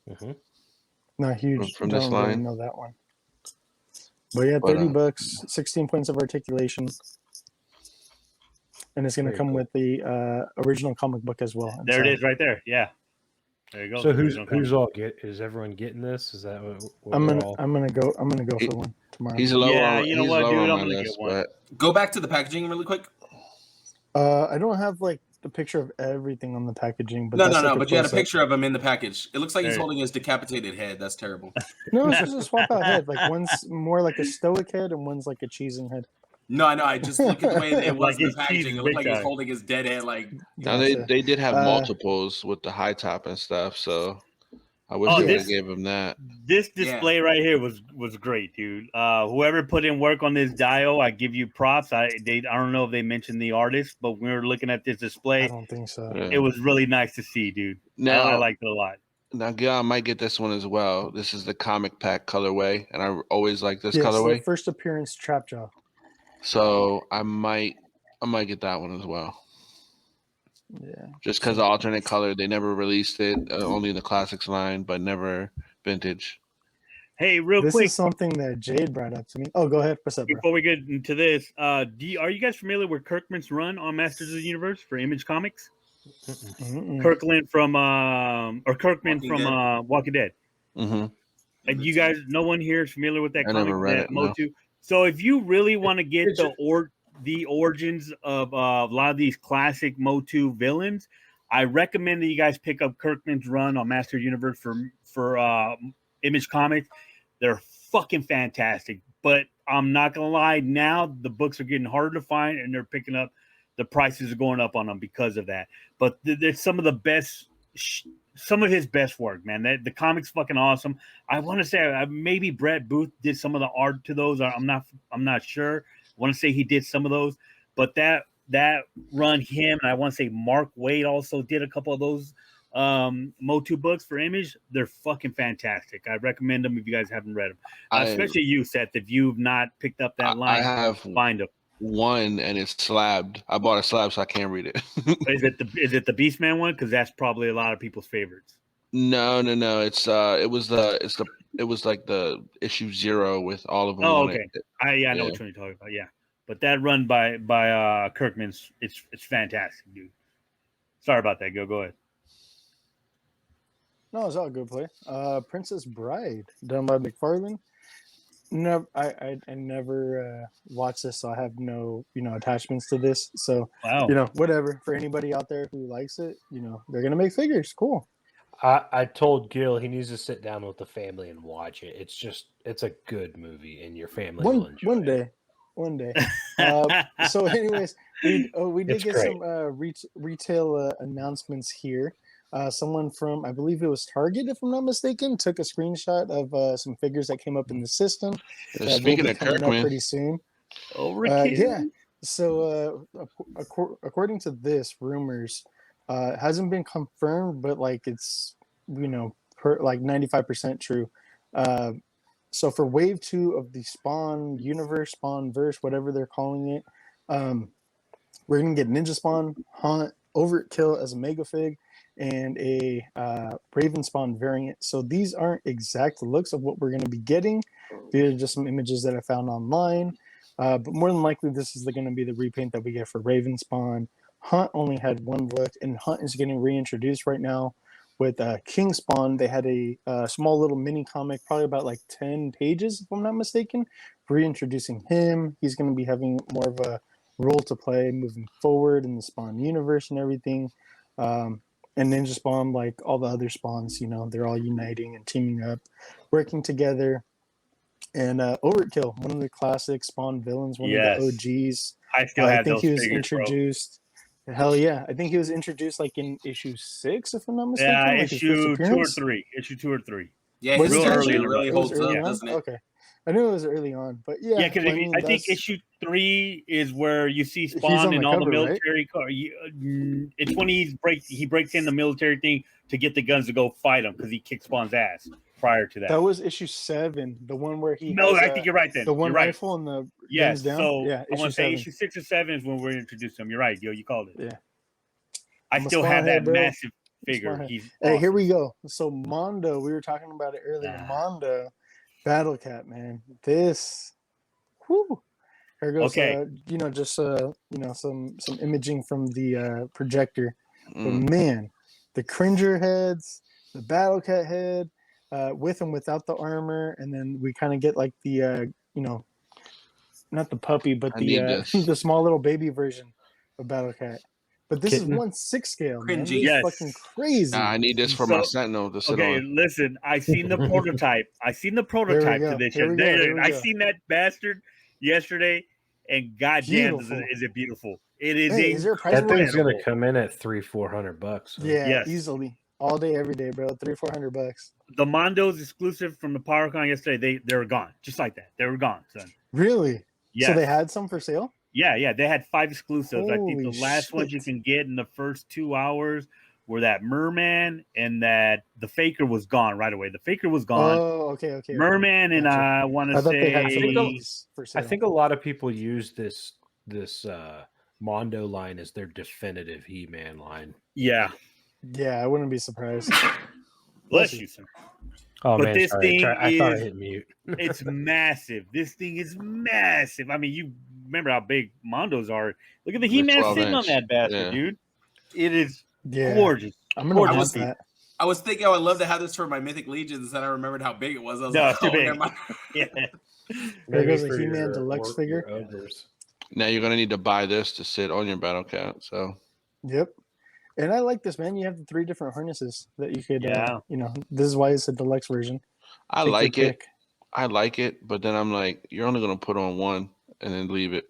Speaker 4: Mhm.
Speaker 3: Not huge.
Speaker 6: From this
Speaker 3: Don't really
Speaker 6: line.
Speaker 3: know that one. But yeah,
Speaker 6: But,
Speaker 3: $30, 16 points of articulation. And it's going to
Speaker 4: Very
Speaker 3: come
Speaker 4: cool.
Speaker 3: with the original comic book as well.
Speaker 7: There it
Speaker 3: inside.
Speaker 7: is, right there. Yeah. There you go.
Speaker 4: So
Speaker 7: Original comic.
Speaker 4: who's all get? Is everyone getting this? Is that what
Speaker 3: I'm
Speaker 4: we're
Speaker 3: gonna
Speaker 4: all?
Speaker 3: I'm gonna go
Speaker 6: He-
Speaker 3: for one tomorrow.
Speaker 6: He's lower.
Speaker 7: Yeah,
Speaker 6: on,
Speaker 7: you know
Speaker 6: he's
Speaker 7: what,
Speaker 6: lower
Speaker 7: dude?
Speaker 6: on
Speaker 7: I'm
Speaker 6: my
Speaker 7: gonna
Speaker 6: list,
Speaker 7: get one.
Speaker 6: but
Speaker 5: Go back to the packaging really quick.
Speaker 3: I don't have like the picture of everything on the packaging, but
Speaker 5: No,
Speaker 3: that's
Speaker 5: no,
Speaker 3: like
Speaker 5: no. But you had a
Speaker 3: close-up.
Speaker 5: picture of him in the package. It looks like he's
Speaker 7: Hey.
Speaker 5: holding his decapitated head. That's terrible.
Speaker 3: No, it's just a swap out head. Like one's more like a stoic head and one's like a cheesing head.
Speaker 5: No, I know. I just look at the way it was
Speaker 7: Like
Speaker 5: in the
Speaker 7: his
Speaker 5: packaging.
Speaker 7: cheese
Speaker 5: It
Speaker 7: is
Speaker 5: looked like he was
Speaker 7: big
Speaker 5: holding his dead hand. Like,
Speaker 6: Now
Speaker 3: Gotcha.
Speaker 6: they did have
Speaker 3: Uh,
Speaker 6: multiples with the high top and stuff, so I wish
Speaker 7: Oh,
Speaker 6: they would
Speaker 3: this-
Speaker 6: have gave him that.
Speaker 7: This display right here was great, dude. Whoever put in work on this dial, I give you props. I don't know if they mentioned the artist, but when we were looking at this
Speaker 3: I
Speaker 7: display,
Speaker 3: don't think so.
Speaker 6: Yeah.
Speaker 7: it was really nice to see, dude.
Speaker 6: Now,
Speaker 7: I liked it a lot.
Speaker 6: now, Gil, I might get this one as well. This is the comic pack colorway, and I always like this
Speaker 3: Yeah, so
Speaker 6: colorway.
Speaker 3: first appearance Trapjaw.
Speaker 6: So I might get that one as well.
Speaker 3: Yeah.
Speaker 6: Just because the alternate color, they never released it, only in the classics line, but never vintage.
Speaker 7: Hey, real
Speaker 3: This
Speaker 7: quick,
Speaker 3: is something that Jade brought up to me. Oh, go ahead. What's up, bro?
Speaker 7: before we get into this, are you guys familiar with Kirkman's run on Masters of the Universe for Image Comics?
Speaker 3: Mm-mm.
Speaker 7: Kirkman from Kirkman
Speaker 5: Walking
Speaker 7: from
Speaker 5: Dead.
Speaker 7: Walking Dead.
Speaker 6: Mm-hmm.
Speaker 7: And you guys, no one here is familiar with that
Speaker 6: I
Speaker 7: comic,
Speaker 6: never read
Speaker 7: that
Speaker 6: it, no.
Speaker 7: Motu. So if you really want to get the origins of a lot of these classic Motu villains, I recommend that you guys pick up Kirkman's run on Master Universe for Image Comics. They're fucking fantastic. But I'm not gonna lie, now the books are getting harder to find, and they're picking up. The prices are going up on them because of that. But there's some of the best. Some of his best work, man. The comic's fucking awesome. I want to say maybe Brett Booth did some of the art to those. I'm not sure. I want to say he did some of those, but that run him, and I want to say Mark Waid also did a couple of those Motu books for Image. They're fucking fantastic. I recommend them if you guys haven't read them, especially you, Seth. If you've not picked up that line,
Speaker 6: I have
Speaker 7: find them.
Speaker 6: one, and it's slabbed. I bought a slab, so I can't read it.
Speaker 7: Is it the Beastman one? Because that's probably a lot of people's favorites.
Speaker 6: No. It's it was like the issue 0 with all of them.
Speaker 7: Oh,
Speaker 6: on
Speaker 7: okay.
Speaker 6: it.
Speaker 7: I know what you're talking about. Yeah, but that run by Kirkman's, it's fantastic, dude. Sorry about that. Go ahead.
Speaker 3: No, it's all good play. Princess Bride, done by McFarlane. No, I never watched this, so I have no attachments to this. So
Speaker 7: Wow.
Speaker 3: Whatever for anybody out there who likes it, they're gonna make figures. Cool.
Speaker 4: I told Gil he needs to sit down with the family and watch it. It's a good movie, and your family will enjoy
Speaker 3: one
Speaker 4: it.
Speaker 3: One day. So, anyways, we did
Speaker 4: It's
Speaker 3: get
Speaker 4: great.
Speaker 3: some retail announcements here. Someone from, I believe it was Target, if I'm not mistaken, took a screenshot of some figures that came up in the system.
Speaker 6: Speaking of
Speaker 3: coming up
Speaker 6: Kirkman,
Speaker 3: pretty soon.
Speaker 7: Overkill.
Speaker 3: Yeah. So, according to this, rumors hasn't been confirmed, but like it's like 95% true. So for Wave 2 of the Spawn universe, Spawn verse, whatever they're calling it, we're gonna get Ninja Spawn, Hunt, Overkill as a Mega Fig, and a Raven Spawn variant. So these aren't exact looks of what we're going to be getting. These are just some images that I found online. But more than likely, this is going to be the repaint that we get for Raven Spawn. Hunt only had one look, and Hunt is getting reintroduced right now with King Spawn. They had a small little mini comic, probably about like 10 pages, if I'm not mistaken, reintroducing him. He's going to be having more of a role to play moving forward in the Spawn universe and everything. And Ninja Spawn, like all the other Spawns, they're all uniting and teaming up, working together. And Overkill, one of the classic Spawn villains, one of the OGs.
Speaker 7: I still have
Speaker 3: I think
Speaker 7: those
Speaker 3: he was
Speaker 7: figures,
Speaker 3: introduced. Hell yeah. I think he was introduced like in issue 6, if I'm not mistaken.
Speaker 7: Yeah,
Speaker 3: like
Speaker 7: issue 2 or 3. Issue 2 or 3.
Speaker 5: Yeah,
Speaker 3: Was
Speaker 5: his
Speaker 3: it
Speaker 5: character
Speaker 3: early?
Speaker 5: really
Speaker 3: It was
Speaker 5: holds
Speaker 3: early
Speaker 5: up,
Speaker 3: on?
Speaker 5: doesn't it?
Speaker 3: Okay. I knew it was early on, but yeah.
Speaker 7: Yeah, because I think issue 3 is where you see
Speaker 3: He's
Speaker 7: Spawn
Speaker 3: on
Speaker 7: and
Speaker 3: the
Speaker 7: all
Speaker 3: cover,
Speaker 7: the military. It's when he breaks the military thing to get the guns to go fight him because he kicked Spawn's ass prior to that.
Speaker 3: That was issue 7, the one where he
Speaker 7: No,
Speaker 3: has,
Speaker 7: I think you're right then.
Speaker 3: the one
Speaker 7: You're right.
Speaker 3: rifle and the
Speaker 7: Yeah,
Speaker 3: guns down.
Speaker 7: so
Speaker 3: Yeah,
Speaker 7: I want to say
Speaker 3: 7.
Speaker 7: issue 6 or 7 is when we're introduced to him. You're right, yo. You called it.
Speaker 3: Yeah.
Speaker 7: I
Speaker 3: I'm a
Speaker 7: still
Speaker 3: Spawn
Speaker 7: have
Speaker 3: head,
Speaker 7: that
Speaker 3: bro.
Speaker 7: massive figure.
Speaker 3: Spawn head.
Speaker 7: He's
Speaker 3: Hey, here
Speaker 7: awesome.
Speaker 3: we go. So Mondo, we were talking about it earlier. Mondo, Battle Cat, man. This, whoo. Here goes,
Speaker 7: Okay.
Speaker 3: just some imaging from the projector. But man, the Cringer heads, the Battle Cat head, with and without the armor, and then we kind of get like the not the puppy, but the small little baby version of Battle Cat. But this is 1/6 scale, man. This
Speaker 5: Cringy.
Speaker 3: is
Speaker 7: Yes.
Speaker 3: fucking crazy.
Speaker 6: I need this for my Sentinel to sit
Speaker 7: Okay,
Speaker 6: on.
Speaker 7: listen. I seen the prototype. I seen the prototype
Speaker 3: go.
Speaker 7: to this.
Speaker 3: Here we go. Here we
Speaker 7: I
Speaker 3: go.
Speaker 7: seen that bastard yesterday, and goddamn, is it beautiful! It is
Speaker 3: Hey, is there a price
Speaker 4: That thing's
Speaker 7: incredible.
Speaker 4: gonna come in at $300-$400. So.
Speaker 3: Yeah,
Speaker 7: Yes.
Speaker 3: easily. All day, every day, bro. $300-$400.
Speaker 7: The Mondo's exclusive from the PowerCon yesterday. They were gone, just like that. They were gone, son.
Speaker 3: Really?
Speaker 7: Yeah.
Speaker 3: So they had some for sale?
Speaker 7: Yeah. They had 5 exclusives. I think the
Speaker 3: Holy
Speaker 7: last ones you
Speaker 3: shit.
Speaker 7: can get in the first 2 hours were that Merman and that the Faker was gone right away. The Faker was gone.
Speaker 3: Oh, okay.
Speaker 7: Merman and
Speaker 3: Gotcha.
Speaker 7: I want
Speaker 3: I
Speaker 7: to
Speaker 3: thought they had
Speaker 7: say
Speaker 3: some for sale.
Speaker 4: I think a lot of people use this Mondo line as their definitive He-Man line.
Speaker 7: yeah.
Speaker 3: Yeah, I wouldn't be surprised.
Speaker 7: Bless you, sir.
Speaker 4: Oh
Speaker 7: But
Speaker 4: man,
Speaker 7: this
Speaker 4: sorry.
Speaker 7: thing
Speaker 4: I thought I
Speaker 7: is-
Speaker 4: hit mute.
Speaker 7: It's massive. This thing is massive. I mean, you remember how big Mondos are. Look at the He-Man
Speaker 6: 12
Speaker 7: sitting on
Speaker 6: inch.
Speaker 7: that bastard,
Speaker 6: Yeah.
Speaker 7: dude. It is
Speaker 3: Yeah.
Speaker 7: gorgeous.
Speaker 3: I'm gonna
Speaker 7: Gorgeous.
Speaker 3: want that.
Speaker 5: I was thinking I would love to have this for my Mythic Legions, and I remembered how big it was. I was
Speaker 7: No,
Speaker 5: like,
Speaker 7: it's too
Speaker 5: oh,
Speaker 7: big.
Speaker 5: never mind.
Speaker 7: Yeah.
Speaker 3: There goes a
Speaker 4: for
Speaker 3: He-Man
Speaker 4: your
Speaker 3: Deluxe figure.
Speaker 4: your ogres.
Speaker 6: Now you're gonna need to buy this to sit on your battle cat. So
Speaker 3: Yep. And I like this, man. You have the 3 different harnesses that you could,
Speaker 7: Yeah.
Speaker 3: this is why it's a deluxe version.
Speaker 6: I
Speaker 3: Take your
Speaker 6: like it.
Speaker 3: pick.
Speaker 6: I like it, but then I'm like, you're only gonna put on one and then leave it.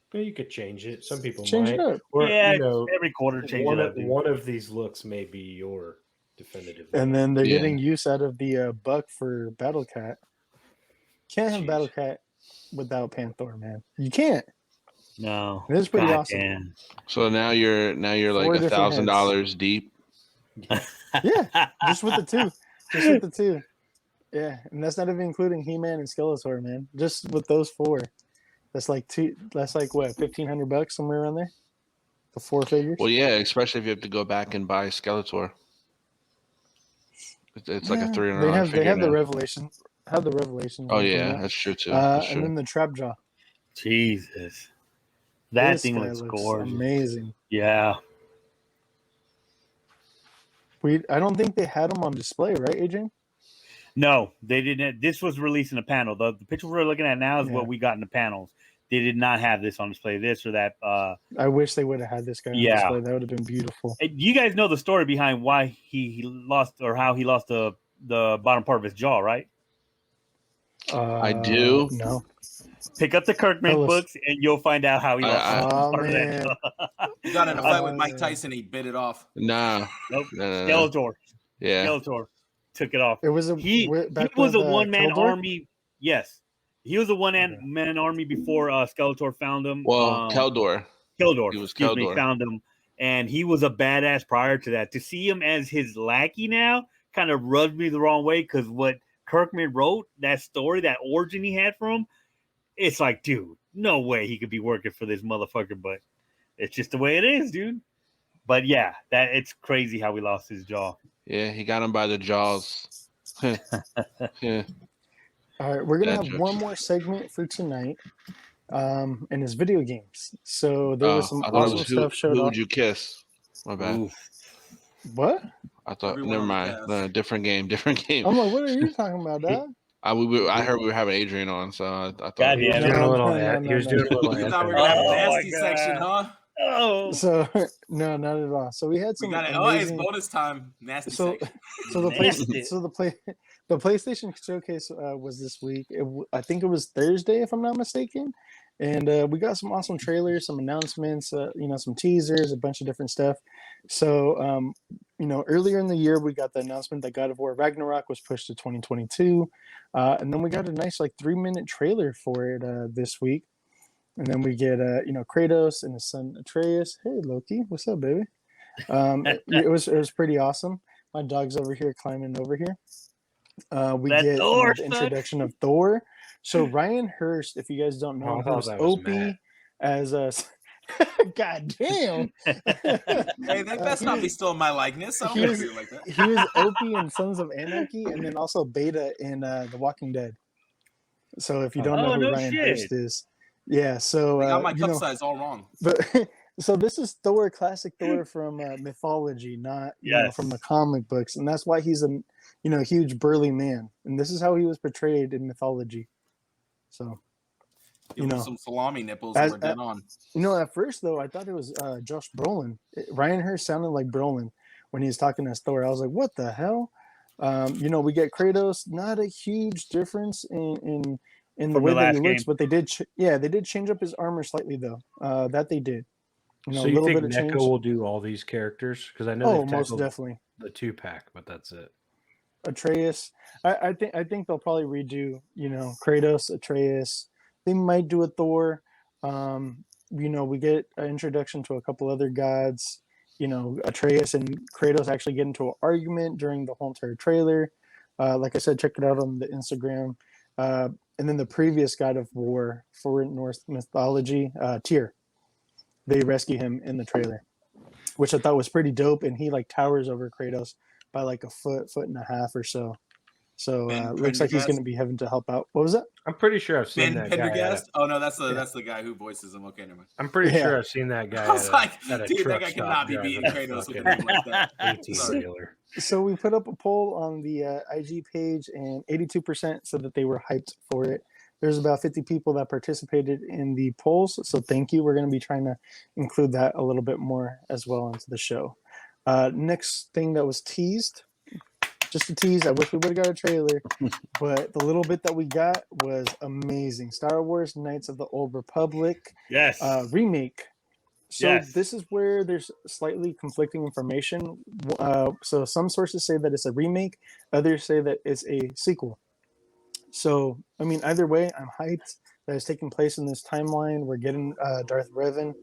Speaker 4: But you could change it. Some people
Speaker 3: Change
Speaker 4: might.
Speaker 3: it up.
Speaker 4: Or,
Speaker 7: Yeah,
Speaker 4: you know,
Speaker 7: every quarter change
Speaker 4: one
Speaker 7: it
Speaker 4: of,
Speaker 7: up, dude.
Speaker 4: one of these looks may be your definitive.
Speaker 3: And then they're
Speaker 6: Yeah.
Speaker 3: getting use out of the buck for Battle Cat. Can't have
Speaker 4: Jeez.
Speaker 3: Battle Cat without Panther, man. You can't.
Speaker 7: No.
Speaker 3: It is pretty
Speaker 7: God
Speaker 3: awesome.
Speaker 7: damn.
Speaker 6: So now you're
Speaker 3: 4
Speaker 6: like
Speaker 3: different
Speaker 6: $1,000 deep.
Speaker 3: Yeah, just with the 2. Just with the 2. Yeah, and that's not even including He-Man and Skeletor, man. Just with those 4. That's like what, $1,500 somewhere around there? The 4 figures?
Speaker 6: Well, yeah, especially if you have to go back and buy Skeletor. It's like a $300
Speaker 3: They have
Speaker 6: figure
Speaker 3: the
Speaker 6: now.
Speaker 3: revelation. Have the revelation.
Speaker 6: Oh
Speaker 3: one
Speaker 6: yeah,
Speaker 3: coming out.
Speaker 6: that's true too. That's
Speaker 3: And
Speaker 6: true.
Speaker 3: then the Trap Jaw.
Speaker 7: Jesus. That
Speaker 3: This
Speaker 7: thing
Speaker 3: guy
Speaker 7: looks gorgeous.
Speaker 3: amazing.
Speaker 7: Yeah.
Speaker 3: I don't think they had them on display, right, Adrian?
Speaker 7: No, they didn't. This was released in a panel. The picture we're looking at now is
Speaker 3: Yeah.
Speaker 7: what we got in the panels. They did not have this on display. This or that.
Speaker 3: I wish they would have had this guy on
Speaker 7: Yeah.
Speaker 3: display. That would have been beautiful.
Speaker 7: You guys know the story behind why he lost or how he lost the bottom part of his jaw, right?
Speaker 6: I do.
Speaker 3: No.
Speaker 7: Pick up the Kirkman
Speaker 3: Tell us.
Speaker 7: books and you'll find out how he lost
Speaker 6: I-
Speaker 7: the
Speaker 3: Oh,
Speaker 7: bottom part of that
Speaker 3: man.
Speaker 7: jaw.
Speaker 5: He got in a fight with
Speaker 3: Uh,
Speaker 5: Mike Tyson. He bit it off.
Speaker 6: Nah.
Speaker 7: Nope.
Speaker 6: No.
Speaker 7: Skeletor.
Speaker 6: Yeah.
Speaker 7: Skeletor took it off.
Speaker 3: It was
Speaker 7: He
Speaker 3: back
Speaker 7: was a
Speaker 3: with,
Speaker 7: one-man
Speaker 3: Keldor?
Speaker 7: army. Yes. He was a one-man army before Skeletor found him.
Speaker 6: Well, Keldor.
Speaker 7: Keldor,
Speaker 6: He was
Speaker 7: excuse me,
Speaker 6: Keldor.
Speaker 7: found him. And he was a badass prior to that. To see him as his lackey now kind of rubbed me the wrong way because what Kirkman wrote, that story, that origin he had for him, it's like, dude, no way he could be working for this motherfucker, but it's just the way it is, dude. But yeah, it's crazy how we lost his jaw.
Speaker 6: Yeah, he got him by the jaws. Yeah.
Speaker 3: All right, we're gonna have
Speaker 6: Gotcha.
Speaker 3: one more segment for tonight, and it's video games. So there was some
Speaker 6: I thought it
Speaker 3: awesome
Speaker 6: was
Speaker 3: stuff showed
Speaker 6: who
Speaker 3: off.
Speaker 6: would you kiss? My bad.
Speaker 7: Oof.
Speaker 3: What?
Speaker 6: I thought.
Speaker 5: Everyone
Speaker 6: Never
Speaker 5: on the
Speaker 6: mind.
Speaker 5: cast.
Speaker 6: No, different game. Different game.
Speaker 3: I'm like, what are you talking about, dog?
Speaker 6: I heard we were having Adrian on, so I thought.
Speaker 7: God
Speaker 4: He was
Speaker 7: damn
Speaker 4: doing
Speaker 3: No,
Speaker 4: a little.
Speaker 3: no,
Speaker 4: He was
Speaker 3: no,
Speaker 4: doing a little.
Speaker 5: You thought we were
Speaker 4: anthem.
Speaker 5: gonna have a
Speaker 7: Oh, my
Speaker 5: nasty section,
Speaker 7: God.
Speaker 5: huh?
Speaker 7: Oh,
Speaker 3: So no, not at all. So we had
Speaker 5: We
Speaker 3: some
Speaker 5: got it.
Speaker 3: amazing.
Speaker 5: Oh, it's bonus time. Nasty
Speaker 3: So,
Speaker 5: section.
Speaker 3: so the
Speaker 7: Nasty.
Speaker 3: the PlayStation Showcase was this week. I think it was Thursday, if I'm not mistaken. And we got some awesome trailers, some announcements, some teasers, a bunch of different stuff. So, earlier in the year, we got the announcement that God of War Ragnarok was pushed to 2022. And then we got a nice 3-minute trailer for it this week. And then we get, Kratos and his son Atreus. Hey, Loki, what's up, baby? It was pretty awesome. My dog's over here climbing over here. We
Speaker 7: That
Speaker 3: get
Speaker 7: Thor,
Speaker 3: the
Speaker 7: son.
Speaker 3: introduction of Thor. So Ryan Hurst, if you guys don't know,
Speaker 4: Oh, I
Speaker 3: he
Speaker 4: thought
Speaker 3: was
Speaker 4: that was
Speaker 3: Opie
Speaker 4: Matt.
Speaker 3: as a. God damn!
Speaker 5: Hey, that best
Speaker 3: he
Speaker 5: not
Speaker 3: was-
Speaker 5: be stealing my likeness. I don't
Speaker 3: he
Speaker 5: want
Speaker 3: was-
Speaker 5: to do it like that.
Speaker 3: He was Opie in Sons of Anarchy, and then also Beta in The Walking Dead. So if you don't know
Speaker 7: Oh,
Speaker 3: who
Speaker 7: no
Speaker 3: Ryan
Speaker 7: shit.
Speaker 3: Hurst is, yeah. So
Speaker 5: I got my cup size all wrong.
Speaker 3: but so this is Thor, classic Thor from mythology, not
Speaker 7: Yes.
Speaker 3: from the comic books, and that's why he's a huge burly man, and this is how he was portrayed in mythology. So
Speaker 5: Give him some salami nipples
Speaker 3: as-
Speaker 5: and we're dead on.
Speaker 3: at first though, I thought it was Josh Brolin. Ryan Hurst sounded like Brolin when he was talking as Thor. I was like, what the hell? We get Kratos. Not a huge difference in in the
Speaker 7: From
Speaker 3: way
Speaker 7: the
Speaker 3: that he
Speaker 7: last
Speaker 3: looks,
Speaker 7: game.
Speaker 3: but they did change up his armor slightly though. That they did. You know,
Speaker 4: So
Speaker 3: a
Speaker 4: you
Speaker 3: little
Speaker 4: think
Speaker 3: bit of
Speaker 4: NECA
Speaker 3: change.
Speaker 4: will do all these characters? Because I know
Speaker 3: Oh,
Speaker 4: they've
Speaker 3: most
Speaker 4: tackled
Speaker 3: definitely.
Speaker 4: the 2-pack, but that's it.
Speaker 3: Atreus. I think they'll probably redo, you know, Kratos, Atreus. They might do a Thor. You know, we get an introduction to a couple other gods. You know, Atreus and Kratos actually get into an argument during the whole entire trailer. Like I said, check it out on the Instagram. And then the previous god of war for Norse mythology, Tyr. They rescue him in the trailer, which I thought was pretty dope. And he like towers over Kratos by like a foot and a half or so. So looks like he's going to be having to help out. What was that?
Speaker 4: I'm pretty sure I've seen
Speaker 5: Ben
Speaker 4: that guy.
Speaker 5: Pendergast? Oh no, that's the guy who voices him. Okay, never mind.
Speaker 4: I'm pretty
Speaker 3: Yeah.
Speaker 4: sure I've seen that guy.
Speaker 5: I was like,
Speaker 4: at a
Speaker 5: dude, that
Speaker 4: truck
Speaker 5: guy
Speaker 4: stop
Speaker 5: cannot be
Speaker 4: driving
Speaker 5: beating
Speaker 4: a
Speaker 5: Kratos with a
Speaker 4: fucking
Speaker 5: name like that.
Speaker 4: 18
Speaker 5: Sorry.
Speaker 4: wheeler.
Speaker 3: So we put up a poll on the IG page, and 82% said that they were hyped for it. There's about 50 people that participated in the polls, so thank you. We're going to be trying to include that a little bit more as well into the show. Next thing that was teased, just a tease. I wish we would have got a trailer, but the little bit that we got was amazing. Star Wars Knights of the Old Republic
Speaker 7: Yes.
Speaker 3: remake. So
Speaker 7: Yes.
Speaker 3: this is where there's slightly conflicting information. So some sources say that it's a remake, others say that it's a sequel. So I mean, either way, I'm hyped that it's taking place in this timeline. We're getting Darth Revan.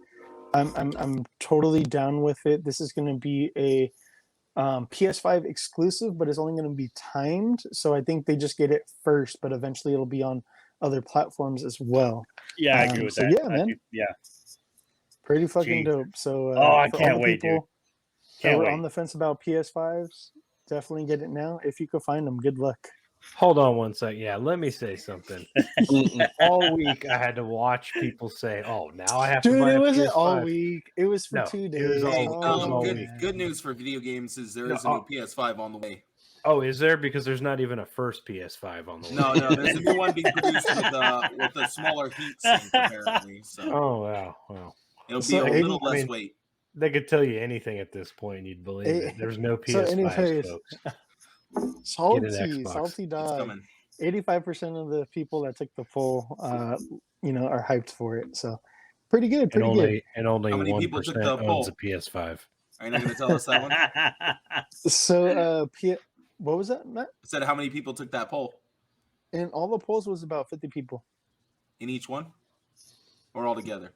Speaker 3: I'm totally down with it. This is going to be a PS5 exclusive, but it's only going to be timed. So I think they just get it first, but eventually it'll be on other platforms as well.
Speaker 7: Yeah, I agree with
Speaker 3: so
Speaker 7: that.
Speaker 3: yeah, man.
Speaker 7: Yeah.
Speaker 3: Pretty fucking
Speaker 7: Jeez.
Speaker 3: dope. So
Speaker 7: I
Speaker 3: for
Speaker 7: can't
Speaker 3: all the
Speaker 7: wait, dude.
Speaker 3: people that
Speaker 7: Can't
Speaker 3: were
Speaker 7: wait.
Speaker 3: on the fence about PS5s, definitely get it now. If you could find them, good luck.
Speaker 4: Hold on one sec. Yeah, let me say something. All week I had to watch people say, "Oh, now I have to
Speaker 3: Dude,
Speaker 4: buy
Speaker 3: it
Speaker 4: a
Speaker 3: wasn't
Speaker 4: PS5."
Speaker 3: all week. It was for
Speaker 4: No,
Speaker 3: 2
Speaker 4: it
Speaker 3: days.
Speaker 4: was all-
Speaker 5: Hey,
Speaker 4: it was all
Speaker 5: good,
Speaker 4: week.
Speaker 5: good news for video games is there
Speaker 4: No,
Speaker 5: is a new PS5 on the way.
Speaker 4: Oh, is there? Because there's not even a first PS5 on the way.
Speaker 5: No, there's a new one being produced with a smaller heat sink apparently. So
Speaker 4: Oh wow.
Speaker 5: it'll be
Speaker 3: So,
Speaker 5: a little
Speaker 4: I
Speaker 5: less
Speaker 4: mean,
Speaker 5: weight.
Speaker 4: They could tell you anything at this point, and you'd believe it. There's no
Speaker 3: So
Speaker 4: PS5s,
Speaker 3: anyways,
Speaker 4: folks.
Speaker 3: salty,
Speaker 4: Xbox.
Speaker 3: salty
Speaker 5: It's
Speaker 3: dog.
Speaker 5: coming.
Speaker 3: 85% of the people that took the poll, are hyped for it. So pretty good,
Speaker 4: And
Speaker 3: pretty good.
Speaker 4: only
Speaker 5: How many people
Speaker 4: 1%
Speaker 5: took the
Speaker 4: owns a
Speaker 5: poll?
Speaker 4: PS5.
Speaker 5: Are you not going to tell us that one? I
Speaker 3: So what was that, Matt?
Speaker 5: said how many people took that poll
Speaker 3: And all the polls was about 50 people.
Speaker 5: in each one, or all together?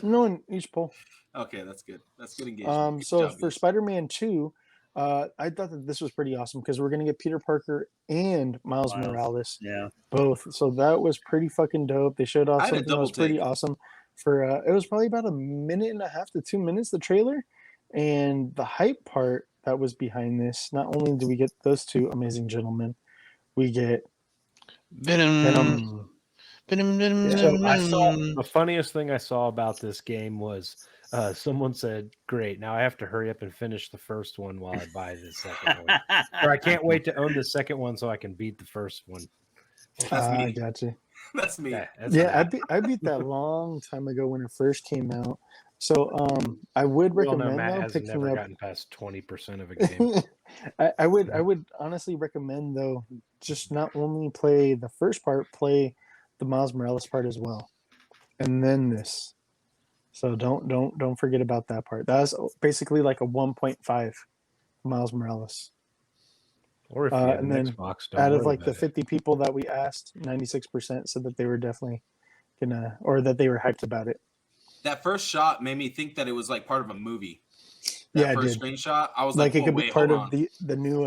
Speaker 3: No, in each poll.
Speaker 5: Okay, that's good. That's good engagement. Good
Speaker 3: So
Speaker 5: job,
Speaker 3: for
Speaker 5: guys.
Speaker 3: Spider-Man 2, I thought that this was pretty awesome because we're gonna get Peter Parker and Miles
Speaker 7: Miles.
Speaker 3: Morales
Speaker 7: Yeah.
Speaker 3: both. So that was pretty fucking dope. They showed off
Speaker 5: I had a
Speaker 3: something that was
Speaker 5: double
Speaker 3: pretty
Speaker 5: take.
Speaker 3: awesome. For it was probably about 1.5 to 2 minutes, the trailer, and the hype part that was behind this. Not only do we get those two amazing gentlemen, we get
Speaker 6: Venom.
Speaker 4: So I saw the funniest thing I saw about this game was someone said, "Great, now I have to hurry up and finish the first one while I buy the second one, or I can't wait to own the second one so I can beat the first one."
Speaker 5: That's
Speaker 3: I
Speaker 5: me.
Speaker 3: got you.
Speaker 5: That's me.
Speaker 4: That's
Speaker 3: Yeah,
Speaker 4: me.
Speaker 3: I beat that long time ago when it first came out. So I would
Speaker 4: We all know
Speaker 3: recommend
Speaker 4: Matt
Speaker 3: though
Speaker 4: has
Speaker 3: picking
Speaker 4: never
Speaker 3: up.
Speaker 4: gotten past 20% of a game.
Speaker 3: I would honestly recommend though just not only play the first part, play the Miles Morales part as well, and then this. So don't forget about that part. That's basically like a 1.5 Miles Morales.
Speaker 4: Or if you have
Speaker 3: and
Speaker 4: an
Speaker 3: then
Speaker 4: Xbox, don't
Speaker 3: out of
Speaker 4: worry
Speaker 3: like the
Speaker 4: about it.
Speaker 3: 50 people that we asked, 96% said that they were definitely gonna, or that they were hyped about it.
Speaker 5: That first shot made me think that it was like part of a movie.
Speaker 3: Yeah,
Speaker 5: That
Speaker 3: it
Speaker 5: first
Speaker 3: did.
Speaker 5: screenshot, I was
Speaker 3: Like
Speaker 5: like,
Speaker 3: it could be
Speaker 5: wait,
Speaker 3: part
Speaker 5: hold
Speaker 3: of
Speaker 5: on.
Speaker 3: the new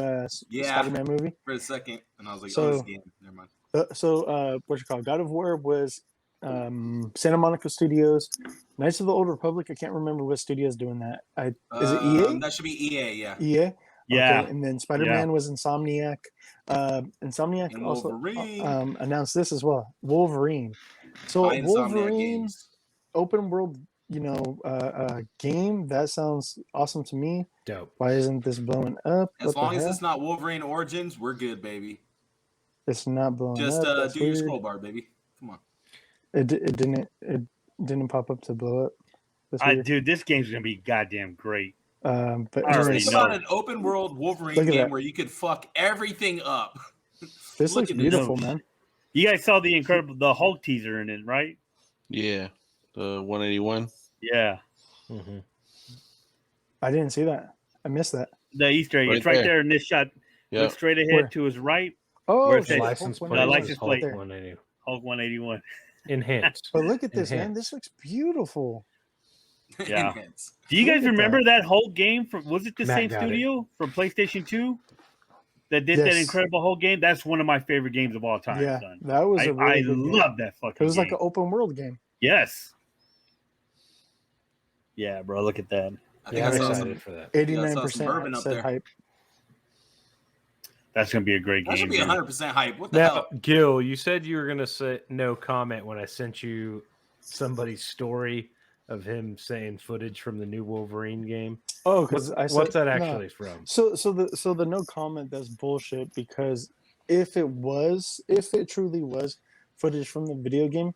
Speaker 5: Yeah.
Speaker 3: Spider-Man movie.
Speaker 5: For a second, and I was like,
Speaker 3: So-
Speaker 5: oh, this game. Never mind.
Speaker 3: What you call God of War was Santa Monica Studios. Knights of the Old Republic, I can't remember what studio's doing that. Is it EA?
Speaker 5: That should be EA, yeah.
Speaker 3: EA.
Speaker 7: Yeah.
Speaker 3: Okay, and then Spider-Man was Insomniac. Insomniac
Speaker 5: And
Speaker 3: also
Speaker 5: Wolverine.
Speaker 3: announced this as well. Wolverine. So
Speaker 5: By Insomniac
Speaker 3: Wolverine
Speaker 5: Games.
Speaker 3: open world, game. That sounds awesome to me.
Speaker 4: Dope.
Speaker 3: Why isn't this blowing up?
Speaker 5: As
Speaker 3: What the
Speaker 5: long as
Speaker 3: hell?
Speaker 5: it's not Wolverine Origins, we're good, baby.
Speaker 3: It's not blowing
Speaker 5: Just
Speaker 3: up. That's
Speaker 5: do your
Speaker 3: weird.
Speaker 5: scroll bar, baby. Come on.
Speaker 3: It didn't pop up to blow up. That's weird.
Speaker 7: Dude, this game's gonna be goddamn great.
Speaker 3: But
Speaker 7: I already
Speaker 3: anyways,
Speaker 5: Think
Speaker 7: know.
Speaker 5: about an open world Wolverine
Speaker 3: Look at
Speaker 5: game
Speaker 3: that.
Speaker 5: where you could fuck everything up.
Speaker 3: this
Speaker 5: Look
Speaker 3: looks
Speaker 5: at this.
Speaker 3: beautiful, man.
Speaker 7: You guys saw the Hulk teaser in it, right?
Speaker 6: Yeah, the 181.
Speaker 7: Yeah,
Speaker 4: Mm-hmm.
Speaker 3: I didn't see that. I missed that.
Speaker 7: the Easter egg.
Speaker 6: Right
Speaker 7: It's right
Speaker 6: there.
Speaker 7: there in this shot.
Speaker 6: Yeah.
Speaker 7: Look straight ahead
Speaker 3: Where?
Speaker 7: to his right.
Speaker 3: Oh,
Speaker 7: Where it
Speaker 4: The
Speaker 7: says
Speaker 4: license
Speaker 3: Hulk
Speaker 4: plate.
Speaker 7: the
Speaker 3: 181
Speaker 7: license
Speaker 3: is
Speaker 7: plate.
Speaker 3: there.
Speaker 4: 180.
Speaker 7: Hulk 181.
Speaker 4: Enhanced.
Speaker 3: But look at this, man.
Speaker 4: Enhanced.
Speaker 3: This looks beautiful.
Speaker 7: Yeah.
Speaker 5: Enhance.
Speaker 7: Do you
Speaker 3: Look
Speaker 7: guys
Speaker 3: at
Speaker 7: remember that Hulk game from? Was it the
Speaker 4: Matt
Speaker 7: same
Speaker 4: got it.
Speaker 7: studio from PlayStation 2 that did that
Speaker 3: Yes.
Speaker 7: incredible Hulk game? That's one of my favorite games of all time.
Speaker 3: Yeah,
Speaker 7: son.
Speaker 3: that was a really
Speaker 7: I
Speaker 3: good game.
Speaker 7: love that fucking.
Speaker 3: It was like
Speaker 7: game.
Speaker 3: an open world game.
Speaker 7: Yes. Yeah, bro. Look at that.
Speaker 5: I think
Speaker 4: Yeah, I'm
Speaker 5: I saw
Speaker 4: excited
Speaker 5: some.
Speaker 4: for that.
Speaker 3: 89%
Speaker 5: bourbon up
Speaker 3: said
Speaker 5: there.
Speaker 3: hype.
Speaker 7: That's gonna be a great
Speaker 5: That
Speaker 7: game.
Speaker 5: should be
Speaker 7: dude.
Speaker 5: 100% hype. What the
Speaker 4: Now,
Speaker 5: hell?
Speaker 4: Gil, you said you were gonna say no comment when I sent you somebody's story of him saying footage from the new Wolverine game.
Speaker 3: Oh, because I said
Speaker 4: What's that
Speaker 3: no.
Speaker 4: actually from?
Speaker 3: So the no comment, that's bullshit, because if it truly was footage from the video game,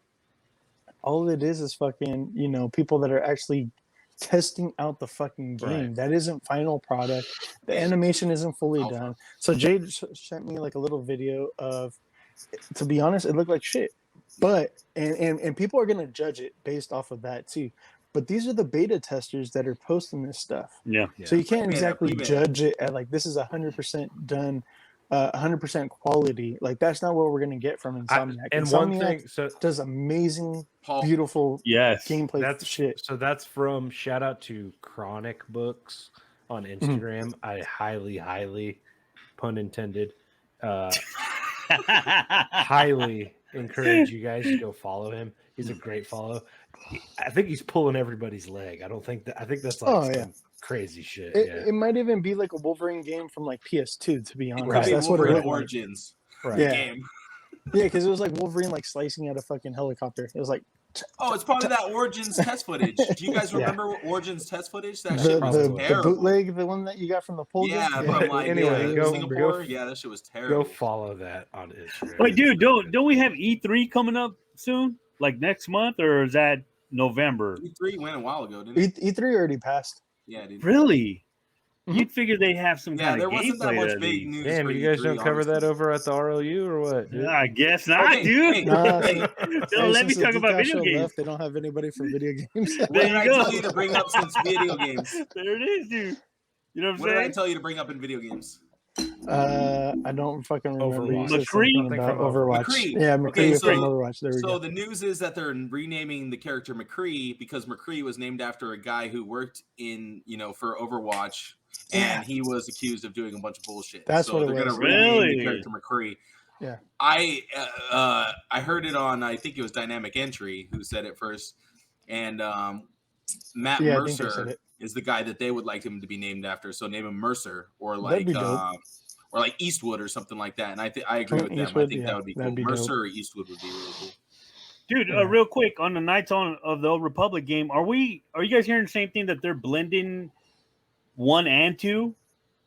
Speaker 3: all it is fucking, people that are actually testing out the fucking game.
Speaker 4: Right.
Speaker 3: That isn't final product. The animation isn't fully done. So Jade sent me like a little video of, to be honest, it looked like shit. But and people are gonna judge it based off of that too. But these are the beta testers that are posting this stuff.
Speaker 7: Yeah.
Speaker 3: So you can't
Speaker 5: Beta,
Speaker 3: exactly
Speaker 5: pre-beta.
Speaker 3: judge it at like this is 100% done, 100% quality. Like that's not what we're gonna get from Insomniac.
Speaker 4: And
Speaker 3: Insomniac
Speaker 4: one thing, so
Speaker 3: does amazing,
Speaker 5: Paul,
Speaker 3: beautiful
Speaker 7: Yes.
Speaker 3: gameplay
Speaker 4: that's
Speaker 3: shit.
Speaker 4: So that's from shout out to Chronic Books on Instagram. I highly, pun intended, highly encourage you guys to go follow him. He's a great follow. I think he's pulling everybody's leg. I think that's like some crazy shit.
Speaker 3: It might even be like a Wolverine game from like PS2, to be honest.
Speaker 5: Could be
Speaker 3: That's what it
Speaker 5: Wolverine
Speaker 3: looked like.
Speaker 5: Origins
Speaker 4: Right.
Speaker 3: Yeah.
Speaker 5: game.
Speaker 3: Yeah, because it was like Wolverine like slicing at a fucking helicopter. It was like
Speaker 5: Oh, it's probably that Origins test footage. Do you guys
Speaker 3: Yeah.
Speaker 5: remember Origins test footage? That
Speaker 3: the,
Speaker 5: shit was
Speaker 3: the
Speaker 5: terrible.
Speaker 3: bootleg, the one that you got from the poll
Speaker 5: Yeah,
Speaker 3: game?
Speaker 5: from like
Speaker 4: Anyway,
Speaker 5: Singapore.
Speaker 4: go-
Speaker 5: Yeah, that shit was
Speaker 4: Go
Speaker 5: terrible.
Speaker 4: follow that on Instagram.
Speaker 7: Wait, dude, don't we have E3 coming up soon? Like next month, or is that November?
Speaker 5: E3 went a while ago, didn't it?
Speaker 3: E3 already passed.
Speaker 5: Yeah, dude.
Speaker 7: Really?
Speaker 3: Mhm.
Speaker 7: You'd figure they'd have some
Speaker 5: Yeah,
Speaker 7: kind
Speaker 5: there
Speaker 7: of
Speaker 5: wasn't that
Speaker 7: gameplay
Speaker 5: much
Speaker 7: at
Speaker 5: big
Speaker 7: least.
Speaker 5: news.
Speaker 4: Damn,
Speaker 5: for
Speaker 4: you guys
Speaker 5: E3,
Speaker 4: don't cover
Speaker 5: honestly.
Speaker 4: that over at the ROU or what? Dude?
Speaker 7: I guess not,
Speaker 5: Hey,
Speaker 7: dude.
Speaker 5: hey,
Speaker 3: Nah,
Speaker 5: hey,
Speaker 3: so-
Speaker 7: Don't let me
Speaker 3: since the
Speaker 7: talk
Speaker 3: Geek
Speaker 7: about
Speaker 3: Out
Speaker 7: video
Speaker 3: Show
Speaker 7: games.
Speaker 3: left, they don't have anybody for video games.
Speaker 5: what
Speaker 7: There
Speaker 5: did
Speaker 7: you
Speaker 5: I
Speaker 7: go.
Speaker 5: tell you to bring up since video games?
Speaker 7: There it is, dude. You know what
Speaker 5: What
Speaker 7: I'm
Speaker 5: did I
Speaker 7: saying?
Speaker 5: tell you to bring up in video games?
Speaker 3: I don't fucking remember. You
Speaker 4: Overwatch.
Speaker 3: said
Speaker 7: Mccree?
Speaker 3: something about
Speaker 4: Something from
Speaker 3: Overwatch.
Speaker 5: Mccree.
Speaker 3: Yeah, McCree
Speaker 5: Okay,
Speaker 3: from
Speaker 5: so-
Speaker 3: Overwatch. There we
Speaker 5: So
Speaker 3: go.
Speaker 5: the news is that they're renaming the character McCree because McCree was named after a guy who worked in, for Overwatch, and he was accused of doing a bunch of bullshit.
Speaker 3: That's
Speaker 5: so
Speaker 3: what it
Speaker 5: they're
Speaker 3: was.
Speaker 5: gonna rename
Speaker 7: Really?
Speaker 5: the character McCree.
Speaker 3: Yeah.
Speaker 5: I heard it on, I think it was Dynamic Entry who said it first, and Matt
Speaker 3: Yeah, I think they said
Speaker 5: Mercer
Speaker 3: it.
Speaker 5: is the guy that they would like him to be named after. So name him Mercer or
Speaker 3: That'd be dope.
Speaker 5: like Eastwood or something like that. And I agree with them.
Speaker 3: Eastwood,
Speaker 5: I think
Speaker 3: yeah,
Speaker 5: that would be cool.
Speaker 3: that'd be
Speaker 5: Mercer
Speaker 3: dope.
Speaker 5: or Eastwood would be really cool.
Speaker 7: Dude,
Speaker 3: Yeah.
Speaker 7: real quick on the Knights of the Old Republic game, are you guys hearing the same thing that they're blending 1 and 2?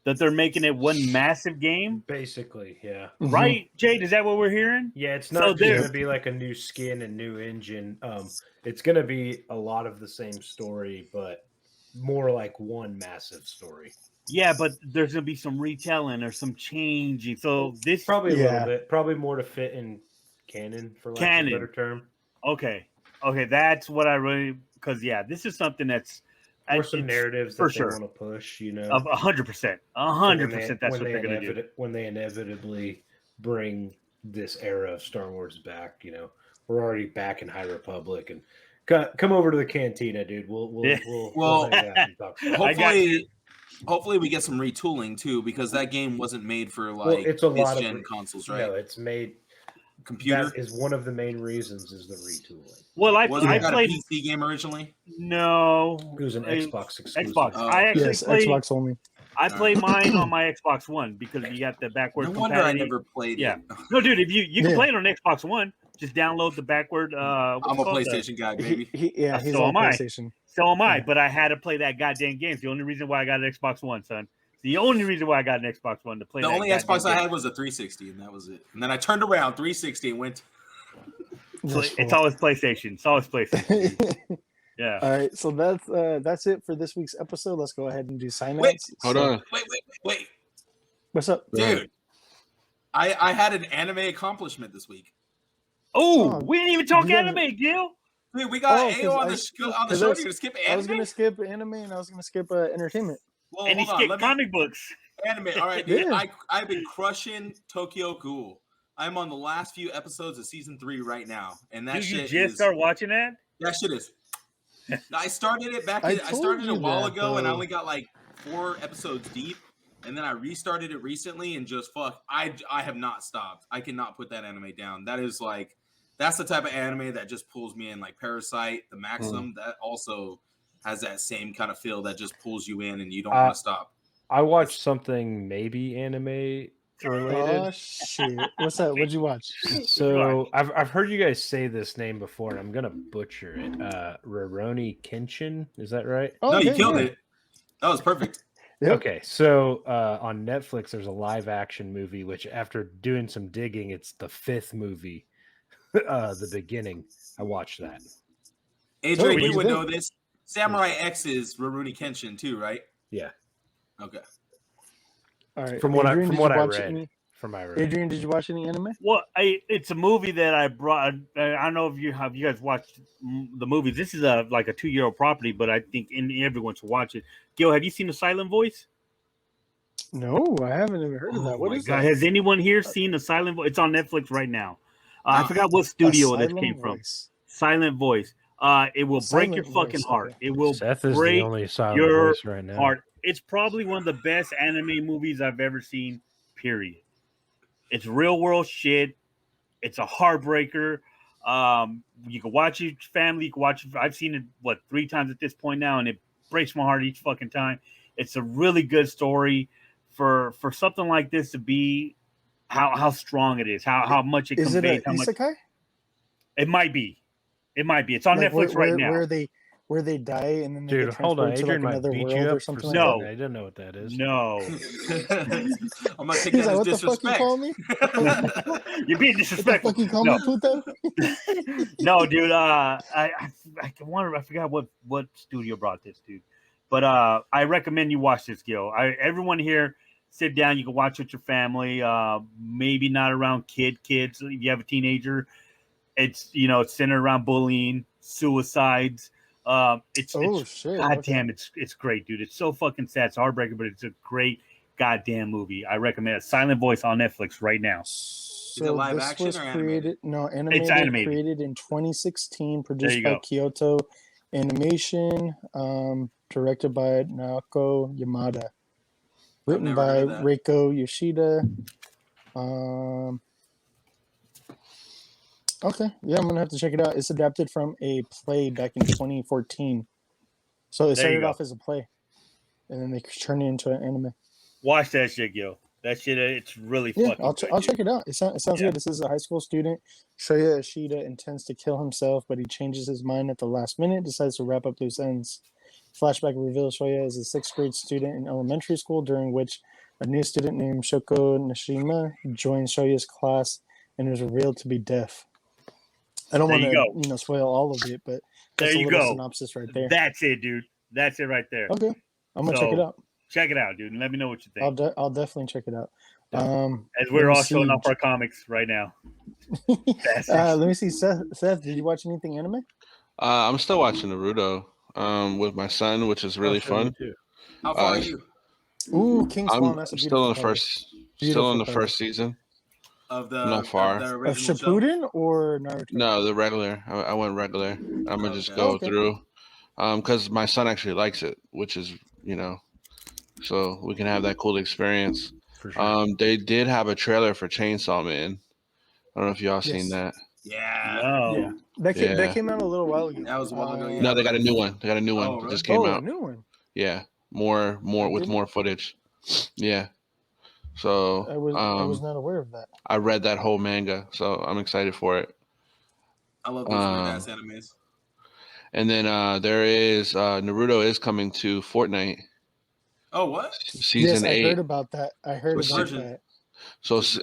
Speaker 7: That they're making it one massive game?
Speaker 4: Basically, yeah.
Speaker 3: Mhm.
Speaker 7: Right, Jade? Is that what we're hearing?
Speaker 4: Yeah, it's
Speaker 7: So
Speaker 4: not just
Speaker 7: there-
Speaker 4: going to be like a new skin and new engine. It's going to be a lot of the same story, but more like one massive story.
Speaker 7: Yeah, but there's gonna be some retelling or some changing. So this
Speaker 4: Probably a
Speaker 3: Yeah.
Speaker 4: little bit. Probably more to fit in canon, for lack
Speaker 7: Canon.
Speaker 4: of a better term.
Speaker 7: okay, that's what I really because this is something that's
Speaker 4: Or some narratives
Speaker 7: for
Speaker 4: that
Speaker 7: sure.
Speaker 4: they want to push, you know.
Speaker 7: of 100%. 100%. That's what they're gonna do.
Speaker 4: When they inevitably bring this era of Star Wars back, we're already back in High Republic, and come over to the cantina, dude. We'll
Speaker 7: Yeah.
Speaker 5: Well,
Speaker 4: hang out and talk.
Speaker 7: I got you.
Speaker 5: Hopefully we get some retooling too, because that game wasn't made for
Speaker 4: Well,
Speaker 5: like
Speaker 4: it's a lot of
Speaker 5: gen consoles, right?
Speaker 4: No, it's made.
Speaker 5: Computer.
Speaker 4: That is one of the main reasons is the retooling.
Speaker 7: Well, I
Speaker 5: Wasn't that
Speaker 7: played
Speaker 5: a PC game originally?
Speaker 7: no
Speaker 4: It was an
Speaker 7: I-
Speaker 4: Xbox exclusive.
Speaker 7: Xbox.
Speaker 5: Oh.
Speaker 7: I actually
Speaker 3: Yes,
Speaker 7: played.
Speaker 3: Xbox only.
Speaker 7: I played mine on my Xbox One because you got the backward.
Speaker 5: No wonder I
Speaker 7: compatibility.
Speaker 5: never played
Speaker 7: Yeah.
Speaker 5: it.
Speaker 7: No, dude, if you can
Speaker 3: Yeah.
Speaker 7: play it on Xbox One, just download the backward.
Speaker 5: I'm a PlayStation guy, baby.
Speaker 3: He's
Speaker 7: So
Speaker 3: on
Speaker 7: am I.
Speaker 3: PlayStation.
Speaker 7: So am I,
Speaker 3: Yeah.
Speaker 7: but I had to play that goddamn game. It's the only reason why I got an Xbox One, son. The only reason why I got an Xbox One to play.
Speaker 5: The
Speaker 7: that
Speaker 5: only
Speaker 7: goddamn
Speaker 5: Xbox I
Speaker 7: game.
Speaker 5: had was a 360, and that was it. And then I turned around 360 and went.
Speaker 7: It's always PlayStation. It's always PlayStation. Yeah.
Speaker 3: All right, so that's it for this week's episode. Let's go ahead and do sign
Speaker 5: Wait,
Speaker 3: outs.
Speaker 6: Hold on.
Speaker 5: Wait,
Speaker 3: What's up?
Speaker 5: dude! I had an anime accomplishment this week.
Speaker 7: Oh, we didn't even talk
Speaker 3: you guys-
Speaker 7: anime, Gil.
Speaker 5: Dude, we got
Speaker 3: Oh,
Speaker 5: AO
Speaker 3: 'cause
Speaker 5: on
Speaker 3: I-
Speaker 5: the show.
Speaker 3: because I
Speaker 5: You're
Speaker 3: was-
Speaker 5: gonna skip
Speaker 3: I was
Speaker 5: anime?
Speaker 3: gonna skip anime and I was gonna skip entertainment.
Speaker 5: Well,
Speaker 7: And he
Speaker 5: hold on.
Speaker 7: skipped
Speaker 5: Let me
Speaker 7: comic books.
Speaker 5: anime. All right, dude.
Speaker 3: Yeah.
Speaker 5: I've been crushing Tokyo Ghoul. I'm on the last few episodes of season 3 right now, and that
Speaker 7: Dude, you
Speaker 5: shit
Speaker 7: just
Speaker 5: is
Speaker 7: start watching that?
Speaker 5: that shit is. I started it back.
Speaker 3: I
Speaker 5: I started it a
Speaker 3: told you
Speaker 5: while
Speaker 3: that,
Speaker 5: ago, and I
Speaker 3: though.
Speaker 5: only got like 4 episodes deep, and then I restarted it recently, and just fuck, I have not stopped. I cannot put that anime down. That is like, that's the type of anime that just pulls me in. Like Parasite, The Maxim, that also has that same kind of feel that just pulls you in, and you don't want to stop.
Speaker 4: I watched something maybe anime related.
Speaker 3: Oh shit! What's that? What'd you watch?
Speaker 4: So I've heard you guys say this name before, and I'm gonna butcher it. Rurouni Kenshin, is that right?
Speaker 3: Oh,
Speaker 5: No, you
Speaker 3: yeah,
Speaker 5: killed
Speaker 3: yeah.
Speaker 5: it. That was perfect.
Speaker 3: Yep.
Speaker 4: Okay, so on Netflix, there's a live action movie, which after doing some digging, it's the 5th movie, the beginning. I watched that.
Speaker 5: Adrian,
Speaker 3: what'd
Speaker 5: you
Speaker 3: you
Speaker 5: would
Speaker 3: think?
Speaker 5: know this. Samurai X is Rurouni Kenshin too, right?
Speaker 4: Yeah,
Speaker 5: Okay.
Speaker 3: All right.
Speaker 4: from what
Speaker 3: Adrian,
Speaker 4: I
Speaker 3: did you watch
Speaker 4: read.
Speaker 3: any-
Speaker 4: From my read.
Speaker 3: Adrian, did you watch any anime?
Speaker 7: Well, it's a movie that I brought. I don't know if you guys watched the movies. This is like a 2-year-old property, but I think everyone should watch it. Gil, have you seen The Silent Voice?
Speaker 3: No, I haven't even heard of that. What
Speaker 7: my
Speaker 3: is
Speaker 7: God,
Speaker 3: that?
Speaker 7: has anyone here seen The Silent Voice? It's on Netflix right now. I forgot what studio this
Speaker 3: Asylum
Speaker 7: came from.
Speaker 3: Voice.
Speaker 7: Silent Voice. It will break your
Speaker 3: Silent
Speaker 7: fucking
Speaker 3: Voice,
Speaker 7: heart.
Speaker 3: okay.
Speaker 7: It will
Speaker 4: Seth is
Speaker 7: break
Speaker 4: the only silent
Speaker 7: your
Speaker 4: voice right now.
Speaker 7: heart. It's probably one of the best anime movies I've ever seen. Period. It's real world shit. It's a heartbreaker. You can watch it with your family. You can watch it. I've seen it 3 times at this point now, and it breaks my heart each fucking time. It's a really good story for something like this to be how strong it is, how much it
Speaker 3: Is it
Speaker 7: conveys.
Speaker 3: an isekai?
Speaker 7: It might be. It might be. It's on
Speaker 3: Like
Speaker 7: Netflix right now.
Speaker 3: Where they die and then they
Speaker 4: Dude,
Speaker 3: get
Speaker 4: hold on.
Speaker 3: transported to
Speaker 4: Adrian
Speaker 3: like
Speaker 4: might
Speaker 3: another
Speaker 4: beat
Speaker 3: world
Speaker 4: you
Speaker 3: or
Speaker 4: up
Speaker 3: something
Speaker 4: for
Speaker 3: like
Speaker 7: No.
Speaker 4: something. I didn't know what that is.
Speaker 7: No,
Speaker 5: I'm gonna take
Speaker 3: He's
Speaker 5: that
Speaker 3: like,
Speaker 5: as
Speaker 3: what the fuck you
Speaker 5: disrespect.
Speaker 3: call me?
Speaker 7: you're being
Speaker 3: What the
Speaker 7: disrespectful.
Speaker 3: fuck you call
Speaker 7: No.
Speaker 3: me, puto?
Speaker 7: No, dude. I forgot what studio brought this, dude. But I recommend you watch this, Gil. Everyone here, sit down. You can watch with your family. Maybe not around kids. If you have a teenager, it's it's centered around bullying, suicides. It's
Speaker 3: Shit.
Speaker 7: goddamn. It's great, dude. It's so fucking sad. It's heartbreaking, but it's a great goddamn movie. I recommend it. Silent Voice on Netflix right now.
Speaker 3: So
Speaker 5: live
Speaker 3: this
Speaker 5: action
Speaker 3: was
Speaker 5: or animated?
Speaker 3: animated,
Speaker 7: animated.
Speaker 3: created in 2016,
Speaker 7: There
Speaker 3: produced
Speaker 7: you
Speaker 3: by
Speaker 7: go.
Speaker 3: Kyoto Animation, directed by Naoko Yamada, written
Speaker 5: never
Speaker 3: by
Speaker 5: heard of that.
Speaker 3: Reiko Yoshida. Okay, yeah, I'm gonna have to check it out. It's adapted from a play back in 2014, so it
Speaker 7: There you
Speaker 3: started
Speaker 7: go.
Speaker 3: off as a play, and then they turned it into an anime.
Speaker 7: Watch that shit, Gil. That shit, it's really
Speaker 3: Yeah,
Speaker 7: fucking
Speaker 3: I'll
Speaker 7: good,
Speaker 3: I'll
Speaker 7: dude.
Speaker 3: check it out. It sounds
Speaker 7: Yeah.
Speaker 3: good. This is a high school student. Shoya Yoshida intends to kill himself, but he changes his mind at the last minute, decides to wrap up loose ends. Flashback reveals Shoya is a 6th grade student in elementary school, during which a new student named Shoko Nishima joins Shoya's class and is revealed to be deaf. I don't
Speaker 7: There
Speaker 3: want
Speaker 7: you
Speaker 3: to spoil all of it, but
Speaker 7: There
Speaker 3: that's a
Speaker 7: you
Speaker 3: little
Speaker 7: go.
Speaker 3: synopsis right there.
Speaker 7: That's it, dude. That's it right there.
Speaker 3: Okay, I'm gonna check it
Speaker 7: So,
Speaker 3: out.
Speaker 7: Check it out, dude, and let me know what you think.
Speaker 3: I'll definitely check it out.
Speaker 7: As
Speaker 3: let
Speaker 7: we're
Speaker 3: me
Speaker 7: all showing
Speaker 3: see.
Speaker 7: off our comics right now.
Speaker 3: Let me see. Seth, did you watch anything anime?
Speaker 6: I'm still watching Naruto with my son, which is really fun.
Speaker 5: How far are you
Speaker 3: Ooh, King Swan. That's a
Speaker 6: I'm
Speaker 3: beautiful
Speaker 6: still on the
Speaker 3: cover.
Speaker 6: still
Speaker 3: Beautiful
Speaker 6: on the
Speaker 3: cover.
Speaker 6: first season.
Speaker 5: of
Speaker 6: Not far.
Speaker 5: of the
Speaker 3: Of
Speaker 5: original show?
Speaker 3: Shippuden or Naruto?
Speaker 6: No, the regular. I went regular. I'm gonna just
Speaker 5: Okay.
Speaker 6: go
Speaker 3: Okay.
Speaker 6: through, because my son actually likes it, which is so we can have that cool experience.
Speaker 4: For sure.
Speaker 6: They did have a trailer for Chainsaw Man. I don't know if y'all seen
Speaker 3: Yes.
Speaker 6: that.
Speaker 5: Yeah.
Speaker 7: No.
Speaker 3: Yeah, that came out a little while ago.
Speaker 5: That was a while ago, yeah.
Speaker 6: No, they got a new one. They got a new one.
Speaker 5: Oh,
Speaker 6: It
Speaker 5: really?
Speaker 6: just came
Speaker 3: a
Speaker 6: out.
Speaker 3: new one.
Speaker 6: Yeah, more with
Speaker 3: didn't-
Speaker 6: more footage. Yeah. So
Speaker 3: I was not aware of that.
Speaker 6: I read that whole manga, so I'm excited for it.
Speaker 5: I love those weird ass animes.
Speaker 6: And then there is Naruto is coming to Fortnite
Speaker 5: Oh, what?
Speaker 6: season
Speaker 3: Yes, I
Speaker 6: 8.
Speaker 3: heard about that. I heard
Speaker 5: Which
Speaker 3: about
Speaker 5: version?
Speaker 3: that.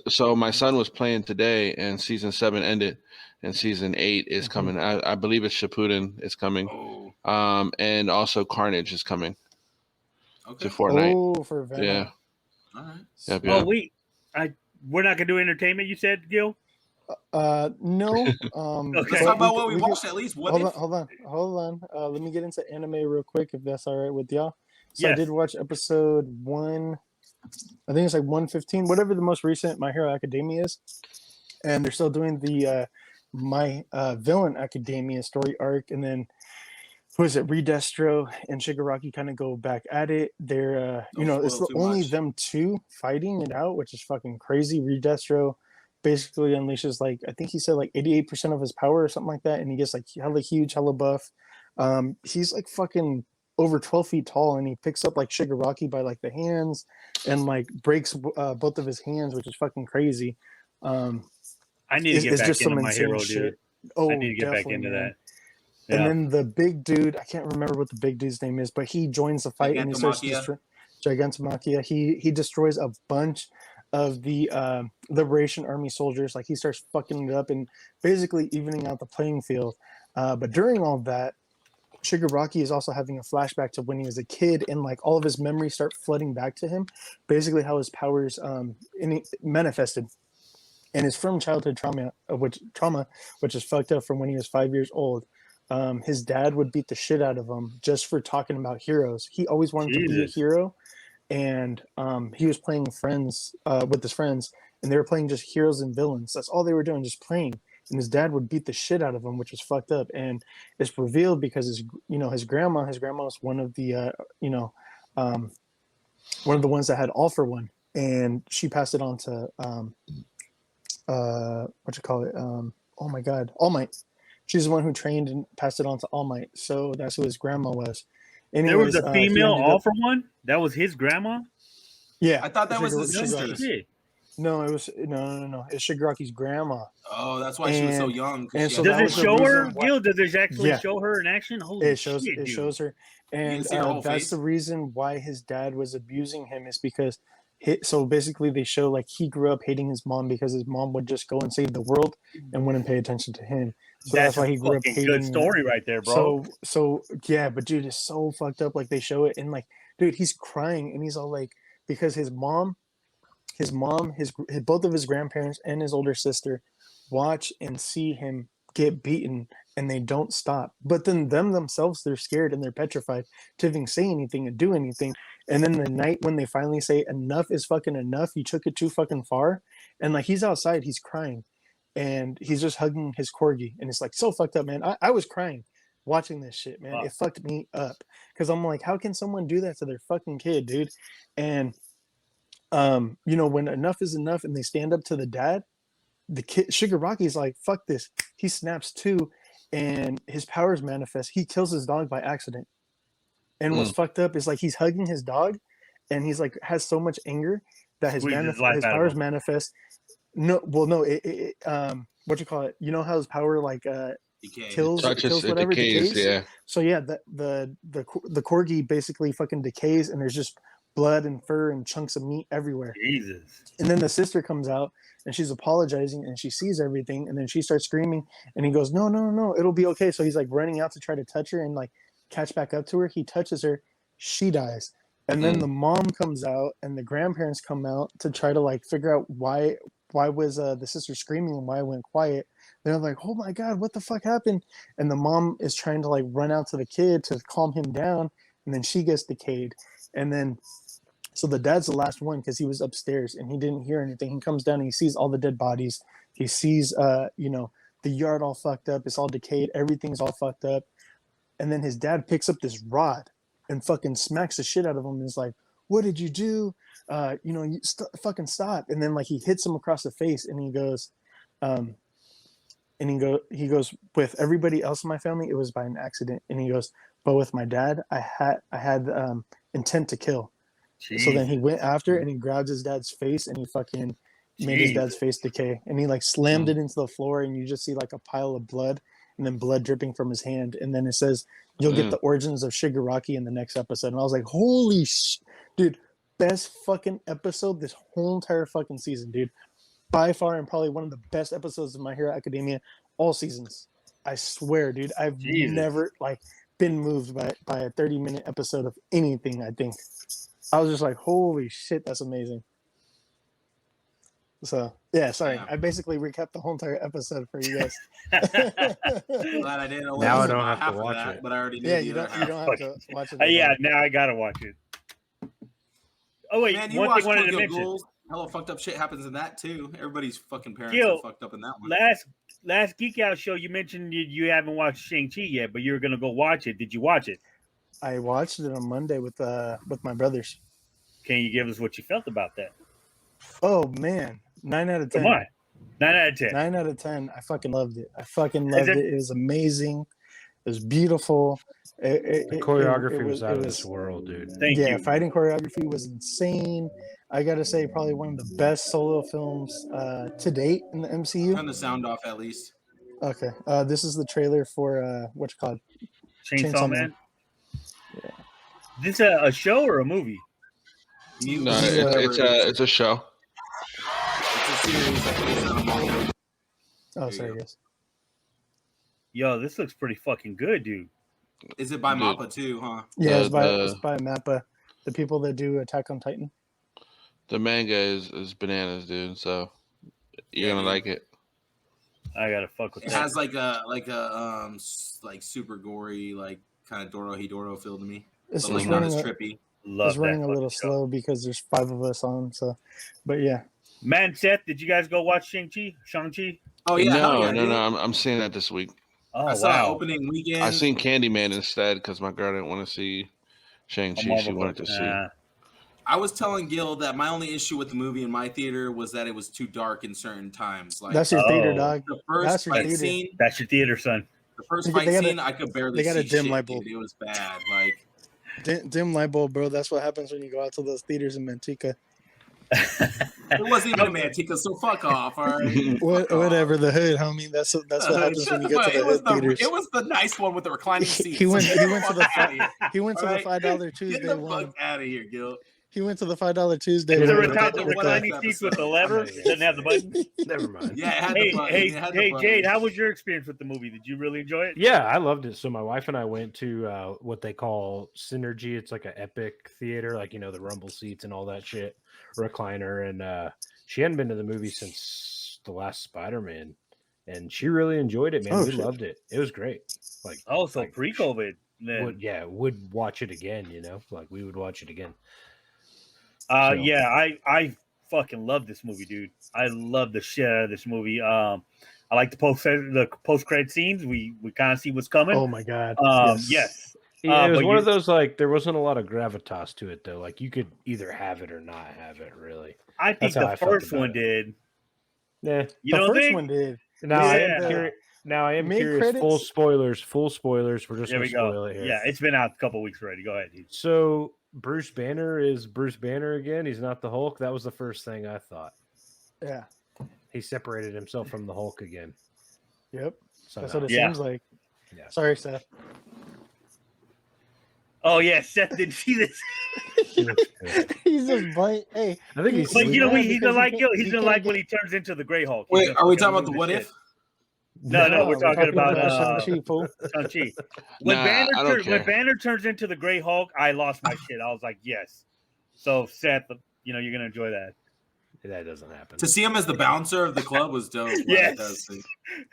Speaker 6: So my son was playing today, and season 7 ended, and season 8 is coming. I believe it's Shippuden is coming.
Speaker 5: Oh,
Speaker 6: And also Carnage is coming
Speaker 5: okay.
Speaker 6: to Fortnite.
Speaker 3: Oh, for Venom.
Speaker 6: Yeah.
Speaker 5: All right.
Speaker 6: Yep,
Speaker 7: Oh,
Speaker 6: yep.
Speaker 7: we're not gonna do entertainment. You said, Gil?
Speaker 3: No.
Speaker 7: Okay.
Speaker 5: Let's talk about what we watched at least. What
Speaker 3: Hold on. Let me get into anime real quick, if that's all right with y'all. So I
Speaker 7: Yes.
Speaker 3: did watch episode 1. I think it's like 115, whatever the most recent My Hero Academia is, and they're still doing the My Villain Academia story arc, and then who is it? Redestro and Shigaraki kind of go back at it. They're
Speaker 5: Don't
Speaker 3: it's
Speaker 5: spoil too
Speaker 3: only
Speaker 5: much.
Speaker 3: them two fighting it out, which is fucking crazy. Redestro basically unleashes like, I think he said like 88% of his power or something like that, and he gets like hella huge, hella buff. He's like fucking over 12 feet tall, and he picks up like Shigaraki by like the hands and like breaks both of his hands, which is fucking crazy.
Speaker 7: I need to get
Speaker 3: It's
Speaker 7: back
Speaker 3: just
Speaker 7: into
Speaker 3: some
Speaker 7: my
Speaker 3: insane
Speaker 7: hero,
Speaker 3: shit.
Speaker 7: dude.
Speaker 3: Oh,
Speaker 7: I need to get back
Speaker 3: definitely,
Speaker 7: into
Speaker 3: man.
Speaker 7: that.
Speaker 3: And
Speaker 7: Yeah.
Speaker 3: then the big dude, I can't remember what the big dude's name is, but he joins the fight and he starts
Speaker 5: Gigantomachia.
Speaker 3: Gigantomachia. He destroys a bunch of the Liberation Army soldiers. Like, he starts fucking it up and basically evening out the playing field. But during all that, Shigaraki is also having a flashback to when he was a kid, and like all of his memories start flooding back to him. Basically, how his powers manifested, and his from childhood trauma, which is fucked up from when he was 5 years old. His dad would beat the shit out of him just for talking about heroes. He always wanted to be a
Speaker 7: Jesus.
Speaker 3: hero, and he was playing friends with his friends, and they were playing just heroes and villains. That's all they were doing, just playing. And his dad would beat the shit out of him, which was fucked up. And it's revealed because his grandma was one of the one of the ones that had All for One, and she passed it on to oh my god, All Might. She's the one who trained and passed it on to All Might. So that's who his grandma was. Anyways,
Speaker 7: There was a female All for One? That was his grandma?
Speaker 3: Yeah.
Speaker 5: I thought that was his
Speaker 7: No
Speaker 5: sisters.
Speaker 7: shit.
Speaker 3: No, it was no. It's Shigaraki's grandma.
Speaker 5: Oh, that's why she was so young.
Speaker 3: And so
Speaker 7: Does
Speaker 3: that
Speaker 7: it
Speaker 3: was the
Speaker 7: show her,
Speaker 3: reason why-
Speaker 7: Gil? Does it actually
Speaker 3: Yeah.
Speaker 7: show her in action? Holy
Speaker 3: It shows
Speaker 7: shit,
Speaker 3: it
Speaker 7: dude.
Speaker 3: shows her, and
Speaker 5: see her whole
Speaker 3: that's
Speaker 5: face?
Speaker 3: the reason why his dad was abusing him, is because so basically they show like he grew up hating his mom because his mom would just go and save the world and wouldn't pay attention to him. So that's why he grew up
Speaker 7: fucking
Speaker 3: hating.
Speaker 7: good story right there, bro.
Speaker 3: So yeah, but dude, it's so fucked up. Like, they show it, and like, dude, he's crying, and he's all like, because his both of his grandparents and his older sister watch and see him get beaten, and they don't stop. But then themselves, they're scared and they're petrified to even say anything and do anything. And then the night when they finally say enough is fucking enough, you took it too fucking far, and like, he's outside, he's crying, and he's just hugging his corgi, and it's like so fucked up, man. I was crying watching this shit, man. It fucked me up, because I'm like, how can someone do that to their fucking kid, dude? And when enough is enough and they stand up to the dad, the kid Shigaraki's like, fuck this. He snaps too, and his powers manifest. He kills his dog by accident. And what's fucked up is like, he's hugging his dog, and he's like, has so much anger that his powers manifest. No, well, no, what you call it? You know how his power like kills whatever, decays.
Speaker 6: Yeah.
Speaker 3: So yeah, the corgi basically fucking decays, and there's just blood and fur and chunks of meat everywhere.
Speaker 7: Jesus.
Speaker 3: And then the sister comes out, and she's apologizing, and she sees everything, and then she starts screaming, and he goes, no, it'll be okay. So he's like running out to try to touch her and like catch back up to her. He touches her, she dies. And then the mom comes out, and the grandparents come out to try to like figure out why was the sister screaming and why it went quiet. They're like, oh my god, what the fuck happened? And the mom is trying to like run out to the kid to calm him down, and then she gets decayed. And then so the dad's the last one, because he was upstairs and he didn't hear anything. He comes down and he sees all the dead bodies. He sees the yard all fucked up. It's all decayed. Everything's all fucked up. And then his dad picks up this rod and fucking smacks the shit out of him and is like, what did you do? You fucking stop. And then like, he hits him across the face, and he goes, he goes, with everybody else in my family, it was by an accident. And he goes, but with my dad, I had intent to kill. Jeez. So then he went after, and he grabbed his dad's face, and he fucking made his dad's face decay, and he like slammed it into the floor, and you just see like a pile of blood, and then blood dripping from his hand. And then it says, you'll get the origins of Shigaraki in the next episode. And I was like, holy dude, best fucking episode this whole entire fucking season, dude. By far, and probably one of the best episodes of My Hero Academia all seasons. I swear, dude, I've never like been moved by a 30-minute episode of anything. I think I was just like, holy shit, that's amazing. So yeah, sorry.
Speaker 5: Yeah.
Speaker 3: I basically recapped the whole entire episode for you guys.
Speaker 5: Glad I didn't.
Speaker 4: Now I
Speaker 5: listen
Speaker 4: don't
Speaker 5: to
Speaker 4: have to
Speaker 5: half of
Speaker 4: watch
Speaker 5: that,
Speaker 4: it.
Speaker 5: but I already knew
Speaker 3: Yeah,
Speaker 5: the
Speaker 3: you
Speaker 5: other
Speaker 3: don't
Speaker 5: half.
Speaker 3: have to watch it.
Speaker 7: Yeah, now I gotta watch it. Oh wait,
Speaker 5: Man, you
Speaker 7: one
Speaker 5: watch
Speaker 7: thing I wanted to
Speaker 5: Tokyo
Speaker 7: mention.
Speaker 5: Ghoul. Hello, fucked up shit happens in that too. Everybody's fucking parents
Speaker 7: Gil,
Speaker 5: are fucked up in that one.
Speaker 7: Last Geek Out show, you mentioned you haven't watched Shang-Chi yet, but you were gonna go watch it. Did you watch it?
Speaker 3: I watched it on Monday with my brothers.
Speaker 7: Can you give us what you felt about that?
Speaker 3: Oh man, 9 out of 10.
Speaker 7: Come on, 9 out of 10.
Speaker 3: 9 out of 10. I fucking loved it. I fucking loved it. It was amazing. It was beautiful.
Speaker 4: The choreography
Speaker 3: it
Speaker 4: was out of this world, dude.
Speaker 7: Thank you.
Speaker 3: Fighting choreography was insane. I gotta say, probably one of the best solo films to date in the MCU.
Speaker 5: Turn the sound off at least.
Speaker 3: Okay, this is the trailer for what's it called?
Speaker 7: Chainsaw Man. Yeah. This a show or a movie?
Speaker 6: No, it's a show.
Speaker 5: It's a series. I think it's not a manga.
Speaker 3: Oh, sorry, yes.
Speaker 7: Yo, this looks pretty fucking good, dude.
Speaker 5: Is it by Mappa too, huh?
Speaker 3: Yeah, it's by Mappa, the people that do Attack on Titan.
Speaker 6: The manga is bananas, dude. So you're gonna like it.
Speaker 7: I gotta fuck with
Speaker 5: it. It has like a super gory, like kind of Dorohedoro feel to me.
Speaker 3: It's
Speaker 5: but like not as trippy.
Speaker 3: It's running a little slow because there's 5 of us on. So, but yeah.
Speaker 7: Man, Seth, did you guys go watch Shang-Chi?
Speaker 5: Oh yeah,
Speaker 6: no.
Speaker 5: Dude.
Speaker 6: I'm seeing that this week.
Speaker 7: Oh,
Speaker 5: I saw opening weekend.
Speaker 6: I seen Candyman instead because my girl didn't want to see Shang-Chi. She wanted to see.
Speaker 5: I was telling Gil that my only issue with the movie in my theater was that it was too dark in certain times. Like
Speaker 3: that's your theater, dog.
Speaker 5: The first fight scene.
Speaker 7: That's your theater, son.
Speaker 5: The first fight scene, I could barely see.
Speaker 3: They got a dim light bulb.
Speaker 5: Dude. It was bad. Like
Speaker 3: dim light bulb, bro. That's what happens when you go out to those theaters in Manteca.
Speaker 5: It wasn't even a Manteca, so fuck off. All right.
Speaker 3: Whatever, the hood, homie. That's what happens when you get to the hood theaters.
Speaker 5: It was the nice one with the reclining seats.
Speaker 3: He went to the $5 Tuesday
Speaker 5: Get the
Speaker 3: one.
Speaker 5: fuck out of here, Gil.
Speaker 3: He went to the $5 Tuesday.
Speaker 7: The reclining seats with the lever. Doesn't have the button.
Speaker 4: Never mind.
Speaker 5: Yeah, it had the button.
Speaker 7: Hey, Jade, how was your experience with the movie? Did you really enjoy it?
Speaker 4: Yeah, I loved it. So my wife and I went to what they call Synergy. It's like an epic theater, like the rumble seats and all that shit, recliner. And she hadn't been to the movie since the last Spider-Man, and she really enjoyed it, man. We loved it. It was great. Like
Speaker 7: pre-COVID.
Speaker 4: Would watch it again. Like we would watch it again.
Speaker 7: Yeah, I fucking love this movie, dude. I love the shit out of this movie. I like the post credit scenes. We kind of see what's coming.
Speaker 3: Oh my god.
Speaker 7: Yes.
Speaker 4: Yeah, it was one of those, like, there wasn't a lot of gravitas to it though. Like you could either have it or not have it, really.
Speaker 7: I think the first one did.
Speaker 4: Yeah,
Speaker 3: the first one did.
Speaker 4: Now I am curious. Full spoilers. We're just gonna spoil it here.
Speaker 7: Yeah, it's been out a couple weeks already. Go ahead, dude.
Speaker 4: So Bruce Banner is Bruce Banner again. He's not the Hulk. That was the first thing I thought.
Speaker 3: Yeah.
Speaker 4: He separated himself from the Hulk again.
Speaker 3: Yep.
Speaker 4: Somehow.
Speaker 3: That's what it seems like.
Speaker 4: Yeah.
Speaker 3: Sorry, Seth.
Speaker 7: Oh yeah, Seth didn't see this.
Speaker 3: He's just bite. Hey,
Speaker 4: I think he's.
Speaker 7: But he's gonna like He's gonna like when he turns into the Gray Hulk.
Speaker 5: Wait, are we talking about the what if?
Speaker 7: No, we're talking about
Speaker 3: Shang-Chi.
Speaker 7: When Banner turns into the Gray Hulk, I lost my shit. I was like, yes. So Seth, you're gonna enjoy that.
Speaker 4: That doesn't happen.
Speaker 5: To see him as the bouncer of the club was dope.
Speaker 7: Yes.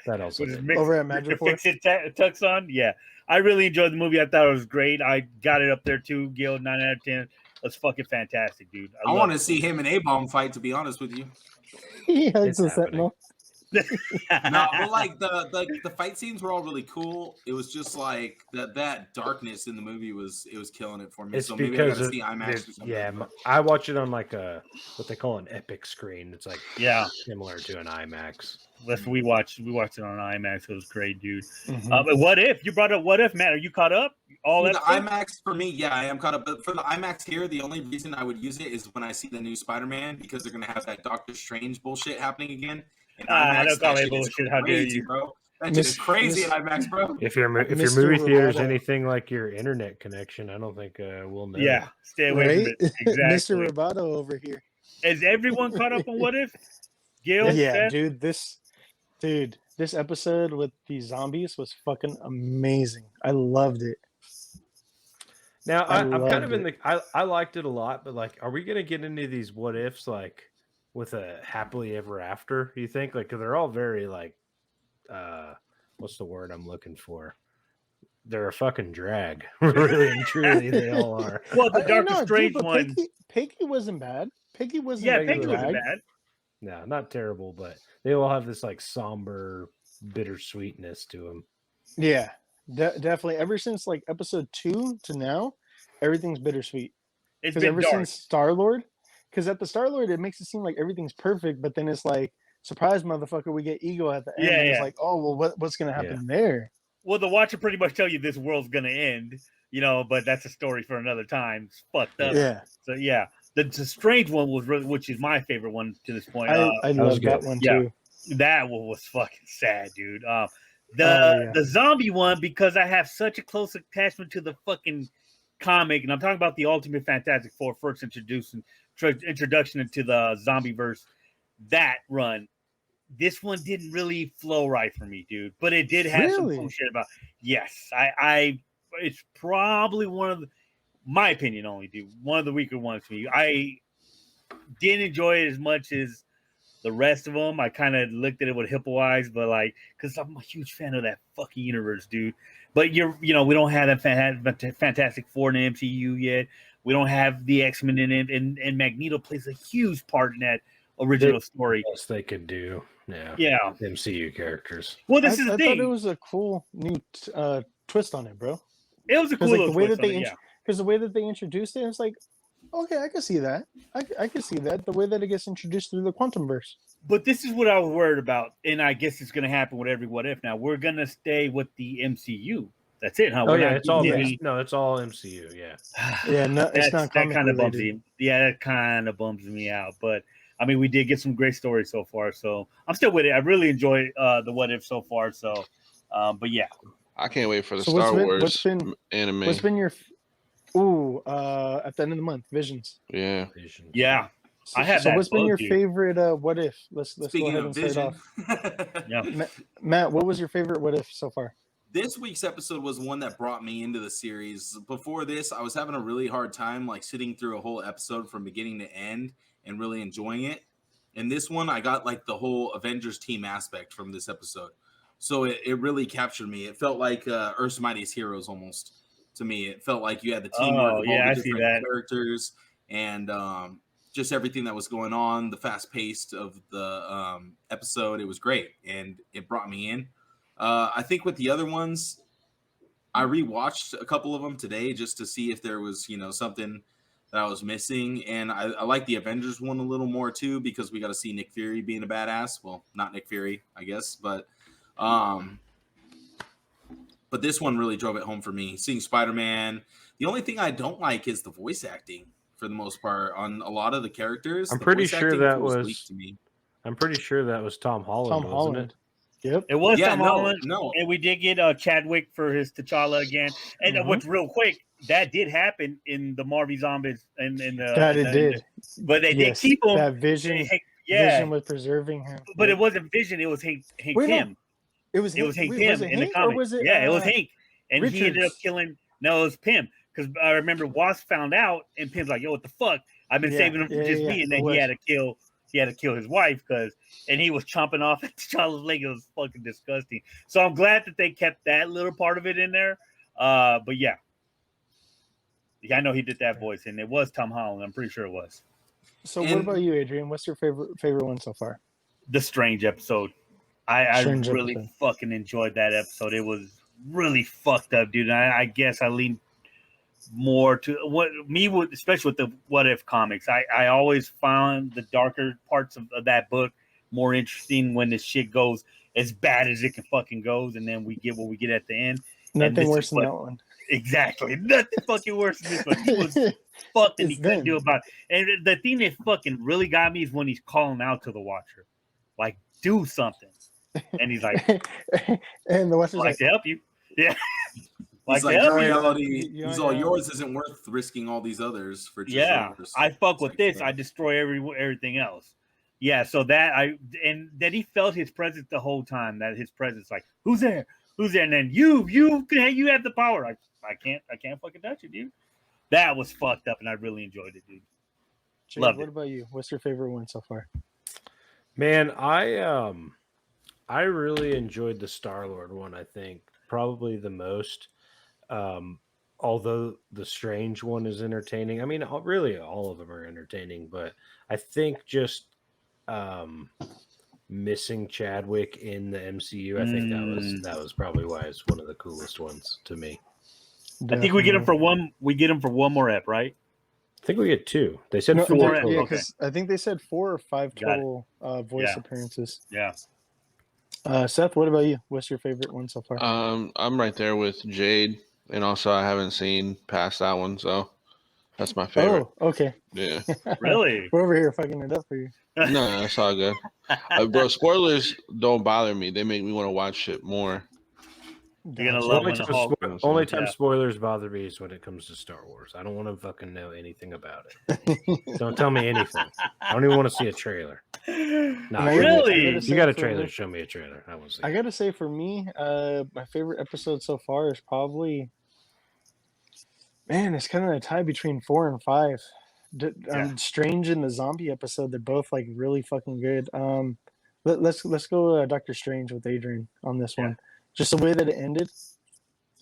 Speaker 4: That also
Speaker 3: over at Magic Force.
Speaker 7: Tux on. Yeah, I really enjoyed the movie. I thought it was great. I got it up there too. Gil, 9 out of 10. That's fucking fantastic, dude.
Speaker 5: I want to see him and A-Bomb fight. To be honest with you.
Speaker 3: He hugs the Sentinel.
Speaker 5: No, but like the fight scenes were all really cool. It was just like that darkness in the movie was killing it for me.
Speaker 4: It's
Speaker 5: so maybe I gotta see IMAX or something.
Speaker 4: Yeah, I watch it on like what they call an epic screen. It's like similar to an IMAX.
Speaker 7: We watched it on IMAX. It was great, dude. But what if you brought up what if, Matt? Are you caught up? All that
Speaker 5: IMAX for me, yeah, I am caught up. But for the IMAX here, the only reason I would use it is when I see the new Spider-Man because they're gonna have that Doctor Strange bullshit happening again.
Speaker 7: I don't call it bullshit. How dare you,
Speaker 5: bro? That shit is crazy in IMAX, bro.
Speaker 4: If your movie theater is anything like your internet connection, I don't think we'll know.
Speaker 7: Yeah, stay away from it. Exactly.
Speaker 3: Mr. Roboto over here.
Speaker 7: Is everyone caught up on what if? Gil,
Speaker 3: yeah,
Speaker 7: Seth?
Speaker 3: This episode with these zombies was fucking amazing. I loved it.
Speaker 4: Now I'm kind of in the. I liked it a lot, but like, are we gonna get into these what ifs? Like, with a happily ever after. You think like 'cause they're all very like, what's the word I'm looking for? They're a fucking drag, really and truly. They all are.
Speaker 7: Well, the Doctor
Speaker 3: No,
Speaker 7: Strange
Speaker 3: but
Speaker 7: one.
Speaker 3: Peggy wasn't bad. Peggy wasn't
Speaker 7: Yeah,
Speaker 3: regular
Speaker 7: Peggy wasn't
Speaker 3: drag.
Speaker 7: bad.
Speaker 4: No, not terrible, but they all have this like somber, bittersweetness to them.
Speaker 3: Yeah, definitely. Ever since like episode 2 to now, everything's bittersweet.
Speaker 7: It's
Speaker 3: Because
Speaker 7: been
Speaker 3: ever
Speaker 7: dark.
Speaker 3: since Star-Lord, because at the Star-Lord, it makes it seem like everything's perfect, but then it's like, surprise, motherfucker, we get ego at the end.
Speaker 7: Yeah,
Speaker 3: and it's
Speaker 7: yeah.
Speaker 3: like, oh, well, what's going to happen there?
Speaker 7: Well, the Watcher pretty much tell you this world's gonna end, but that's a story for another time. It's fucked up.
Speaker 3: Yeah.
Speaker 7: So yeah, the Strange one was really, which is my favorite one to this point.
Speaker 3: I
Speaker 4: was
Speaker 3: love that
Speaker 4: good.
Speaker 3: one,
Speaker 7: Yeah.
Speaker 3: too.
Speaker 7: That one was fucking sad, dude. The
Speaker 3: Oh, yeah.
Speaker 7: the zombie one, because I have such a close attachment to the fucking comic, and I'm talking about the Ultimate Fantastic Four first introduction into the zombie verse. That run, this one didn't really flow right for me, dude. But it did have some cool shit about. Yes, I it's probably one of the, my opinion only, dude. One of the weaker ones for me. I didn't enjoy it as much as the rest of them. I kind of looked at it with hippo eyes, but like, because I'm a huge fan of that fucking universe, dude. But we don't have that Fantastic Four in the MCU yet. We don't have the X-Men in it, and Magneto plays a huge part in that original story.
Speaker 4: Yes, they could do. Yeah.
Speaker 7: Yeah.
Speaker 4: MCU characters.
Speaker 7: Well, this is the
Speaker 3: I
Speaker 7: thing.
Speaker 3: thought it was a cool new twist on it, bro.
Speaker 7: It was a cool
Speaker 3: Like, the way
Speaker 7: twist
Speaker 3: that they
Speaker 7: on it,
Speaker 3: because the way that they introduced it, it's like, okay, I can see that. I can see that. The way that it gets introduced through the quantum verse.
Speaker 7: But this is what I was worried about, and I guess it's going to happen with every What If. Now we're going to stay with the MCU. That's it, huh?
Speaker 4: Oh yeah, it's all it's all MCU. Yeah.
Speaker 3: Yeah, no, it's not
Speaker 7: that kind of bums
Speaker 3: related.
Speaker 7: me. Yeah, that kind of bums me out. But I mean, we did get some great stories so far, so I'm still with it. I really enjoy the What If so far. So, but yeah,
Speaker 6: I can't wait for the
Speaker 3: So
Speaker 6: Star Wars
Speaker 3: what's been
Speaker 6: anime.
Speaker 3: What's been your at the end of the month, Visions.
Speaker 6: Yeah.
Speaker 7: yeah. I had
Speaker 3: So
Speaker 7: that
Speaker 3: what's been
Speaker 7: book,
Speaker 3: your
Speaker 7: dude.
Speaker 3: favorite What If? Let's
Speaker 5: Speaking
Speaker 3: go ahead
Speaker 5: of
Speaker 3: and start
Speaker 5: vision,
Speaker 3: off.
Speaker 7: Yeah.
Speaker 3: Matt, what was your favorite What If so far?
Speaker 5: this week's episode was one that brought me into the series. Before this, I was having a really hard time like sitting through a whole episode from beginning to end and really enjoying it. And this one, I got like the whole Avengers team aspect from this episode. So it really captured me. It felt like Earth's Mightiest Heroes almost to me. It felt like you had the teamwork of all
Speaker 7: yeah, I
Speaker 5: the
Speaker 7: see
Speaker 5: different
Speaker 7: that.
Speaker 5: characters and just everything that was going on, the fast pace of the episode. It was great. And it brought me in. I think with the other ones, I rewatched a couple of them today just to see if there was, something that I was missing. And I like the Avengers one a little more too, because we got to see Nick Fury being a badass. Well, not Nick Fury, I guess, but this one really drove it home for me. Seeing Spider-Man. The only thing I don't like is the voice acting for the most part on a lot of the characters.
Speaker 4: I'm
Speaker 5: The
Speaker 4: pretty
Speaker 5: voice
Speaker 4: sure
Speaker 5: acting
Speaker 4: that
Speaker 5: feels
Speaker 4: was
Speaker 5: weak to me.
Speaker 4: I'm pretty sure that was Tom Holland,
Speaker 3: Tom
Speaker 4: wasn't
Speaker 3: Holland. Yep.
Speaker 7: It was
Speaker 5: Yeah,
Speaker 7: Tom
Speaker 5: no,
Speaker 7: Holland,
Speaker 5: no.
Speaker 7: and we did get Chadwick for his T'Challa again. And what's real quick, that did happen in the Marvel Zombies, and
Speaker 3: That it did.
Speaker 7: But they did keep him.
Speaker 3: That Vision.
Speaker 7: Yeah,
Speaker 3: Vision was preserving him.
Speaker 7: but it wasn't Vision. It was Hank
Speaker 3: Wait,
Speaker 7: Pym.
Speaker 3: no. It was
Speaker 7: Hank
Speaker 3: wait,
Speaker 7: Pym
Speaker 3: was it
Speaker 7: in the
Speaker 3: Hank,
Speaker 7: comic.
Speaker 3: or was it?
Speaker 7: Yeah, it was Hank, and he ended up
Speaker 3: Richards?
Speaker 7: killing. No, it was Pym, because I remember Wasp found out, and Pym's like, "Yo, what the fuck? I've been
Speaker 3: Yeah,
Speaker 7: saving him for
Speaker 3: yeah,
Speaker 7: just
Speaker 3: yeah,
Speaker 7: me," and
Speaker 3: it
Speaker 7: then
Speaker 3: was.
Speaker 7: he had to kill. He had to kill his wife and he was chomping off at T'Challa's leg. It was fucking disgusting. So I'm glad that they kept that little part of it in there. But yeah, I know he did that voice, and it was Tom Holland. I'm pretty sure it was.
Speaker 3: So what
Speaker 5: And-
Speaker 3: about you, Adrian? What's your favorite one so far?
Speaker 7: The Strange episode. I
Speaker 3: Strange
Speaker 7: really
Speaker 3: episode.
Speaker 7: fucking enjoyed that episode. It was really fucked up, dude. And I guess I lean more to especially with the What If comics. I always found the darker parts of that book more interesting when this shit goes as bad as it can fucking goes, and then we get what we get at the end.
Speaker 3: Nothing
Speaker 7: this
Speaker 3: worse
Speaker 7: is
Speaker 3: than
Speaker 7: what-
Speaker 3: that one.
Speaker 7: Exactly. Nothing fucking worse than this one. He was fucked and he
Speaker 3: It's
Speaker 7: couldn't
Speaker 3: them.
Speaker 7: do about it. And the thing that fucking really got me is when he's calling out to the Watcher. Like, do something. And he's like,
Speaker 3: And the Watcher's
Speaker 7: like
Speaker 3: like,
Speaker 7: to help you. Yeah.
Speaker 5: He's like,
Speaker 7: to help
Speaker 5: in
Speaker 7: you.
Speaker 5: reality,
Speaker 3: You
Speaker 5: he's
Speaker 3: know,
Speaker 5: all
Speaker 3: yeah.
Speaker 5: yours isn't worth risking all these others for just
Speaker 7: Yeah.
Speaker 5: yours.
Speaker 7: I fuck with
Speaker 5: It's like,
Speaker 7: this.
Speaker 5: yeah.
Speaker 7: I destroy everything else. Yeah. So that that he felt his presence the whole time. That his presence, like, who's there? Who's there? And then you have the power. I can't fucking touch it, dude. That was fucked up, and I really enjoyed it, dude.
Speaker 3: Jade,
Speaker 7: Loved
Speaker 3: what
Speaker 7: it.
Speaker 3: about you? What's your favorite one so far?
Speaker 4: Man, I really enjoyed the Star-Lord one, I think. Probably the most. Although the Strange one is entertaining. I mean, really all of them are entertaining, but I think just missing Chadwick in the MCU, I think that was probably why it's one of the coolest ones to me.
Speaker 7: I think we get him
Speaker 3: Definitely.
Speaker 7: for one. We get him for one more ep, right?
Speaker 4: I think we get 2. They said
Speaker 3: No,
Speaker 4: 4
Speaker 7: four,
Speaker 4: total.
Speaker 3: yeah,
Speaker 7: okay.
Speaker 3: because I think they said 4 or 5
Speaker 7: Got it.
Speaker 3: total voice
Speaker 7: Yeah.
Speaker 3: appearances.
Speaker 7: Yeah.
Speaker 3: Seth, what about you? What's your favorite one so far?
Speaker 6: I'm right there with Jade, and also I haven't seen past that one, so that's my favorite.
Speaker 3: Oh, okay.
Speaker 6: Yeah,
Speaker 7: Really?
Speaker 3: We're over here fucking it up for you.
Speaker 6: no, that's all good. Bro, spoilers don't bother me. They make me want to watch it more.
Speaker 7: You're gonna
Speaker 3: Gotcha.
Speaker 7: love
Speaker 4: Only
Speaker 7: when the
Speaker 4: time,
Speaker 7: Hulk.
Speaker 4: only time
Speaker 7: Yeah.
Speaker 4: spoilers bother me is when it comes to Star Wars. I don't want to fucking know anything about it. Don't tell me anything. I don't even want to see a trailer. No,
Speaker 3: And I gotta
Speaker 7: really?
Speaker 3: say
Speaker 4: you got a
Speaker 3: for
Speaker 4: trailer?
Speaker 3: me-
Speaker 4: Show me a trailer. I want to see.
Speaker 3: I gotta say, for me, my favorite episode so far is probably, man, it's kind of a tie between 4 and 5. Strange and the zombie episode, they're both like really fucking good. Let's go Doctor Strange with Adrian on this
Speaker 7: Yeah.
Speaker 3: one. Just the way that it ended,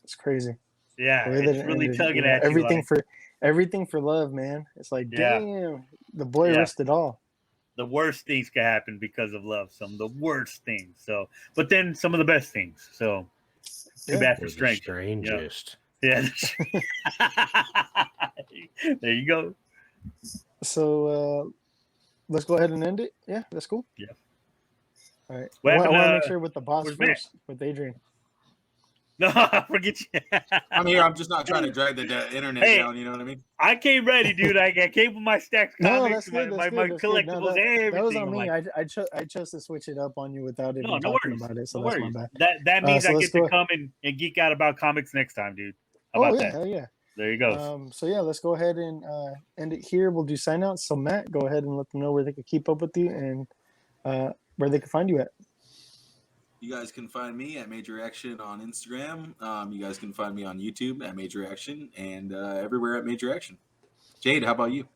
Speaker 3: it's crazy.
Speaker 7: Yeah,
Speaker 3: The way that
Speaker 7: it's
Speaker 3: it
Speaker 7: really
Speaker 3: ended,
Speaker 7: tugging
Speaker 3: you know,
Speaker 7: at you.
Speaker 3: everything for love, man. It's like,
Speaker 7: Yeah.
Speaker 3: damn, the boy
Speaker 7: Yeah.
Speaker 3: risked it all.
Speaker 7: The worst things can happen because of love. Some of the worst things. So, but then some of the best things. So, too
Speaker 3: Yeah.
Speaker 7: bad for
Speaker 4: You're the
Speaker 7: Strange.
Speaker 4: strangest.
Speaker 7: Yeah. There you go.
Speaker 3: So let's go ahead and end it. Yeah, that's cool.
Speaker 7: Yeah.
Speaker 3: All right.
Speaker 7: What
Speaker 3: I
Speaker 7: happened,
Speaker 3: want to make sure with the boss
Speaker 7: where's Matt?
Speaker 3: first, with Adrian.
Speaker 7: No, forget you.
Speaker 5: I'm here. I'm just not trying to drag the internet
Speaker 7: Hey.
Speaker 5: down. You know what I mean?
Speaker 7: I came ready, dude. I came with my stacks
Speaker 3: No,
Speaker 7: comics,
Speaker 3: that's good.
Speaker 7: my
Speaker 3: That's good. That's good. No,
Speaker 7: collectibles, everything.
Speaker 3: that was on
Speaker 7: I'm
Speaker 3: me.
Speaker 7: like,
Speaker 3: I chose to switch it up on you without even
Speaker 7: no
Speaker 3: talking
Speaker 7: worries.
Speaker 3: about it. So
Speaker 7: No
Speaker 3: that's
Speaker 7: worries.
Speaker 3: my bad.
Speaker 7: That means
Speaker 3: so
Speaker 7: I
Speaker 3: let's
Speaker 7: get to
Speaker 3: go-
Speaker 7: come and geek out about comics next time, dude. How
Speaker 3: Oh
Speaker 7: about
Speaker 3: yeah,
Speaker 7: that?
Speaker 3: hell yeah.
Speaker 7: There you go.
Speaker 3: So yeah, let's go ahead and end it here. We'll do sign outs. So Matt, go ahead and let them know where they can keep up with you and where they can find you at.
Speaker 5: You guys can find me at Major Reaction on Instagram. You guys can find me on YouTube at Major Reaction and everywhere at Major Reaction. Jade, how about you?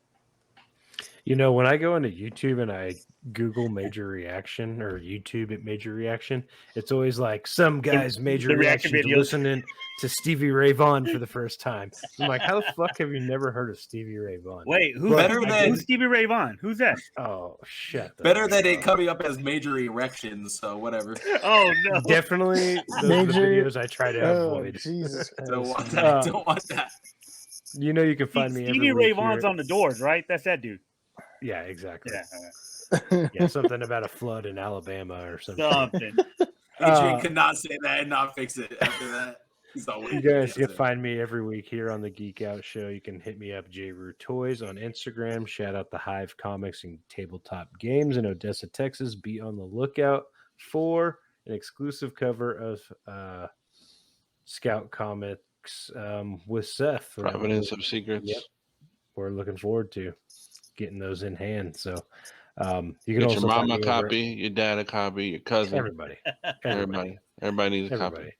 Speaker 4: You know, when I go into YouTube and I Google major reaction or YouTube at major reaction, it's always like some guy's major
Speaker 7: the reaction
Speaker 4: reaction to
Speaker 7: videos.
Speaker 4: listening to Stevie Ray Vaughan for the first time. I'm like, how the fuck have you never heard of Stevie Ray Vaughan?
Speaker 7: Wait, who's
Speaker 5: Better than-
Speaker 7: who's Stevie Ray Vaughan? Who's that?
Speaker 4: Oh, shut the
Speaker 5: Better
Speaker 4: fuck
Speaker 5: than it
Speaker 4: up.
Speaker 5: coming up as Major Erections, so whatever.
Speaker 7: Oh no.
Speaker 4: Definitely those are the
Speaker 3: Major-
Speaker 4: videos I try to
Speaker 3: Oh
Speaker 4: avoid.
Speaker 3: Jesus Christ!
Speaker 5: Don't want
Speaker 3: man.
Speaker 5: that. Don't want that.
Speaker 4: You know, you can find me every
Speaker 7: Stevie Ray
Speaker 4: week
Speaker 7: Vaughan's
Speaker 4: here.
Speaker 7: on the Doors, right? That's that dude.
Speaker 4: Yeah, exactly.
Speaker 7: Yeah.
Speaker 4: Yeah, something about a flood in Alabama or something.
Speaker 7: Something.
Speaker 5: Adrian could not say that and not fix it after that. He's all
Speaker 4: You guys can find me every week here on the Geek Out Show. You can hit me up, JRU Toys, on Instagram. Shout out the Hive Comics and Tabletop Games in Odessa, Texas. Be on the lookout for an exclusive cover of Scout Comics with Seth.
Speaker 6: Providence of Secrets.
Speaker 4: Yep. We're looking forward to getting those in hand. So you can
Speaker 6: Get
Speaker 4: also
Speaker 6: your
Speaker 4: find
Speaker 6: mama
Speaker 4: me
Speaker 6: a
Speaker 4: over
Speaker 6: copy, your dad a copy, your cousin.
Speaker 4: everybody.
Speaker 6: Everybody needs a
Speaker 4: Everybody.
Speaker 6: copy.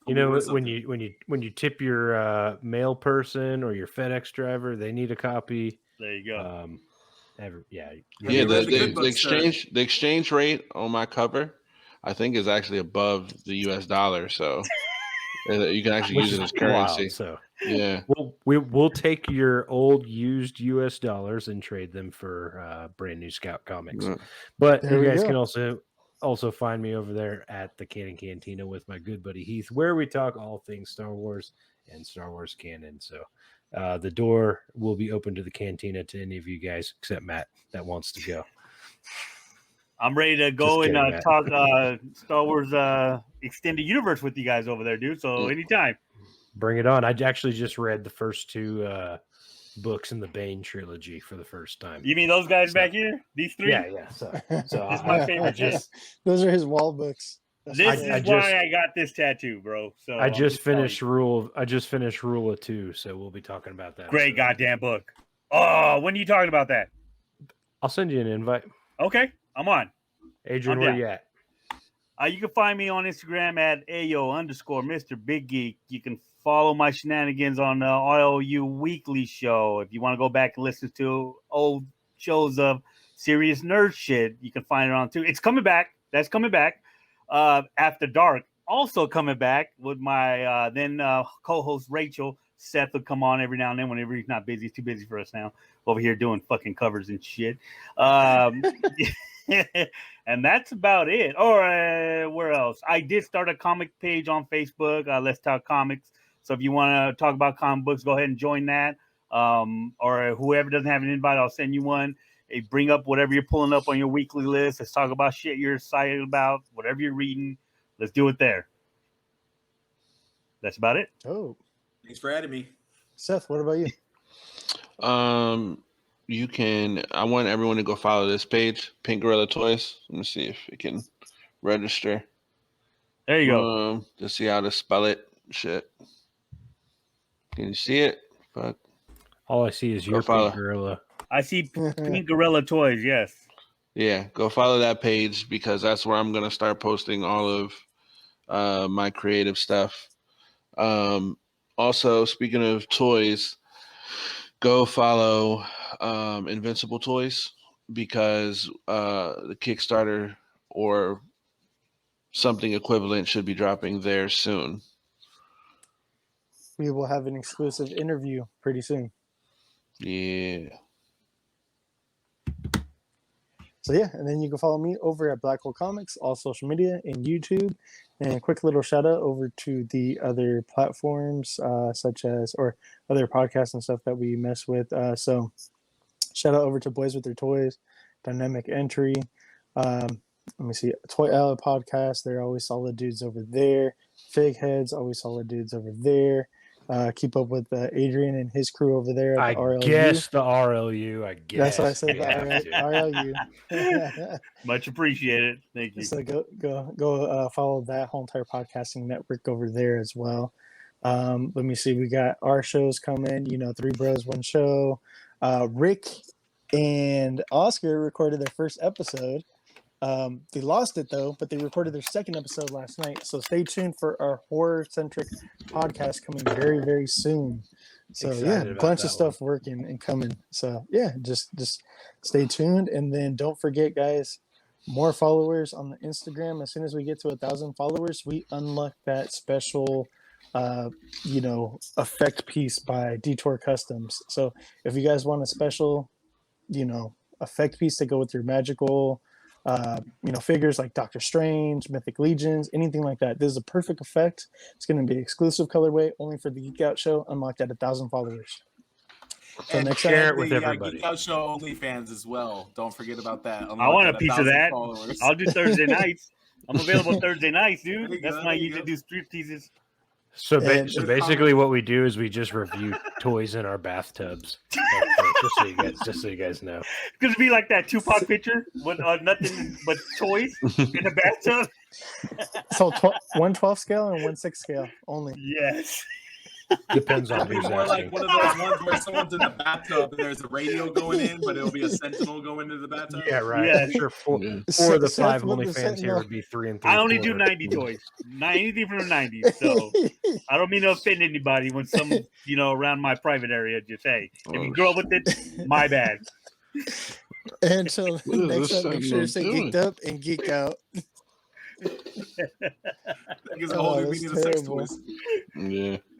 Speaker 4: You know, when you tip your mail person or your FedEx driver, they need a copy.
Speaker 7: There you go.
Speaker 6: Yeah,
Speaker 5: you read the
Speaker 6: the
Speaker 5: cookbook, sir?
Speaker 6: exchange rate on my cover, I think, is actually above the US dollar. So you can actually
Speaker 4: Which
Speaker 6: use it
Speaker 4: is
Speaker 6: as currency.
Speaker 4: wild, so
Speaker 6: Yeah.
Speaker 4: we'll take your old used US dollars and trade them for brand new Scout Comics.
Speaker 6: Yeah.
Speaker 4: But
Speaker 3: There
Speaker 4: you
Speaker 3: we
Speaker 4: guys
Speaker 3: go.
Speaker 4: can also find me over there at the Canon Cantina with my good buddy Heath, where we talk all things Star Wars and Star Wars canon. So the door will be open to the cantina to any of you guys except Matt that wants to go.
Speaker 7: I'm ready to go
Speaker 4: Just
Speaker 7: and
Speaker 4: kidding, Matt.
Speaker 7: talk Star Wars extended universe with you guys over there, dude. So anytime.
Speaker 4: Bring it on. I actually just read the first 2 books in the Bane trilogy for the first time.
Speaker 7: You mean those guys back here? These 3?
Speaker 4: Yeah. So
Speaker 7: This is my favorite.
Speaker 3: Those are his wall books. That's
Speaker 7: This
Speaker 3: why-
Speaker 7: is
Speaker 4: I
Speaker 7: why I got this tattoo, bro. So
Speaker 4: I
Speaker 7: I'm
Speaker 4: just
Speaker 7: telling
Speaker 4: finished Rule of 2, so we'll be talking about that.
Speaker 7: you. Great
Speaker 4: soon.
Speaker 7: goddamn book. Oh, when are you talking about that?
Speaker 4: I'll send you an invite.
Speaker 7: Okay, I'm on.
Speaker 4: Adrian,
Speaker 7: I'm
Speaker 4: where
Speaker 7: down.
Speaker 4: you at?
Speaker 7: You can find me on Instagram at ayo_Mr. Big Geek. You can follow my shenanigans on the IOU Weekly Show. If you want to go back and listen to old shows of serious nerd shit. You can find it on too. It's coming back. That's coming back. After Dark, also coming back with my then co-host Rachel. Seth will come on every now and then whenever he's not busy. He's too busy for us now. Over here doing fucking covers and shit. And that's about it. Or where else? I did start a comic page on Facebook. Let's Talk Comics. So if you want to talk about comic books, go ahead and join that. Or whoever doesn't have an invite, I'll send you one. Hey, bring up whatever you're pulling up on your weekly list. Let's talk about shit you're excited about, whatever you're reading. Let's do it there. That's about it.
Speaker 3: Oh,
Speaker 5: Thanks for adding me.
Speaker 3: Seth, what about you?
Speaker 6: You can. I want everyone to go follow this page, Pink Gorilla Toys. Let me see if it can register.
Speaker 7: There you go.
Speaker 6: To see how to spell it. Shit. Can you see it? Fuck.
Speaker 4: All I see is your
Speaker 6: follow.
Speaker 4: Pink Gorilla.
Speaker 7: I see Pink Gorilla Toys. Yes.
Speaker 6: Yeah, go follow that page because that's where I'm gonna start posting all of my creative stuff. Also, speaking of toys, go follow Invincible Toys because the Kickstarter or something equivalent should be dropping there soon.
Speaker 3: We will have an exclusive interview pretty soon.
Speaker 6: Yeah.
Speaker 3: So yeah, and then you can follow me over at Black Hole Comics, all social media and YouTube. And a quick little shout out over to the other platforms, such as or other podcasts and stuff that we mess with. So shout out over to Boys with Their Toys, Dynamic Entry. Let me see, Toy Alley Podcast. They're always solid dudes over there. Fig Heads, always solid dudes over there. Keep up with Adrian and his crew over there at the RLU.
Speaker 4: Guess the RLU. I guess
Speaker 3: That's what I said. The RLU.
Speaker 7: Much appreciated. Thank you.
Speaker 3: So go follow that whole entire podcasting network over there as well. Let me see. We got our shows coming. You know, 3 Bros, 1 Show. Rick and Oscar recorded their first episode. They lost it though, but they recorded their second episode last night. So stay tuned for our horror-centric podcast coming very, very soon. So
Speaker 4: Excited
Speaker 3: yeah,
Speaker 4: about
Speaker 3: bunch
Speaker 4: that
Speaker 3: of stuff working and coming. So yeah, just stay tuned. And then don't forget, guys, more followers on the Instagram. As soon as we get to 1,000 followers, we unlock that special effect piece by Detour Customs. So if you guys want a special, effect piece to go with your magical figures like Doctor Strange, Mythic Legions, anything like that, this is a perfect effect. It's going to be exclusive colorway only for the Geek Out Show, unlocked at 1,000 followers. So
Speaker 5: And
Speaker 3: next
Speaker 4: share
Speaker 3: time,
Speaker 4: it with everybody.
Speaker 5: Geek Out Show OnlyFans as well. Don't forget about that.
Speaker 7: I want a piece of that.
Speaker 5: Followers.
Speaker 7: I'll do Thursday nights. I'm available Thursday nights, dude.
Speaker 5: There you
Speaker 7: That's
Speaker 5: go,
Speaker 7: when I
Speaker 5: there you
Speaker 7: usually
Speaker 5: go.
Speaker 7: do street teases.
Speaker 4: So,
Speaker 3: And-
Speaker 4: so basically, what we do is we just review toys in our bathtubs. Just so you guys know.
Speaker 7: It's gonna be like that Tupac picture with nothing but toys in a bathtub.
Speaker 3: so 1/12 scale and 1/6 scale only.
Speaker 7: Yes.
Speaker 4: Depends on
Speaker 5: It'll be
Speaker 4: who's
Speaker 5: more like
Speaker 4: asking.
Speaker 5: one of those ones where someone's in the bathtub and there's a radio going in, but it'll be a sentinel going into the bathtub.
Speaker 4: Yeah, right.
Speaker 7: Yeah.
Speaker 4: I'm sure four
Speaker 6: Yeah.
Speaker 4: of the
Speaker 3: Seth
Speaker 4: 5
Speaker 3: with the
Speaker 4: OnlyFans here
Speaker 3: Sentinel.
Speaker 4: would be 3 and 3.
Speaker 7: I only do 90 toys. Not anything from the 90s. So I don't mean to offend anybody when some, around my private area just say, if you grow up with it, my bad.
Speaker 3: And so
Speaker 6: What is
Speaker 3: next
Speaker 6: this
Speaker 3: up, make sure to stay
Speaker 6: segment
Speaker 3: geeked up and geek out.
Speaker 5: That gives a whole new
Speaker 3: that's
Speaker 5: meaning to sex
Speaker 3: terrible.
Speaker 5: toys.
Speaker 6: Yeah.